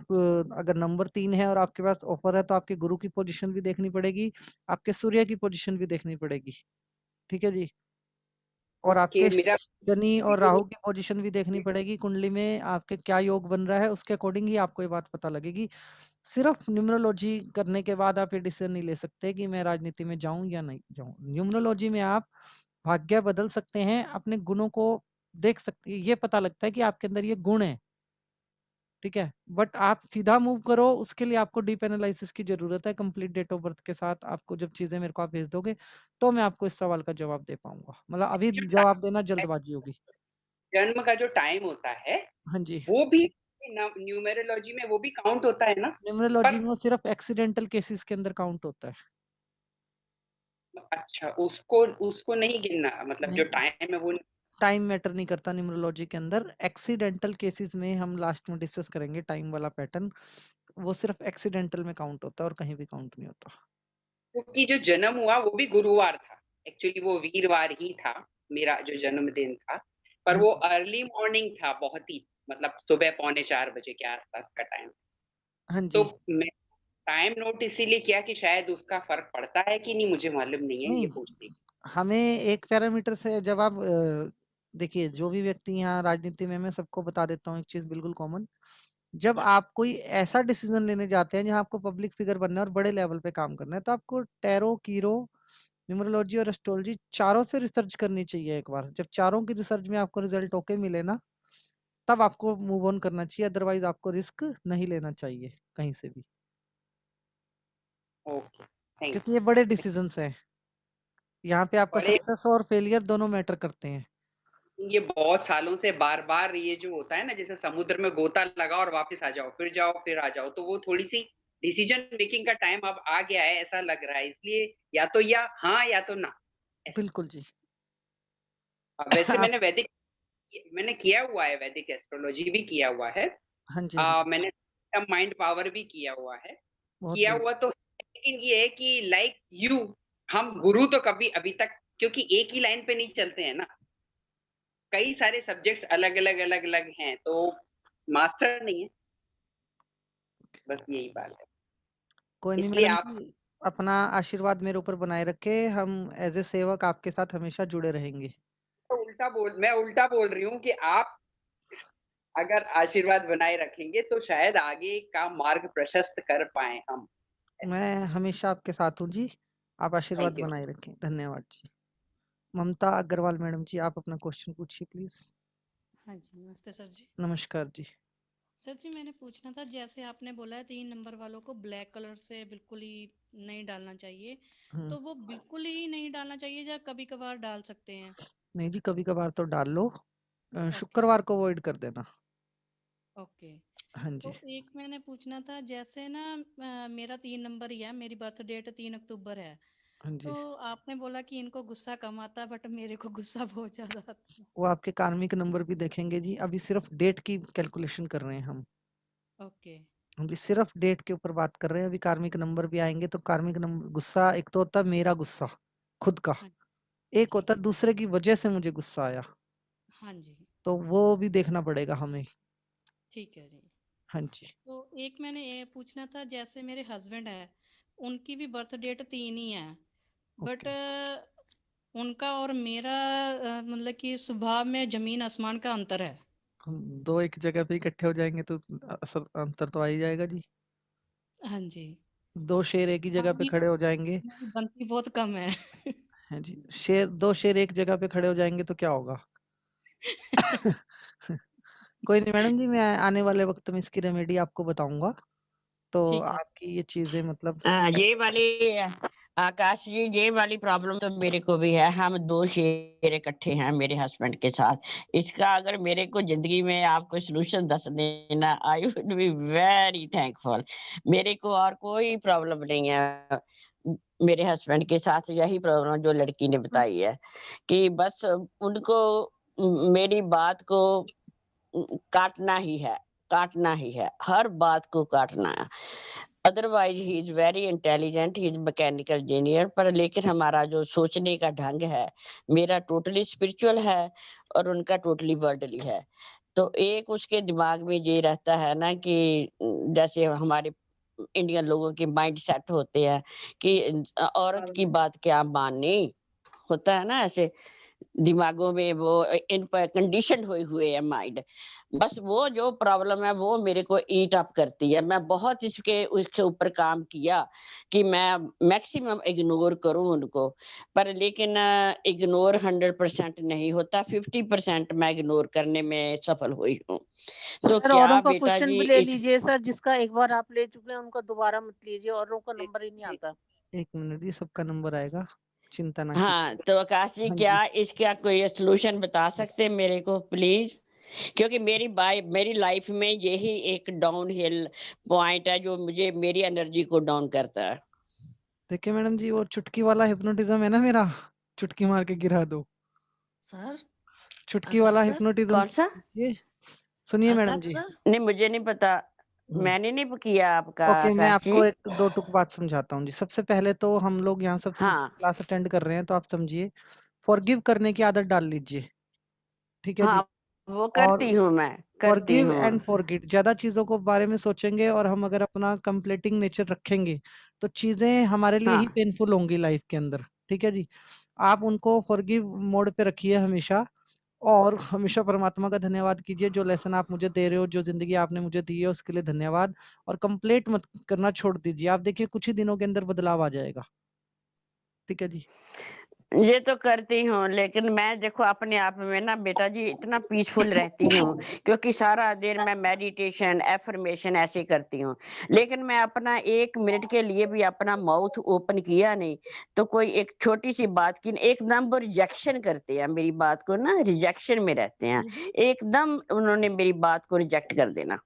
B: अगर नंबर 3 है और आपके पास ऑफर है तो आपके गुरु की पोजीशन भी देखनी पड़ेगी, आपके सूर्य की पोजीशन भी देखनी पड़ेगी। ठीक है जी। और
V: ओके,
B: आपके
V: मेरा
B: शनि और राहु की पोजीशन भी देखनी पड़ेगी, कुंडली में आपके क्या योग बन रहा है, उसके अकॉर्डिंग ही आपको ये बात पता लगेगी। सिर्फ न्यूमरोलॉजी करने के बाद आप ये डिसीजन नहीं ले सकते कि मैं राजनीति में जाऊं या नहीं जाऊं। न्यूमरोलॉजी में आप भाग्य बदल सकते हैं, अपने गुणों को देख सकते हैं, ये पता लगता है कि आपके अंदर ये गुण है। ठीक है, बट आप सीधा मूव करो उसके लिए आपको डीप एनालिसिस की जरूरत है। कंप्लीट डेट ऑफ बर्थ के साथ आपको जब चीजें मेरे को आप भेज दोगे तो मैं आपको इस सवाल का जवाब दे पाऊंगा, मतलब अभी
V: जो
B: जवाब देना जल्दबाजी होगी।
V: जन्म का जो टाइम होता है,
B: हाँ जी।
V: वो भी न्यूमेरोलॉजी में वो भी काउंट होता है ना?
B: न्यूमरोलॉजी
V: पर
B: में वो सिर्फ एक्सीडेंटल केसेस के अंदर काउंट होता है।
V: अच्छा, उसको उसको नहीं गिनना, मतलब जो
B: नहीं,
V: टाइम है वो
B: टाइम मैटर नहीं करता न्यूमरोलॉजी के अंदर। एक्सीडेंटल केसेस में हम लास्ट में डिस्कस करेंगे टाइम वाला पैटर्न, वो सिर्फ एक्सीडेंटल में काउंट होता है और कहीं भी काउंट नहीं होता।
V: क्योंकि जो जन्म हुआ वो भी गुरुवार था, एक्चुअली वो वीरवार ही था मेरा जो जन्मदिन था, पर वो अर्ली मॉर्निंग था, बहुत ही मतलब सुबह 3:45 के आसपास का टाइम।
B: हाँ
V: तो
B: जी।
V: मैं टाइम नोट इसीलिए किया कि शायद उसका फर्क पड़ता है कि नहीं मुझे मालूम नहीं है, ये
B: नहीं,
V: पूछने।
B: हमें एक पैरामीटर से जब आप देखिए, जो भी व्यक्ति यहाँ राजनीति में, मैं सबको बता देता हूँ एक चीज बिल्कुल कॉमन। जब आप कोई ऐसा डिसीजन लेने जाते हैं जहाँ आपको पब्लिक फिगर बनना है और बड़े लेवल पे काम करना है, तो आपको टैरो, कीरो, न्यूमरोलॉजी और एस्ट्रोलॉजी चारों से रिसर्च करनी चाहिए एक बार। जब चारों की रिसर्च में आपको रिजल्ट ओके मिले ना, तब आपको मूव ऑन करना चाहिए, अदरवाइज आपको रिस्क नहीं लेना चाहिए कहीं से भी,
V: ओके, थैंक
B: क्योंकि ये बड़े डिसीजंस हैं। यहाँ पे आपका
V: बड़े
B: सक्सेस और फेलियर दोनों मैटर करते हैं।
V: ये बहुत सालों से बार बार ये जो होता है ना, जैसे समुद्र में गोता लगाओ और वापस आ जाओ, फिर आ जाओ, तो वो थोड़ी सी डिसीजन मेकिंग का टाइम अब आ गया है, ऐसा लग रहा है। इसलिए या तो या हाँ या तो ना।
B: बिल्कुल जी।
V: वैसे
B: आप
V: मैंने किया हुआ है, वैदिक एस्ट्रोलॉजी भी किया हुआ है।
B: हाँ जी, हाँ जी।
V: मैंने माइंड पावर भी किया हुआ है।
B: बहुत
V: किया
B: बढ़िया।
V: हुआ तो है, लेकिन ये है कि लाइक यू, हम गुरु तो कभी अभी तक, क्योंकि एक ही लाइन पे नहीं चलते हैं ना, कई सारे सब्जेक्ट्स अलग अलग हैं, तो मास्टर नहीं है, बस यही बात है।
B: कोई नहीं
V: इसलिए
B: मैडम
V: आप
B: जी, अपना आशीर्वाद मेरे ऊपर बनाए रखे, हम एज ए सेवक आपके साथ हमेशा जुड़े रहेंगे।
V: मैं उल्टा बोल रही हूँ कि आप अगर आशीर्वाद बनाए रखेंगे तो शायद आगे का मार्ग प्रशस्त कर पाए हम।
B: मैं हमेशा आपके साथ हूँ जी, आप आशीर्वाद
V: थैंक यू।
B: बनाए रखें। धन्यवाद जी। ममता अग्रवाल मैडम जी, आप अपना क्वेश्चन पूछिए प्लीज।
A: हाँ जी, नमस्ते सर जी।
B: नमस्कार जी।
A: सर जी, मैंने पूछना था, जैसे आपने बोला है 3 नंबर वालों को ब्लैक कलर से बिल्कुल ही नहीं डालना चाहिए, तो वो बिल्कुल ही नहीं डालना चाहिए या कभी कभार डाल सकते हैं?
B: नहीं जी, कभी कभार तो डाल लो,
A: ओके
B: शुक्रवार को अवॉइड कर देना।
A: ओके।
B: हाँ
A: तो
B: जी।
A: एक मैंने पूछना था, जैसे ना मेरा 3 नंबर ही है, मेरी बर्थ डेट 3 अक्टूबर है,
B: हाँ
A: तो
B: जी,
A: आपने बोला कि इनको गुस्सा कम आता है, बट मेरे को गुस्सा बहुत ज्यादा आता है।
B: वो आपके कार्मिक नंबर भी देखेंगे जी, अभी सिर्फ डेट की कैलकुलेशन कर रहे हैं हम।
A: ओके
B: अभी सिर्फ डेट के ऊपर बात कर रहे हैं, अभी कार्मिक नंबर भी आएंगे तो कार्मिक नंबर गुस्सा, एक तो होता है मेरा गुस्सा खुद का,
A: हाँ
B: एक होता है दूसरे की वजह से मुझे गुस्सा आया,
A: हाँ जी,
B: तो वो भी देखना पड़ेगा हमें।
A: ठीक है जी।
B: हाँ जी।
A: तो एक मैंने ये पूछना था, जैसे मेरे हस्बैंड है, उनकी भी बर्थ डेट 3 ही है, बट उनका और मेरा मतलब कि स्वभाव में जमीन आसमान का अंतर है।
B: हम दो एक जगह पे इकट्ठे हो जाएंगे तो असर अंतर तो आ ही जाएगा जी।
A: हाँ जी।
B: दो शेर एक ही जगह पे
A: हमारी
B: खड़े हो जाएंगे।
A: हमारी बनती बहुत कम है।
B: है जी, दो शेर एक जगह पे खड़े हो जाएंगे तो क्या होगा। कोई नहीं मैडम जी, मैं आने वाले वक्त में इसकी रेमेडी आपको बताऊंगा, तो
A: ठीक है।
B: आपकी ये चीजें मतलब
C: ये वाली आकाश जी, ये वाली प्रॉब्लम तो मेरे को भी है। हम 2 शेर इकट्ठे हैं मेरे हस्बैंड के साथ। इसका अगर मेरे को जिंदगी में आप कोई सॉल्यूशन दस देना, I would be very thankful. मेरे को और कोई प्रॉब्लम नहीं है, मेरे हस्बैंड के साथ यही प्रॉब्लम जो लड़की ने बताई है, कि बस उनको मेरी बात को काटना ही है, काटना ही है, हर बात को काटना है। Otherwise he is very intelligent, he is mechanical engineer, पर लेकिन हमारा जो सोचने का ढंग है, मेरा टोटली स्पिरिचुअल है और उनका टोटली वर्ल्डली है। तो एक उसके दिमाग में ये रहता है ना कि जैसे हमारे इंडियन लोगों के माइंड सेट होते हैं कि औरत की बात क्या माननी, होता है ना ऐसे दिमागों में, वो इन पर कंडीशन हुए है माइंड। बस वो जो प्रॉब्लम है वो मेरे को ईट अप करती है। मैं बहुत उसके ऊपर काम किया कि मैं मैक्सिमम इग्नोर करूं उनको, पर लेकिन इग्नोर 100% नहीं होता, 50% मैं इग्नोर करने में सफल हुई हूँ। तो
E: सर,
C: क्या
E: औरों का
C: बेटा
E: क्वेश्चन
C: जी
E: भी ले
C: इस
E: लीजिए सर, जिसका एक बार आप ले चुके हैं उनका दोबारा मत लीजिए, औरों का नंबर ही नहीं आता।
B: एक मिनट जी, सबका नंबर आएगा, चिंता ना
C: हाँ,
B: कीजिए।
C: तो आकाश जी
B: हाँ
C: क्या
B: जी।
C: इसका कोई सलूशन बता सकते हैं मेरे को प्लीज? क्योंकि मेरी लाइफ में यही एक डाउन हिल पॉइंट है जो मुझे मेरी एनर्जी को डाउन करता है।
B: देखिए मैडम जी, वो चुटकी वाला हिप्नोटिज्म है ना मेरा, चुटकी मार के गिरा दो,
A: सर,
B: चुटकी
A: आकाश
B: वाला
A: सर,
B: हिप्नोटिज्म।
C: कौन सा?
B: ये सुनिए मैडम
A: आकाश
B: जी।
A: सर,
C: नहीं, मुझे नहीं पता, मैंने नहीं किया आपका
B: ओके, मैं
C: आकाश जी।
B: आपको एक दो टुक बात समझाता हूँ जी। सबसे पहले तो हम लोग यहाँ सब
C: हाँ
B: क्लास अटेंड कर रहे हैं, तो आप समझिए, फॉरगिव करने की आदत डाल लीजिए। ठीक है जी।
C: हाँ वो
B: और
C: करती हूँ, मैं करती
B: फॉरगिव
C: हूँ।
B: एंड फॉरगेट, ज्यादा चीजों को बारे में सोचेंगे और हम अगर अपना कंप्लेटिंग नेचर रखेंगे तो चीजें हमारे लिए ही
C: हाँ
B: पेनफुल होंगी लाइफ के अंदर। ठीक है जी, आप उनको फॉरगिव मोड पे रखिए हमेशा, और हमेशा परमात्मा का धन्यवाद कीजिए, जो लेसन आप मुझे दे रहे हो, जो जिंदगी आपने मुझे दी है उसके लिए धन्यवाद। और कंप्लेंट मत करना छोड़ दीजिए, आप देखिए कुछ ही दिनों के अंदर बदलाव आ जाएगा। ठीक है जी।
C: ये तो करती हूँ, लेकिन मैं देखो अपने आप में ना बेटा जी इतना पीसफुल रहती हूँ, क्योंकि सारा दिन मैं मेडिटेशन एफर्मेशन ऐसे करती हूँ। लेकिन मैं अपना 1 मिनट के लिए भी अपना माउथ ओपन किया नहीं तो कोई एक छोटी सी बात की एकदम वो रिजेक्शन करते हैं, मेरी बात को ना रिजेक्शन में रहते हैं, एकदम उन्होंने मेरी बात को रिजेक्ट कर देना।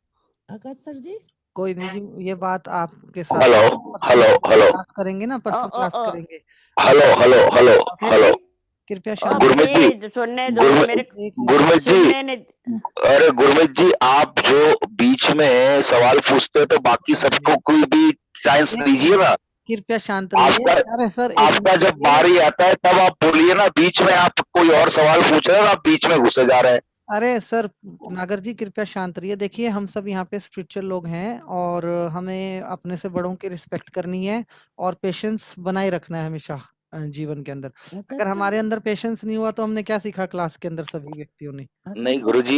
I: आकाश सर जी,
B: कोई नहीं जी, ये बात आपके साथ
K: हेलो हेलो हेलो
B: क्लास करेंगे ना, परसों क्लास करेंगे।
K: हेलो हेलो हेलो
C: हाँ
K: हेलो
C: जी,
B: कृपया
C: ओ
B: शांत
K: गुरमीत जी,
C: प्लीज सुनने दो मेरे
K: गुरमीत जी,
C: सुनने ने।
K: अरे गुरमीत जी, आप जो बीच में सवाल पूछते हो तो बाकी सबको कोई भी चांस दीजिए ना।
B: कृपया शांत रहिए।
K: आपका
B: अरे सर
K: आपका जब बारी आता है तब आप बोलिए ना, बीच में आप कोई और सवाल पूछ रहे हो, आप बीच में घुसे जा रहे हैं।
B: अरे सर नागर जी कृपया शांत रहिए। देखिए हम सब यहाँ पे स्पिरिचुअल लोग हैं और हमें अपने से बड़ों की रिस्पेक्ट करनी है और पेशेंस बनाए रखना है हमेशा जीवन के अंदर। अगर हमारे अंदर पेशेंस नहीं हुआ तो हमने क्या सीखा क्लास के अंदर सभी व्यक्तियों ने?
K: नहीं गुरुजी,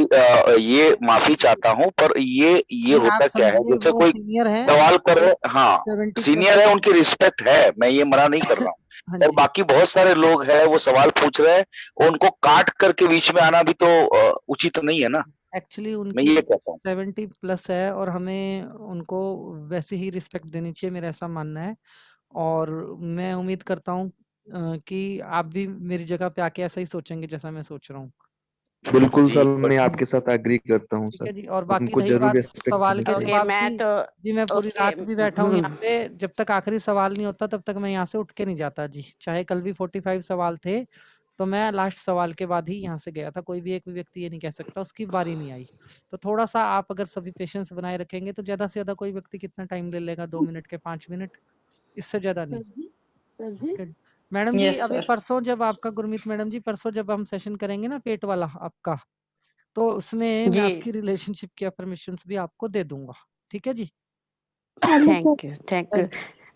K: ये माफी चाहता हूँ, पर ये
B: नहीं, आप
K: होता क्या है,
B: समझिए
K: जैसे
B: वो
K: कोई
B: सीनियर है,
K: सवाल कर रहे, हाँ
B: 70+
K: सीनियर है, उनकी रिस्पेक्ट है, मैं ये मना नहीं कर रहा हूँ।
B: हाँ
K: और
B: जी।
K: बाकी बहुत सारे लोग हैं वो सवाल पूछ रहे हैं, उनको काट करके बीच में आना भी तो उचित नहीं है ना।
B: एक्चुअली
K: मैं
B: उनकी
K: ये कहता हूँ
B: 70+ है और हमें उनको वैसे ही रिस्पेक्ट देनी चाहिए, मेरा ऐसा मानना है। और मैं उम्मीद करता हूँ कि आप भी मेरी जगह पे आके ऐसा ही सोचेंगे जैसा मैं सोच रहा हूँ।
M: बिल्कुल सर, मैं आपके साथ एग्री करता हूँ
B: ठीक है
M: सर।
B: जी। और बाकी
M: उनको
B: रही
M: जरूर
B: बात
M: रेस्पेक्ट
B: सवाल
M: देनी
B: के
M: चाहिए।
B: जवाब
C: मैं
B: की,
C: तो
B: जी मैं पूरी
C: ओके
B: रात भी बैठा हूँ यहाँ पे, जब तक आखिरी सवाल नहीं होता तब तक मैं यहाँ से उठ के नहीं जाता जी। चाहे कल भी 45 सवाल थे तो मैं लास्ट सवाल के बाद ही यहाँ से गया था। कोई भी एक भी व्यक्ति ये नहीं कह सकता उसकी बारी नहीं आई। तो थोड़ा सा आप अगर सभी पेशेंस बनाए रखेंगे तो ज्यादा से ज्यादा कोई व्यक्ति कितना टाइम ले लेगा, 2 मिनट के 5 मिनट, इससे ज्यादा नहीं।
I: सर जी,
B: मैडम जी
I: यस
B: अभी
I: सर।
B: परसों जब आपका गुरमीत मैडम जी परसों जब हम सेशन करेंगे ना पेट वाला आपका, तो उसमें मैं
C: जी
B: आपकी रिलेशनशिप की अफर्मेशंस भी आपको दे दूंगा। ठीक है जी।
C: Thank you
B: thank you.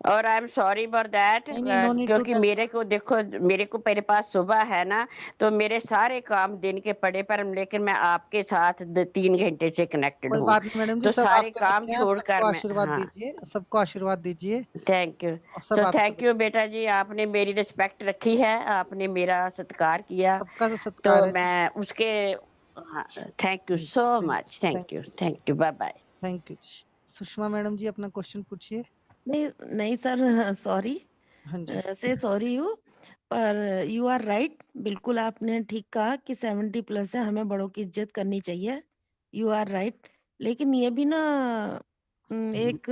C: और I am sorry for that,
B: नहीं नहीं, नो नीड टू
C: क्योंकि मेरे को देखो, मेरे को मेरे पास सुबह है ना, तो मेरे सारे काम दिन के पड़े पर, लेकिन मैं आपके साथ 3 घंटे से कनेक्टेड
B: कोई
C: हूँ,
B: बात नहीं मैडम जी,
C: तो
B: सब
C: सारे
B: आपके
C: काम
B: बच्चे हैं, आप
C: छोड़कर
B: सबको
C: मैं,
B: आशीर्वाद
C: हाँ
B: दीजिए, सबको आशीर्वाद दीजिए।
C: Thank you.
B: और सब
C: सो
B: आपके
C: थैंक यू
B: बच्चे,
C: बेटा जी, आपने मेरी रिस्पेक्ट रखी है, आपने मेरा सत्कार किया,
B: सबका तो
C: तो
B: सत्कार है जी।
C: मैं उसके thank you so much, thank you, bye bye.
B: Thank you. Sushma madam ji अपना क्वेश्चन पूछिए।
I: नहीं नहीं सर, सॉरी
B: हाँ जी।
I: से सॉरी यू, पर यू आर राइट, बिल्कुल आपने ठीक कहा कि 70+ है, हमें बड़ों की इज्जत करनी चाहिए। यू आर राइट, लेकिन ये भी ना एक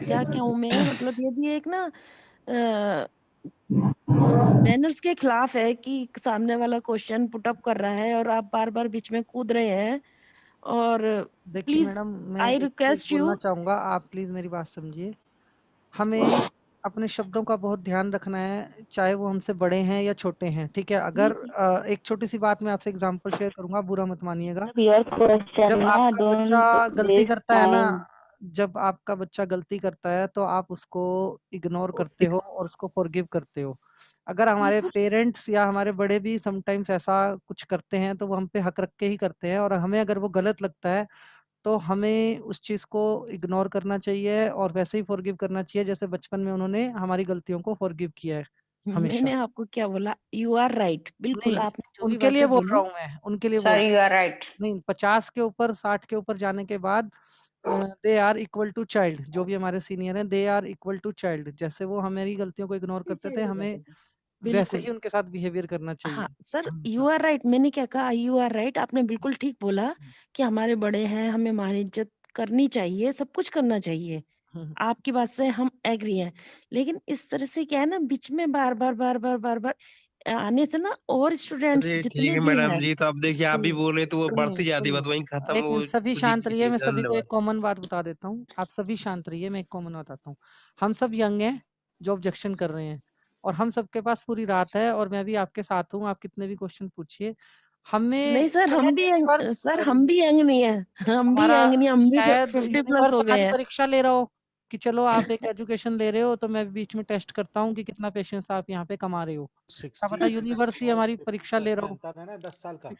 I: क्या कहूँ मैं, मतलब ये भी एक ना मैनर्स के खिलाफ है कि सामने वाला क्वेश्चन पुट अप कर रहा है और आप बार-बार बीच में कूद रहे हैं। और
B: देखिए
I: प्लीज
B: मैडम मैं
I: आई
B: एक चीज
I: रिक्वेस्ट
B: बोलना
I: यू।
B: चाहूंगा, आप प्लीज मेरी बात समझिए। हमें अपने शब्दों का बहुत ध्यान रखना है, चाहे वो हमसे बड़े हैं या छोटे हैं। ठीक है, अगर एक छोटी सी बात मैं आपसे एग्जांपल शेयर करूंगा, बुरा मत मानिएगा। जब आपका बच्चा गलती करता है ना, जब आपका बच्चा गलती करता है तो आप उसको इग्नोर करते हो और उसको फॉरगिव करते हो। अगर हमारे पेरेंट्स या हमारे बड़े भी समटाइम्स ऐसा कुछ करते हैं तो वो हम पे हक रख के ही करते हैं, और हमें अगर वो गलत लगता है तो हमें उस चीज को इग्नोर करना चाहिए और वैसे ही फॉरगिव करना चाहिए जैसे बचपन में उन्होंने हमारी गलतियों को फॉरगिव किया है हमेशा।
I: मैंने आपको क्या बोला? यू आर राइट, बिल्कुल
B: नहीं,
I: आपने जो भी
B: उनके लिए
I: बातें
B: बोल रहा
I: बोली।
B: हूँ मैं, उनके लिए बोल
I: सर
B: रहा
I: यू
B: हूँ।
I: Are right.
B: नहीं, 50 के ऊपर 60 के ऊपर जाने के बाद they are equal to child. जो भी हमारे सीनियर हैं they are equal to child. जैसे वो हमारी गलतियों को इग्नोर करते थे, हमें वैसे
I: बिल्कुल।
B: ही उनके साथ बिहेवियर करना
I: हाँ
B: चाहिए
I: सर,
B: हमेशा।
I: यू आर राइट, मैंने क्या कहा? यू आर राइट, आपने बिल्कुल ठीक बोला कि हमारे बड़े हैं, हमें मान इज्जत करनी चाहिए, सब कुछ करना चाहिए। आपकी बात से हम एग्री हैं, लेकिन इस तरह से क्या है ना, बीच में बार-बार आने से ना, और स्टूडेंट्स
W: चलिए ठीक
I: जितने
W: है
I: भी
W: मैडम
I: हैं।
W: जी, तो अब देखिए आप भी
B: सुनिए
W: बोल रहे हैं तो वो बढ़ती
B: सुनिए
W: जाती है, बात वहीं खत्म
B: सुनिए, एक
W: वो
B: मिनट सभी
W: उसी
B: शांत
W: की
B: रहिए।
W: चीज़
B: मैं
W: है।
B: सभी को एक
W: धन्यवाद।
B: कॉमन बात बता देता हूँ, आप सभी शांत रहिए। मैं एक कॉमन बताता हूँ। हम सब यंग हैं जो ऑब्जेक्शन कर रहे हैं, और हम सबके पास पूरी रात है, और मैं भी आपके साथ हूँ, आप कितने भी क्वेश्चन पूछिए। हमें
I: नहीं सर, हम
B: शायद
I: भी
B: यूनिवर्स
I: सर हम भी यंग नहीं है, हम भी
B: हमारा
I: यंग नहीं, हम भी
B: शायद
I: 50 प्लस
B: यूनिवर्स
I: हो गए
B: हमारी
I: हैं।
B: परीक्षा ले रहा हो कि चलो आप एक एजुकेशन ले रहे हो तो मैं बीच में टेस्ट करता हूँ कि कितना पेशेंस आप यहाँ पे कमा रहे हो। क्या पता यूनिवर्स ही हमारी परीक्षा ले रहा हो।
O: है ना 10 साल का।
B: ठीक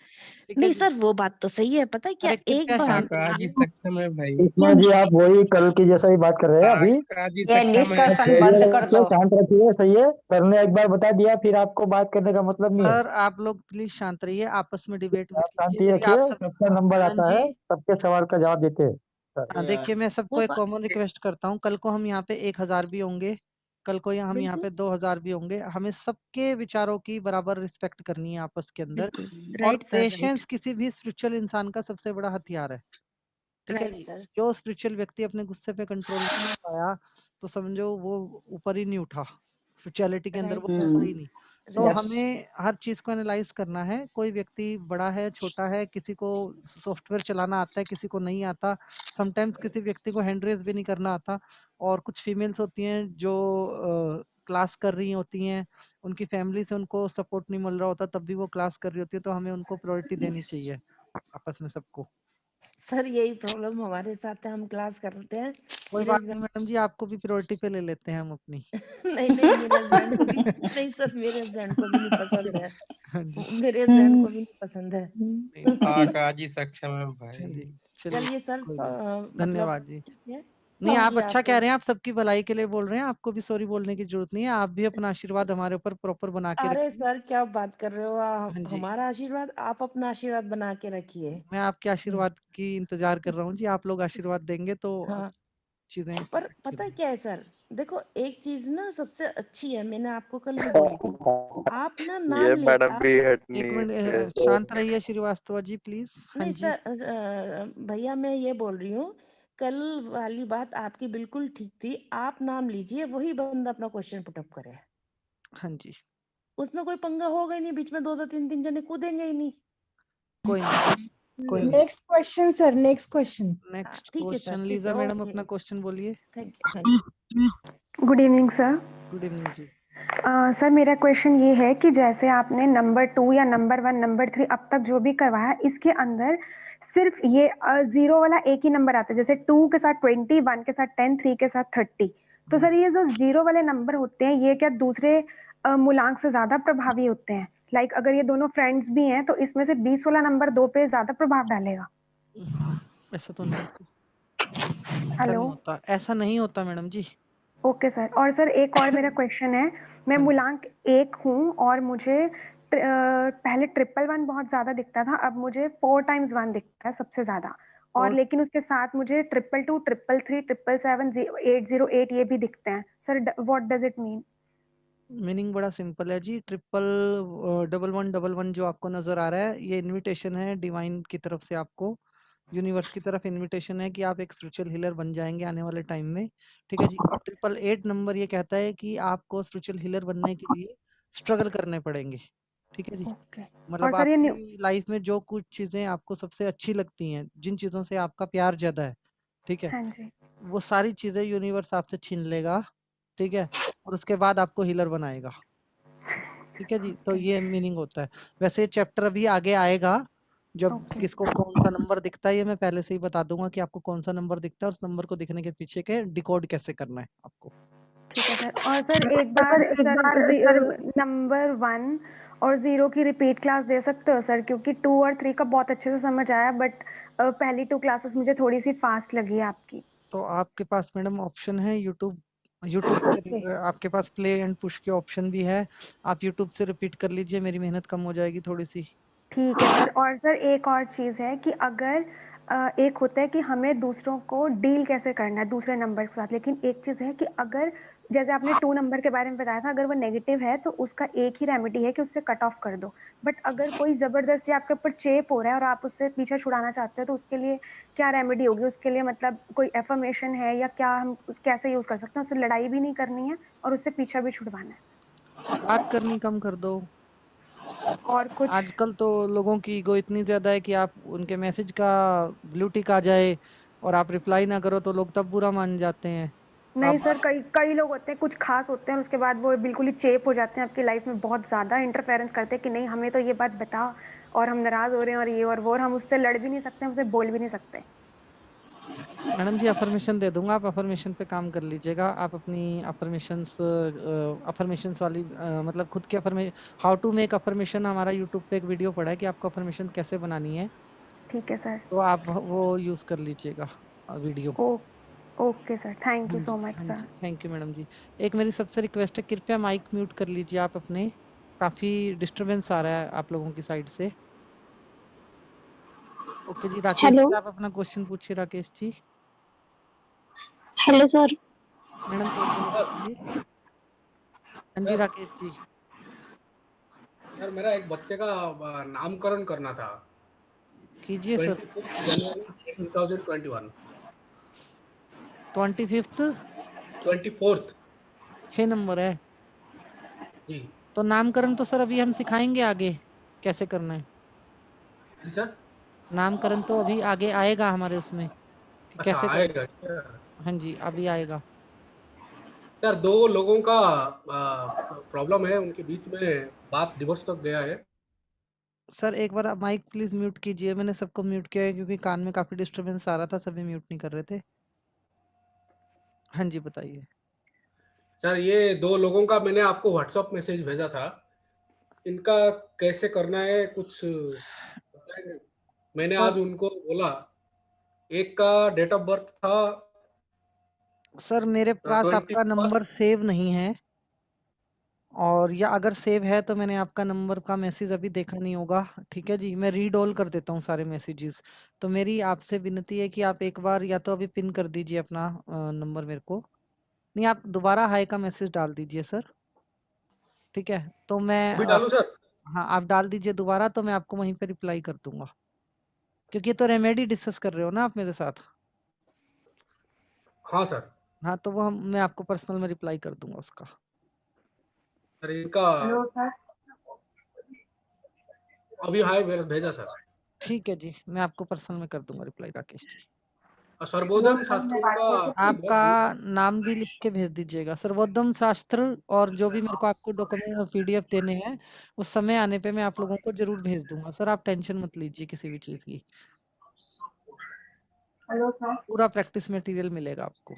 B: है
I: नहीं
B: जी।
I: सर, वो बात तो सही है, पता है क्या,
B: अरे
I: एक
B: कृपया
I: बार
B: शांत
T: आकाश जी
B: रहिए।
T: सक्षम है भाई।
J: कृष्णा जी आप वही कल की जैसा ही बात कर रहे हैं अभी।
T: आकाश जी
P: ये
T: सक्षम है।
P: डिस्कशन बंद कर दो।
J: शांत रखिए, सही है। सर ने एक बार बता दिया, फिर आपको बात करने का मतलब नहीं है।
B: सर आप लोग प्लीज शांत रहिए, आपस में डिबेट मत
J: आप शांति
B: कीजिए। मेरी आप
J: रखिए,
B: सब
J: सबका नंबर
B: आनंद
J: आता है,
B: जी,
J: सबके सवाल का जवाब देते हैं सर।
B: देखिए मैं सबको
I: वो
B: एक
I: बात
B: कॉमन रिक्वेस्ट करता हूँ, कल को हम यहाँ पे 1000 भी होंगे, कल को हम यहाँ
I: बिल्कुल
B: पे 2000 भी होंगे, हमें सबके विचारों की बराबर रिस्पेक्ट करनी है आपस के अंदर।
I: बिल्कुल
B: और
I: राइट सर, राइट
B: पेशेंस किसी भी स्पिरिचुअल इंसान का सबसे बड़ा हथियार है। ठीक है
I: राइट
B: जी।
I: सर।
B: जो स्पिरिचुअल व्यक्ति अपने गुस्से पे कंट्रोल नहीं कर पाया तो समझो वो ऊपर ही नहीं उठा, स्पिरिचुअलिटी के अंदर
I: राइट
B: वो
I: सर,
B: ऊपर ही नहीं। तो
I: राइट।
B: हमें हर चीज को एनालाइज करना है। कोई व्यक्ति बड़ा है, छोटा है, किसी को सॉफ्टवेयर चलाना आता है, किसी को नहीं आता। समटाइम्स किसी व्यक्ति को हैंड रेज भी नहीं करना आता। और कुछ फीमेल्स होती हैं जो क्लास कर रही होती हैं, उनकी फैमिली से उनको सपोर्ट नहीं मिल रहा होता, तब भी वो क्लास कर रही होती है, तो हमें उनको प्रायोरिटी देनी चाहिए आपस में सबको।
I: सर यही प्रॉब्लम हमारे साथ है, हम क्लास करते हैं।
B: कोई
I: मेरे
B: बात नहीं मैडम जी, आपको भी प्रायोरिटी पे ले लेते हैं हम अपनी।
I: नहीं नहीं, मेरे हस्बैंड को भी नहीं सर, मेरे हस्बैंड को भी नहीं पसंद है,
B: हाँ जी।
I: मेरे हस्बैंड को भी नहीं पसंद है।
T: आकाश जी सक्षम है भाई।
B: चलिए
I: चलिए सर,
B: कोई बात नहीं।
I: मतलब
B: धन्यवाद जी।
I: ठीक है,
B: नहीं आप
I: समझिए
B: अच्छा
I: आप
B: कह रहे हैं, आप सबकी भलाई के लिए बोल रहे हैं, आपको भी सॉरी बोलने की जरूरत नहीं है। आप भी अपना आशीर्वाद हमारे ऊपर प्रॉपर बना के
I: अरे
B: रखिए।
I: सर क्या बात कर रहे हो,
B: हाँ जी।
I: हमारा आशीर्वाद, आप अपना आशीर्वाद बना के रखिए।
B: मैं आपके आशीर्वाद की इंतजार कर रहा हूँ जी। आप लोग आशीर्वाद देंगे तो
I: हाँ,
B: चीजें
I: पर पता है क्या है सर, देखो एक चीज ना सबसे अच्छी है, मैंने आपको कल भी बोली थी, आप ना
M: ये
I: नाम ले
M: मैडम
I: आप
M: भी
B: एक
M: हटनी
B: मिनट शांत रहिए श्रीवास्तव जी प्लीज। हाँ
I: नहीं
B: जी।
I: सर, भैया मैं ये बोल रही हूँ, कल वाली बात आपकी बिल्कुल ठीक थी, आप नाम लीजिए, वही बंदा अपना क्वेश्चन पुटअप करे,
B: हाँ जी
I: उसमें कोई पंगा होगा ही नहीं, बीच में 2-2 3-3 जने कूदेंगे ही नहीं।
B: कोई नहीं, कोई नहीं।
W: Next question sir, next question.
B: Next
I: ठीक है सर,
B: क्वेश्चन
I: ठीक
B: लीजा
I: है,
B: मैडम
I: ओके,
B: अपना क्वेश्चन बोलिए।
I: Thank you. हाँ जी,
D: good evening sir.
B: Good evening जी।
D: सर मेरा क्वेश्चन ये है कि जैसे आपने नंबर 2 या नंबर 1 नंबर 3 अब तक जो भी करवाया, इसके अंदर सिर्फ ये 0 वाला एक ही नंबर आता है, जैसे 2 के साथ 20, 1 के साथ 10, 3 के साथ 30। तो सर ये जो 0 वाले नंबर होते हैं, ये क्या दूसरे मूलांक से ज्यादा प्रभावी होते हैं? लाइक अगर ये दोनों फ्रेंड्स भी हैं तो इसमें से 20 वाला नंबर 2 पे ज्यादा प्रभाव डालेगा?
B: ऐसा तो नहीं होता, ऐसा
D: हेलो,
B: नहीं होता, ऐसा नहीं होता मैडम जी।
D: Okay sir. और सर एक और मेरा क्वेश्चन है, मैं मूलांक 1 हूँ और मुझे पहले 111 बहुत ज्यादा दिखता था, अब मुझे 4 times 1 दिखता है सबसे ज्यादा, और लेकिन उसके साथ मुझे 222, 333, 777, 808 ये भी दिखते हैं। Sir what does it mean?
B: Meaning बड़ा सिंपल है जी। 1111 जो आपको नजर आ रहा है, ये इनविटेशन है डिवाइन की तरफ से, आपको यूनिवर्स की तरफ इनविटेशन है कि आप एक स्पिरिचुअल हीलर बन जाएंगे आने वाले टाइम में। ठीक है जी। और 888 नंबर ये कहता है कि आपको स्पिरिचुअल हीलर बनने के लिए स्ट्रगल करने पड़ेंगे। ठीक है जी।
D: और
B: मतलब
D: सर ये
B: आपकी लाइफ में जो कुछ चीजें आपको सबसे अच्छी लगती हैं, जिन चीजों से आपका प्यार ज्यादा है, ठीक है,
D: हाँ जी,
B: वो सारी चीजें यूनिवर्स आपसे छीन लेगा। ठीक है। और उसके बाद आपको हीलर बनाएगा। ठीक है जी। तो ये मीनिंग होता है। वैसे ये चैप्टर अभी आगे आएगा, जब किसको कौन सा नंबर दिखता है ये मैं पहले से ही बता दूंगा कि आपको कौन सा नंबर दिखता है, और उस नंबर को दिखने के पीछे के डिकोड कैसे करना है आपको।
D: ठीक है सर। और सर एक बार सर नंबर 1 और 0 की रिपीट क्लास दे सकते हो सर, क्योंकि 2 और 3 का बहुत अच्छे से समझ आया, बट पहली 2 क्लासेस मुझे थोड़ी सी फास्ट लगी आपकी।
B: तो आपके पास मैडम ऑप्शन है यूट्यूब पे, आपके पास प्ले एंड पुश के ऑप्शन भी है। आप यूट्यूब से रिपीट कर लीजिए, मेरी मेहनत कम हो जाएगी थोड़ी सी।
D: ठीक है सर। और सर एक और चीज है कि अगर एक होता है कि हमें दूसरों को डील कैसे करना है दूसरे नंबर के साथ, लेकिन एक चीज है कि अगर जैसे आपने 2 नंबर के बारे में बताया था, अगर वो नेगेटिव है तो उसका एक ही रेमेडी है कि उससे कट ऑफ कर दो। बट अगर कोई जबरदस्ती आपके ऊपर चेप हो रहा है और आप उससे पीछा छुड़ाना चाहते हो, तो उसके लिए क्या रेमेडी होगी? उसके लिए मतलब कोई एफर्मेशन है, या क्या हम कैसे यूज कर सकते हैं? उससे लड़ाई भी नहीं करनी है और उससे पीछा भी छुड़वाना है।
B: बात करनी कम कर दो।
D: और कुछ
B: आजकल तो लोगों की ईगो इतनी ज्यादा है कि आप उनके मैसेज का ब्लू टिक आ जाए और आप रिप्लाई ना करो तो लोग तब बुरा मान जाते हैं।
D: नहीं
B: आप
D: सर, कई कई लोग होते हैं कुछ खास होते हैं, उसके बाद वो बिल्कुल ही चेप हो जाते हैं, आपकी लाइफ में बहुत ज्यादा इंटरफेरेंस करते हैं कि नहीं हमें तो ये बात बता, और हम नाराज हो रहे हैं और ये और वो, और हम उससे लड़ भी नहीं सकते, हम उससे बोल भी नहीं सकते।
B: मैडम जी अफर्मेशन दे दूंगा, आप अफर्मेशन पे काम कर लीजिएगा। आप अपनी अफर्मेशंस वाली मतलब खुद की affirmation, how to make affirmation, हमारा यूट्यूब पे एक वीडियो पड़ा है कि आपको अफर्मेशन कैसे बनानी है,
D: ठीक है सर।
B: तो आप वो यूज कर लीजिएगा वीडियो।
D: ओके सर, थैंक
B: हाँ
D: यू सो
B: जी,
D: मच
B: हाँ
D: सर।
B: जी, थैंक यू मैडम जी। एक मेरी सबसे रिक्वेस्ट है, कृपया माइक म्यूट कर लीजिए आप अपने, काफी डिस्टरबेंस आ रहा है आप लोगों की साइड से। ओके जी, राकेश
F: हेलो
B: जी आप अपना क्वेश्चन पूछिए। Rakesh ji.
F: Hello sir.
B: Madam एक मिनट जी। हाँ जी राकेश जी।
O: सर मेरा एक बच्चे का नामकरण करना था।
B: कीजिए सर।
O: 25 जनवरी 2021।
B: 25th
O: 24th
B: 6 नंबर है
O: जी।
B: तो नामकरण तो सर अभी हम सिखाएंगे आगे कैसे करना है।
O: सर
B: नामकरण तो अभी आगे आएगा हमारे उसमें कि
O: अच्छा
B: कैसे करना
O: आएगा।
B: है। हाँ जी अभी आएगा।
O: सर दो लोगों का प्रॉब्लम है, उनके बीच में बात डिवोर्स तक गया है।
B: सर एक बार आप माइक प्लीज म्यूट कीजिए। मैंने सबको म्यूट किया है क्योंकि कान में काफी डिस्टरबेंस आ रहा था, सभी म्यूट नहीं कर रहे थे। हाँ जी बताइए।
O: सर ये दो लोगों का मैंने आपको व्हाट्सएप मैसेज भेजा था, इनका कैसे करना है कुछ बताएंगे? मैंने आज
B: सर
O: उनको बोला, एक का डेट ऑफ बर्थ था
B: सर मेरे पास आपका
O: 21
B: नंबर सेव नहीं है, और या अगर सेव है तो मैंने आपका नंबर का मैसेज अभी देखा नहीं होगा। ठीक है जी, मैं रीड ऑल कर देता हूँ सारे मैसेजेस। तो मेरी आपसे विनती है कि आप एक बार या तो अभी पिन कर दीजिए अपना नंबर मेरे को, नहीं आप दोबारा हाई का मैसेज डाल दीजिए सर। ठीक है तो मैं
O: अभी डालूं सर?
B: हाँ आप डाल दीजिए दोबारा, तो मैं आपको वहीं पे रिप्लाई कर दूंगा, क्योंकि ये तो रेमेडी डिस्कस कर रहे हो ना आप मेरे साथ।
O: हाँ सर।
B: हाँ तो वो मैं आपको पर्सनल में रिप्लाई कर दूंगा उसका।
O: सर इनका
D: हेलो सर।
O: अभी हाय भेजा सर।
B: ठीक है जी, मैं आपको पर्सनल में कर दूंगा रिप्लाई राकेश जी।
O: सर्वोदम शास्त्री का
B: आपका नाम भी लिख के भेज दीजिएगा, सर्वोत्तम शास्त्र, और जो भी मेरे को आपको डॉक्यूमेंट PDF देने हैं उस समय आने पे मैं आप लोगों को जरूर भेज दूंगा। सर आप टेंशन मत लीजिए किसी भी चीज की।
D: Hello sir.
B: पूरा प्रैक्टिस मटेरियल मिलेगा आपको।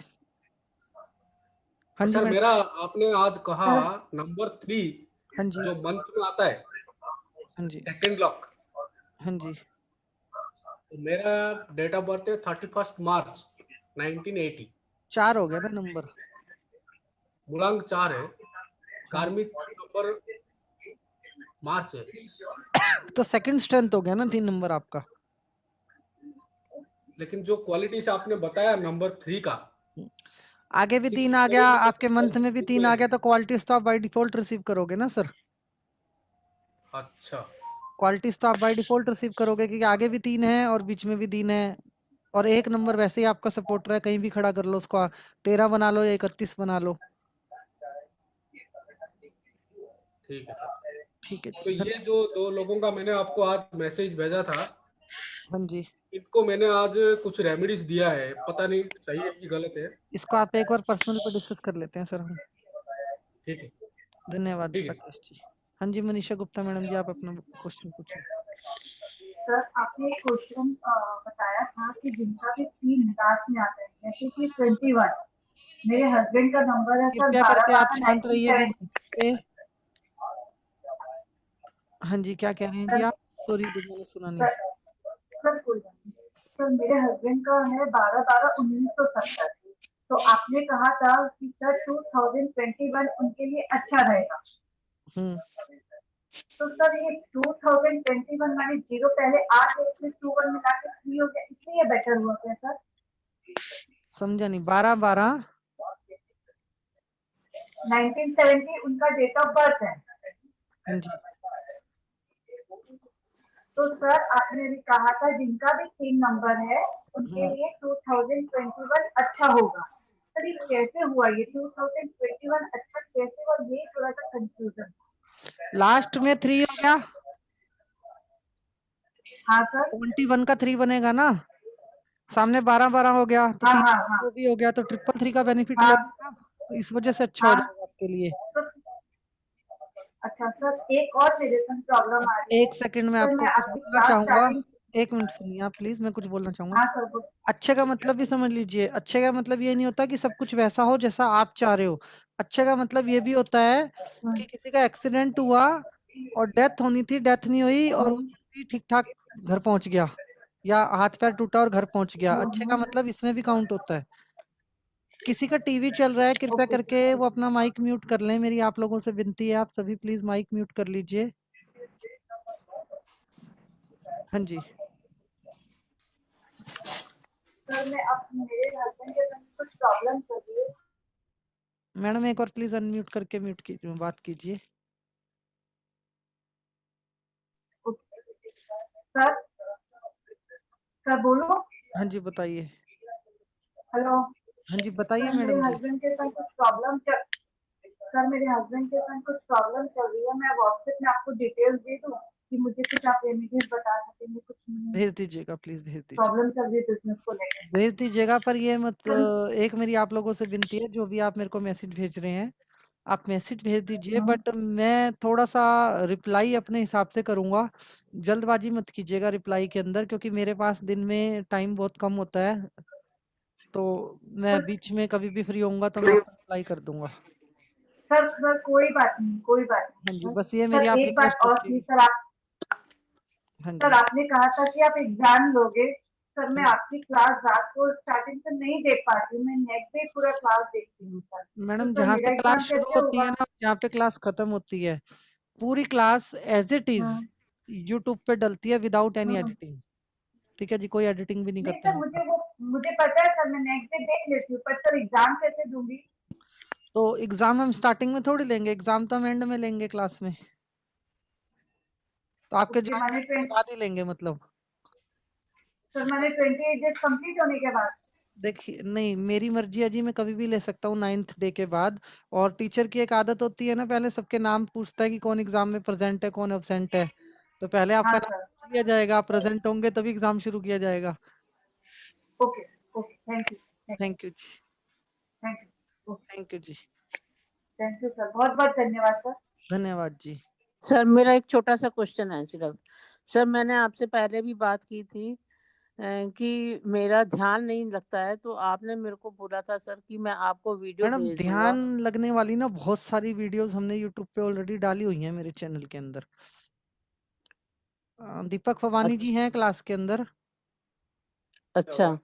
B: हाँ जी
O: सर
B: मैडम।
O: मेरा आपने आज कहा नंबर 3
B: हाँ जी।
O: जो मंथ में आता है,
B: हाँ जी।
O: Second lock.
B: हाँ जी।
O: तो मेरा डेट ऑफ बर्थ है 31 मार्च 1980।
B: 4 हो गया ना नंबर,
O: मूलांक 4 है, कार्मिक नंबर मार्च है।
B: तो सेकंड स्ट्रेंथ हो गया ना 3 नंबर आपका।
O: लेकिन जो क्वालिटी से आपने बताया नंबर 3 का,
B: आगे भी 3 आ गया, आपके मंथ में भी 3 आ गया, तो क्वालिटीज तो आप बाय डिफॉल्ट रिसीव करोगे ना सर।
O: अच्छा
B: क्वालिटीज तो आप बाय डिफॉल्ट रिसीव करोगे क्योंकि आगे भी 3 है और बीच में भी 3 है, और एक नंबर वैसे ही आपका सपोर्टर है, कहीं भी खड़ा कर लो उसको, 13 बना लो या 31 बना लो।
O: ठीक है।
B: ठीक है
O: तो ये जो दो लोगों का मैंने आपको आज मैसेज भेजा था,
B: हाँ जी,
O: इनको मैंने आज कुछ रेमेडीज दिया है, पता नहीं सही है कि गलत है।
B: इसको आप एक बार पर्सनल पे डिस्कस कर लेते हैं सर हम।
O: ठीक है।
B: धन्यवाद
O: ठीक है।
B: राकेश जी। हाँ जी मनीषा गुप्ता मैडम जी आप अपना क्वेश्चन पूछिए।
R: सर आपने क्वेश्चन बताया था कि जिनका भी 3 लास्ट में आता है, जैसे कि 21 मेरे हस्बैंड का नंबर है सर
B: कृपया करके आप शांत रहिए
R: 12/1970।
B: पे। हाँ जी क्या कह रहे हैं जी आप, सॉरी मैंने सुना नहीं।
R: सर कोई बात नहीं। सर मेरे हस्बैंड का है 12/12/1970। तो आपने कहा था कि सर 2021 उनके लिए अच्छा रहेगा। तो सर ये 2021 माने 0 पहले 8 इसमें 21 मिला के 3 हो गया, इसलिए बेटर हुआ क्या सर?
B: समझा नहीं। 12/12
R: 1970 उनका डेट ऑफ बर्थ है।
B: हाँ जी।
R: तो सर आपने भी कहा था जिनका भी 3 नंबर है उनके लिए 2021 अच्छा होगा। सर ये कैसे हुआ, ये 2021 अच्छा कैसे हुआ, ये थोड़ा सा कंफ्यूजन।
B: लास्ट में 3 हो गया।
R: हाँ सर।
B: 21 का 3 बनेगा ना, सामने 12/12 हो गया तो 3 वो भी हो गया, तो 333 का बेनिफिट लोगे ना, तो इस वजह से अच्छा हो जाएगा आपके लिए।
R: अच्छा सर, एक और मेरे संग प्रॉब्लम आ रही है
B: एक सेकंड में
R: सर।
B: आपको
R: मैं
B: कुछ
R: आपकी
B: बोलना
R: क्लास
B: चाहूंगा।
R: स्टार्टिंग,
B: एक मिनट सुनिए आप प्लीज, मैं कुछ बोलना चाहूंगा।
R: हाँ सर बोल।
B: अच्छे का मतलब भी समझ लीजिए, अच्छे का मतलब ये नहीं होता कि सब कुछ वैसा हो जैसा आप चाह रहे हो। अच्छे का मतलब ये भी होता है कि किसी का एक्सीडेंट हुआ और डेथ होनी थी, डेथ नहीं हुई और वो व्यक्ति ठीक ठाक घर पहुंच गया, या हाथ पैर टूटा और घर पहुंच गया। अच्छे का मतलब इसमें भी काउंट होता है। किसी का टीवी चल रहा है, कृपया करके वो अपना माइक म्यूट कर लें। मेरी आप लोगों से विनती है, आप सभी प्लीज माइक म्यूट कर लीजिए। हाँ जी।
R: सर मैं अब मेरे हस्बैंड के संग कुछ प्रॉब्लम चल रही है।
B: मैडम एक और प्लीज अनम्यूट करके म्यूट कीजिए, बात कीजिए।
R: सर सर बोलो।
B: हाँ जी बताइए।
R: हेलो।
B: हाँ जी बताइए
R: सर मेरे
B: मैडम जी।
R: हस्बैंड के संग कुछ प्रॉब्लम चल सर मेरे हस्बैंड के संग कुछ प्रॉब्लम चल रही है। मैं व्हाट्सएप में आपको डिटेल्स दे दूं कि मुझे कुछ आप रेमेडीज बता सकेंगे? कुछ
B: भेज दीजिएगा प्लीज, भेज दीजिए,
R: प्रॉब्लम चल रही है बिजनेस को लेकर।
B: भेज दीजिएगा। पर ये मत एक मेरी आप लोगों से विनती है, जो भी आप मेरे को मैसेज भेज रहे हैं आप मैसेज भेज दीजिए, बट मैं थोड़ा सा रिप्लाई अपने हिसाब से करूंगा। जल्दबाजी मत कीजिएगा रिप्लाई के अंदर, क्योंकि मेरे पास दिन में टाइम बहुत कम होता है। तो मैं बीच में कभी भी फ्री होऊंगा तो मैं आपको रिप्लाई कर दूंगा।
R: सर कोई बात नहीं, कोई बात
B: हाँ जी,
R: नहीं।
B: बस ये मेरी
R: सर
B: आप
R: एक बात
B: रिक्वेस्ट
R: और
B: रखिए।
R: थी सर, आप
B: हाँ
R: सर
B: जी।
R: आपने कहा था कि आप एग्जाम लोगे। सर मैं
B: हाँ।
R: आपकी क्लास रात को स्टार्टिंग से नहीं देख पाती हूँ, मैं नेक्स्ट डे पूरा क्लास देखती हूँ सर। तो
B: मैडम
R: सर
B: जहाँ से
R: मेरा
B: क्लास
R: एग्जाम
B: शुरू
R: कैसे
B: होती है
R: होगा?
B: ना, जहाँ पे क्लास खत्म होती है, पूरी class as it is YouTube पे डलती है विदाउट एनी एडिटिंग। ठीक है जी, कोई एडिटिंग भी नहीं
R: नहीं
B: करते
R: सर,
B: वहाँ पर।
R: मुझे पता है सर, मैं नेक्स्ट डे देख लेती हूँ, पर सर एग्जाम कैसे दूंगी?
B: तो एग्जाम हम स्टार्टिंग में थोड़ी लेंगे, एग्जाम तो हम एंड में लेंगे क्लास में। तो आपके
R: उसके
B: ज्वाइन
R: माने
B: करने के बाद ही लेंगे मतलब।
R: सर मैंने 28 डेज कंप्लीट होने के बाद।
B: देखिए नहीं, मेरी मर्जी है जी, मैं कभी भी ले सकता हूँ 9th डे के बाद। और टीचर की एक आदत होती है ना, पहले सबके नाम पूछता है कि कौन एग्जाम में प्रेजेंट है कौन एब्सेंट है। तो पहले
R: हाँ
B: आपका नाम
R: सर।
B: पूछ लिया जाएगा, आप प्रेजेंट होंगे तभी एग्जाम शुरू किया जाएगा।
R: Okay okay, thank you
B: thank you जी।
R: थैंक यू
B: थैंक यू जी।
R: थैंक यू सर, बहुत बहुत धन्यवाद सर।
B: धन्यवाद जी।
E: सर मेरा एक छोटा सा क्वेश्चन है सिर्फ। सर मैंने आपसे पहले भी बात की थी कि मेरा ध्यान नहीं लगता है, तो आपने मेरे को बोला था सर कि मैं आपको वीडियो
B: मैडम
E: भेज दूंगा।
B: ध्यान लगने वाली ना बहुत सारी वीडियोस हमने यूट्यूब पे ऑलरेडी डाली हुई हैं मेरे चैनल के अंदर। दीपक फवानी जी हैं क्लास के अंदर।
E: अच्छा।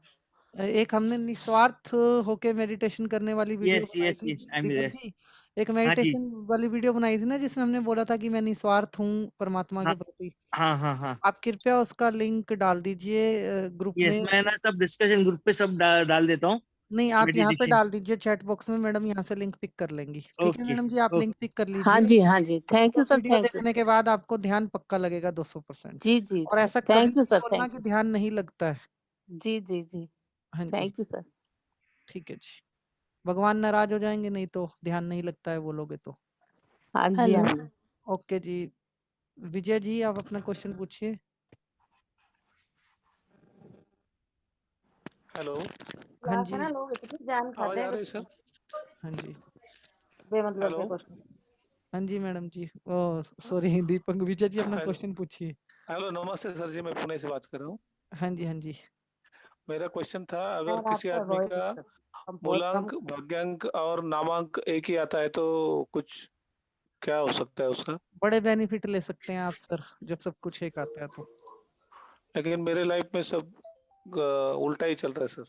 B: एक हमने निस्वार्थ होके मेडिटेशन करने वाली वीडियो
F: यस
B: बनाई
F: यस
B: थी
F: yes I am
B: Deepak
F: there.
B: जी। एक
F: हाँ जी।
B: मेडिटेशन वाली वीडियो बनाई थी ना, जिसमें हमने बोला था कि मैं निस्वार्थ हूँ परमात्मा
F: हाँ
B: के प्रति।
F: हाँ हाँ हाँ।
B: आप कृपया उसका लिंक डाल दीजिए ग्रुप
F: यस,
B: में।
F: मैं ना सब डिस्कशन ग्रुप पे सब डाल देता हूँ।
B: नहीं, आप यहाँ पे
F: मेडिटेशन।
B: डाल दीजिए चैट बॉक्स में, मैडम यहाँ से लिंक पिक कर लेंगी। ठीक है
F: ओके
B: मैडम जी, आप लिंक पिक कर
E: हाँ
B: लीजिए।
E: जी हाँ जी, थैंक
B: तो
E: you sir,
B: video
E: thank you.
B: देखने के बाद आपको ध्यान पक्का लगेगा 200%।
E: जी जी
B: और
E: जी,
B: ऐसा कभी
E: थैंक यू
B: नहीं
E: सर,
B: बोलना
E: थैंक
B: कि
E: यू।
B: ध्यान नहीं लगता है।
E: जी जी जी,
B: हाँ जी।
E: Thank you sir.
B: ठीक है जी। भगवान नाराज हो जाएंगे नहीं तो, ध्यान नहीं लगता है बोलोगे तो।
E: हाँ जी हाँ जी।
B: ओके जी। विजय जी आप अपना क्वेश्चन पूछिए।
P: हेलो।
B: हाँ
G: क्लास है
B: जी।
G: ना, लोग इतनी जान
P: आवाज
G: खाते
P: आ
G: हैं
P: रही है सर?
B: हाँ जी।
G: बेमतलब
P: हेलो।
G: के क्वेश्चन।
B: हाँ जी मैडम जी, ओ सॉरी दीपक। विजय जी अपना
P: हेलो।
B: क्वेश्चन पूछिए।
P: हेलो, नमस्ते सर जी, मैं पुणे से बात कर रहा हूँ।
B: हाँ जी हाँ जी।
P: मेरा क्वेश्चन था, अगर
G: यार
P: किसी
G: आपका
P: आदमी
G: वॉइस
P: का
G: बहुत कम।
P: मूलांक, भाग्यांक और नामांक एक ही आता है तो कुछ क्या हो सकता है उसका?
B: बड़े बेनिफिट ले सकते हैं आप सर, जब सब कुछ एक आता है तो।
P: लेकिन मेरे लाइफ में सब उल्टा ही चल रहा है सर।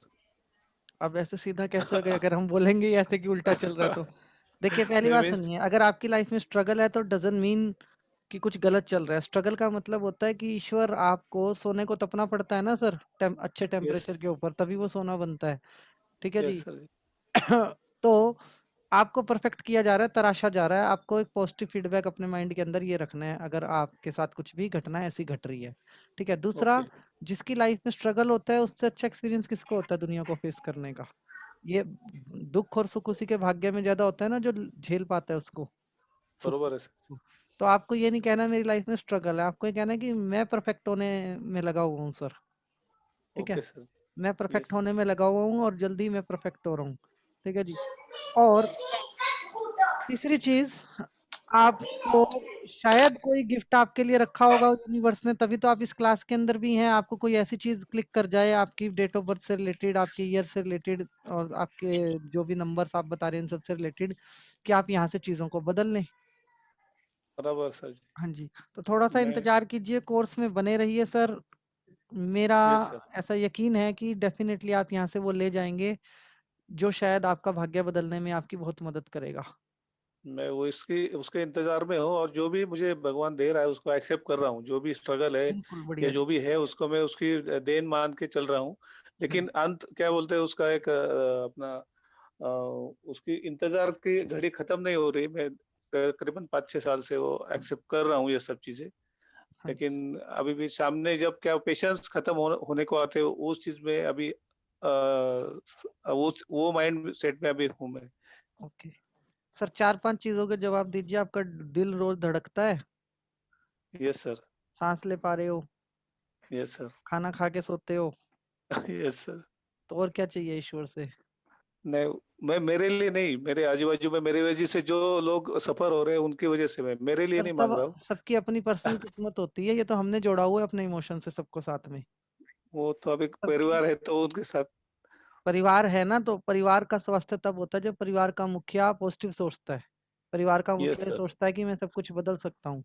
B: अब ऐसे सीधा कैसे हो गया, अगर हम बोलेंगे ही ऐसे कि उल्टा चल रहा है तो। देखिए पहली
P: नहीं
B: बात
P: मीन्स।
B: सुनिए, अगर आपकी लाइफ में स्ट्रगल है तो डजंट मीन कि कुछ गलत चल रहा है। स्ट्रगल का मतलब होता है कि ईश्वर आपको सोने को तपना पड़ता है ना सर, अच्छे
P: यस
B: टेम्परेचर के ऊपर, तभी वो सोना बनता है। ठीक है
P: यस
B: जी।
P: सर।
B: तो आपको परफेक्ट किया जा रहा है, तराशा जा रहा है। आपको एक पॉजिटिव फीडबैक अपने माइंड के अंदर ये रखना है, अगर आपके साथ कुछ भी घटना ऐसी घट रही है। ठीक है। दूसरा,
P: ओके।
B: जिसकी लाइफ में स्ट्रगल होता है उससे अच्छा एक्सपीरियंस किसको होता है दुनिया को फेस करने का। ये दुख और सुख उसी के भाग्य में ज्यादा होता है ना, जो झेल पाता है उसको, सुख
P: बरोबर है सर।
B: को। तो आपको ये नहीं कहना मेरी लाइफ में स्ट्रगल है, आपको ये कहना है कि मैं परफेक्ट होने में लगा हुआ हूँ सर। ठीक है।
P: Okay sir.
B: मैं परफेक्ट
P: यस।
B: होने में लगा हुआ हूँ और जल्दी मैं परफेक्ट हो रहा हूँ। ठीक है जी। और तीसरी चीज, आपको शायद कोई गिफ्ट आपके लिए रखा होगा यूनिवर्स ने, तभी तो आप इस क्लास के अंदर भी हैं। आपको कोई ऐसी चीज क्लिक कर जाए आपकी डेट ऑफ बर्थ से रिलेटेड, आपके ईयर से रिलेटेड और आपके जो भी नंबर्स आप बता रहे हैं सबसे रिलेटेड, कि आप यहाँ से चीजों को बदल लें।
P: बराबर सर जी।
B: हाँ जी, तो थोड़ा सा
P: मैं
B: इंतजार कीजिए, कोर्स में बने रहिए सर। मेरा
P: यस सर।
B: ऐसा यकीन है कि डेफिनेटली आप यहाँ से वो ले जाएंगे जो शायद आपका भाग्य बदलने में आपकी बहुत मदद करेगा।
P: मैं वो इसकी उसके इंतजार में हूँ, और जो भी मुझे भगवान दे रहा है उसको एक्सेप्ट कर रहा हूँ। जो भी स्ट्रगल है
B: बिल्कुल
P: या
B: बढ़िया जी।
P: जो भी है उसको मैं उसकी देन मान के चल रहा हूँ। लेकिन अंत क्या बोलते हैं उसका, एक अपना उसकी इंतजार की घड़ी खत्म नहीं हो रही। मैं करीबन 5-6 साल से वो एक्सेप्ट कर रहा हूँ ये सब चीजें। लेकिन अभी भी सामने जब क्या पेशेंस खत्म होने को आते हैं, उस चीज में अभी वो माइंड सेट में अभी हूँ मैं।
B: ओके सर, 4-5 चीजों के जवाब दीजिए। आपका दिल रोज धड़कता है?
P: Yes sir.
B: सांस ले पा रहे हो?
P: Yes sir.
B: खाना खा के सोते हो?
P: Yes sir.
B: तो और क्या चाहिए ईश्वर से?
P: नहीं, मैं मेरे लिए नहीं, मेरे आजू बाजू में मेरी वजह से जो लोग सफर हो रहे हैं उनकी वजह से, मैं मेरे लिए
B: सर
P: नहीं
B: सब
P: मांग रहा हूँ।
B: सबकी अपनी पर्सनल किस्मत होती है, ये तो हमने जोड़ा हुआ है अपने इमोशन से सबको साथ में।
P: वो तो अभी
B: सबकी
P: परिवार है तो उनके साथ।
B: परिवार है ना, तो परिवार का स्वास्थ्य तब होता है जब परिवार का मुखिया पॉजिटिव सोचता है। परिवार का
P: यस
B: मुखिया
P: सर।
B: सोचता है कि मैं सब कुछ बदल सकता हूँ।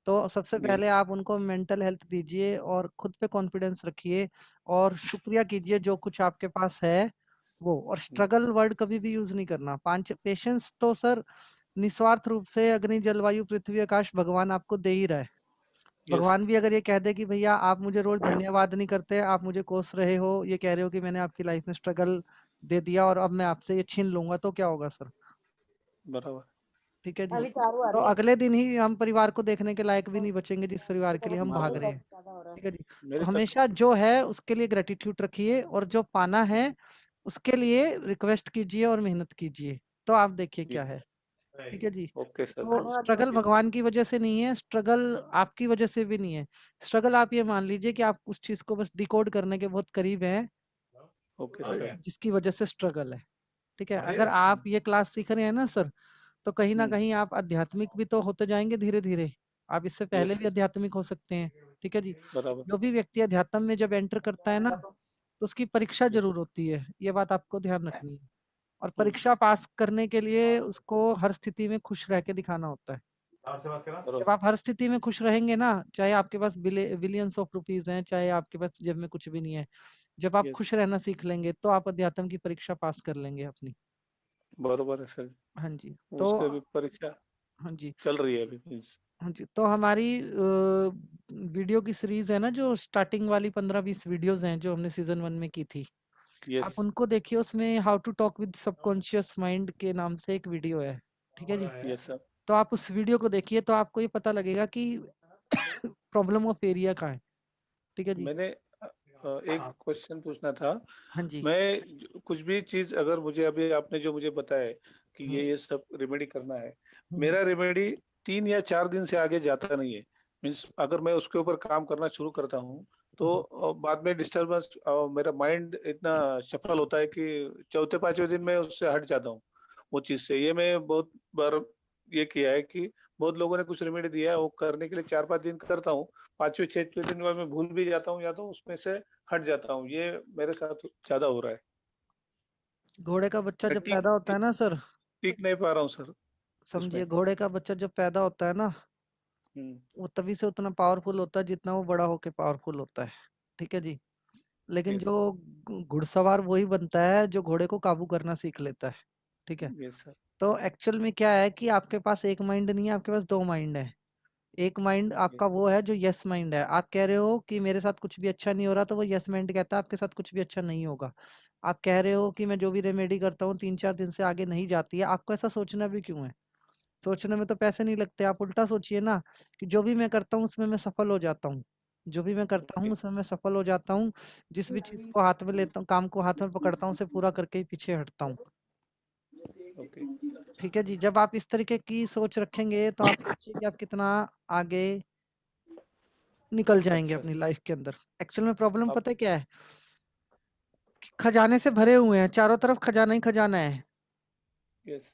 B: तो सबसे पहले
P: यस।
B: आप उनको मेंटल हेल्थ दीजिए और खुद पे कॉन्फिडेंस रखिए और शुक्रिया कीजिए जो कुछ आपके पास है वो। और स्ट्रगल वर्ड कभी भी यूज नहीं करना। 5 पेशेंस तो सर निस्वार्थ रूप से अग्नि जलवायु पृथ्वी आकाश भगवान आपको दे ही रहा है।
P: यस।
B: भगवान भी अगर ये कह दे कि भैया आप मुझे रोज धन्यवाद नहीं करते, आप मुझे कोस रहे हो, ये कह रहे हो कि मैंने आपकी लाइफ में स्ट्रगल दे दिया और अब मैं आपसे ये छीन लूंगा, तो क्या होगा सर?
P: बराबर।
B: ठीक है जी।
G: अभी चारू आ
B: तो
G: रही है।
B: अगले दिन ही हम परिवार को देखने के लायक भी नहीं बचेंगे जिस परिवार के लिए हम भाग रहे हैं।
G: ज्यादा हो रहा है।
B: ठीक है जी। तो
P: मेरे तक
B: हमेशा जो है उसके लिए ग्रेटिट्यूड रखिए और जो पाना है उसके लिए रिक्वेस्ट कीजिए और मेहनत कीजिए, तो आप देखिए क्या है। ठीक है जी।
P: Okay sir.
B: तो स्ट्रगल भगवान की वजह से नहीं है, स्ट्रगल आपकी वजह से भी नहीं है। स्ट्रगल आप ये मान लीजिए कि आप उस चीज को बस डिकोड करने के बहुत करीब हैं
P: ओके सर।
B: जिसकी वजह से स्ट्रगल है। ठीक है, अगर आप ये क्लास सीख रहे हैं ना सर, तो कहीं ना कहीं आप आध्यात्मिक भी तो होते जाएंगे धीरे धीरे। आप इससे पहले
P: यस
B: भी
P: सर।
B: आध्यात्मिक हो सकते हैं। ठीक है जी।
P: बराबर।
B: जो भी व्यक्ति अध्यात्म में जब एंटर करता है ना, तो उसकी परीक्षा जरूर होती है, ये बात आपको ध्यान रखनी है। और परीक्षा पास करने के लिए उसको हर स्थिति में खुश रह के दिखाना होता है। जब आप हर स्थिति में खुश रहेंगे ना, चाहे आपके पास बिलियंस ऑफ रुपीज हैं, चाहे आपके पास जेब में कुछ भी नहीं है, जब आप खुश
P: यस।
B: रहना सीख लेंगे तो आप अध्यात्म की परीक्षा पास कर लेंगे अपनी।
P: बराबर है सर।
B: हाँ जी। तो
P: उसके भी परीक्षा
B: हाँ जी।
P: चल रही है अभी मीन्स।
B: हाँ जी, तो हमारी वीडियो की सीरीज है ना, जो स्टार्टिंग वाली 15-20 वीडियोस हैं जो हमने सीजन 1 में की थी,
P: यस।
B: आप उनको देखिए। उसमें how to talk with subconscious mind के नाम से एक वीडियो है। ठीक है जी।
P: Yes sir.
B: तो आप उस वीडियो को देखिए तो आपको ये पता लगेगा कि प्रॉब्लम ऑफ एरिया कहाँ है। ठीक है जी।
P: मैंने एक क्वेश्चन पूछना था।
B: हाँ जी।
P: मैं कुछ भी चीज अगर मुझे अभी आपने जो मुझे बताया कि ये सब रेमेडी करना है, मेरा रेमेडी 3 या 4 दिन से आगे जाता नहीं है। मीन्स अगर मैं उसके ऊपर काम करना शुरू करता हूँ तो बाद में डिस्टर्बेंस, मेरा माइंड इतना सफल होता है कि 4-5वें दिन में उससे हट जाता हूँ वो चीज से। ये मैं बहुत बार ये किया है कि बहुत लोगों ने कुछ रेमेडी दिया है, वो करने के लिए 4-5 दिन करता हूँ, 5वें-6वें दिन बाद में भूल भी जाता हूँ या तो उसमें से हट जाता हूँ। ये मेरे साथ ज्यादा हो रहा है।
B: घोड़े का बच्चा
P: मैं
B: जब पैदा होता है ना सर,
P: टीक नहीं पा रहा हूँ सर उसमें।
B: समझिए घोड़े का बच्चा जब पैदा होता है ना, वो तभी से उतना पावरफुल होता है जितना वो बड़ा होके पावरफुल होता है। ठीक है जी। लेकिन
P: यस।
B: जो घुड़सवार वही बनता है जो घोड़े को काबू करना सीख लेता है। ठीक है।
P: Yes sir.
B: तो एक्चुअल में क्या है कि आपके पास एक माइंड नहीं है, आपके पास 2 माइंड है। एक माइंड आपका वो है जो यस माइंड है। आप कह रहे हो कि मेरे साथ कुछ भी अच्छा नहीं हो रहा, तो वो यस माइंड कहता है आपके साथ कुछ भी अच्छा नहीं होगा। आप कह रहे हो कि मैं जो भी रेमेडी करता हूँ 3-4 दिन से आगे नहीं जाती है, आपको ऐसा सोचना भी क्यों है? सोचने में तो पैसे नहीं लगते। आप उल्टा सोचिए ना कि जो भी मैं करता हूँ उसमें मैं सफल हो जाता हूँ। जो भी मैं करता हूँ उसमें मैं सफल हो जाता हूँ। जिस भी चीज को हाथ में लेता हूँ, काम को हाथ में पकड़ता हूँ, उसे पूरा करके ही पीछे हटता हूँ।
P: ओके।
B: ठीक है जी। जब आप इस तरीके की सोच रखेंगे तो आप सोचिए कि आप कितना आगे निकल जाएंगे
P: अच्छा
B: अपनी लाइफ के अंदर। एक्चुअल में प्रॉब्लम
P: आप।
B: पता है क्या है? कि खजाने से भरे हुए हैं, चारों तरफ खजाना ही खजाना है,
P: यस।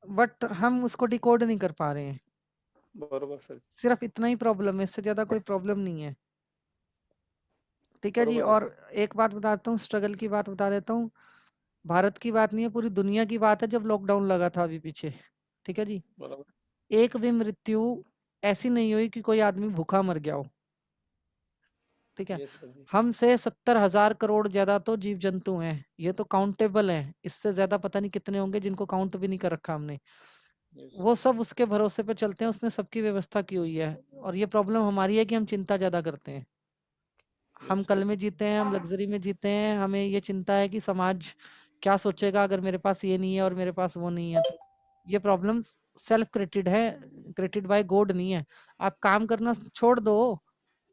B: बट हम उसको डिकोड नहीं कर पा रहे हैं।
P: बरोबर सर।
B: सिर्फ इतना ही प्रॉब्लम है, इससे ज्यादा कोई प्रॉब्लम नहीं है। ठीक है जी।
P: बरोबर है
B: और
P: सर।
B: एक बात बताता हूँ, स्ट्रगल की बात बता देता हूँ। भारत की बात नहीं है, पूरी दुनिया की बात है। जब लॉकडाउन लगा था अभी पीछे, ठीक है जी,
P: बरोबर।
B: एक भी मृत्यु ऐसी नहीं हुई कि कोई आदमी भूखा मर गया हो। ठीक है।
P: यस सर जी।
B: हमसे 70,000 करोड़ ज्यादा तो जीव जंतु हैं, ये तो काउंटेबल हैं। इससे ज्यादा पता नहीं कितने होंगे जिनको काउंट भी नहीं कर रखा हमने।
P: यस
B: वो सब उसके भरोसे पे चलते हैं, उसने सबकी व्यवस्था की हुई है। और ये प्रॉब्लम हमारी है कि हम चिंता ज्यादा करते हैं। हम कल में जीते हैं, हम लग्जरी में जीते हैं, हमें ये चिंता है कि समाज क्या सोचेगा अगर मेरे पास ये नहीं है और मेरे पास वो नहीं है। तो ये प्रॉब्लम सेल्फ क्रिएटेड है, क्रिएटेड बाय गॉड नहीं है। आप काम करना छोड़ दो,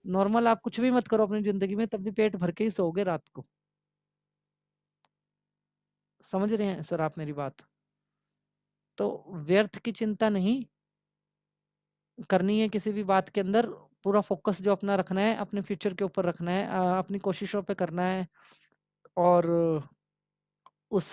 B: नॉर्मल आप कुछ भी मत करो अपनी जिंदगी में, तब भी पेट भर के ही सोओगे रात को। समझ रहे हैं सर आप मेरी बात? तो व्यर्थ की चिंता नहीं करनी है किसी भी बात के अंदर। पूरा फोकस जो अपना रखना है, अपने फ्यूचर के ऊपर रखना है, अपनी कोशिशों पे करना है। और उस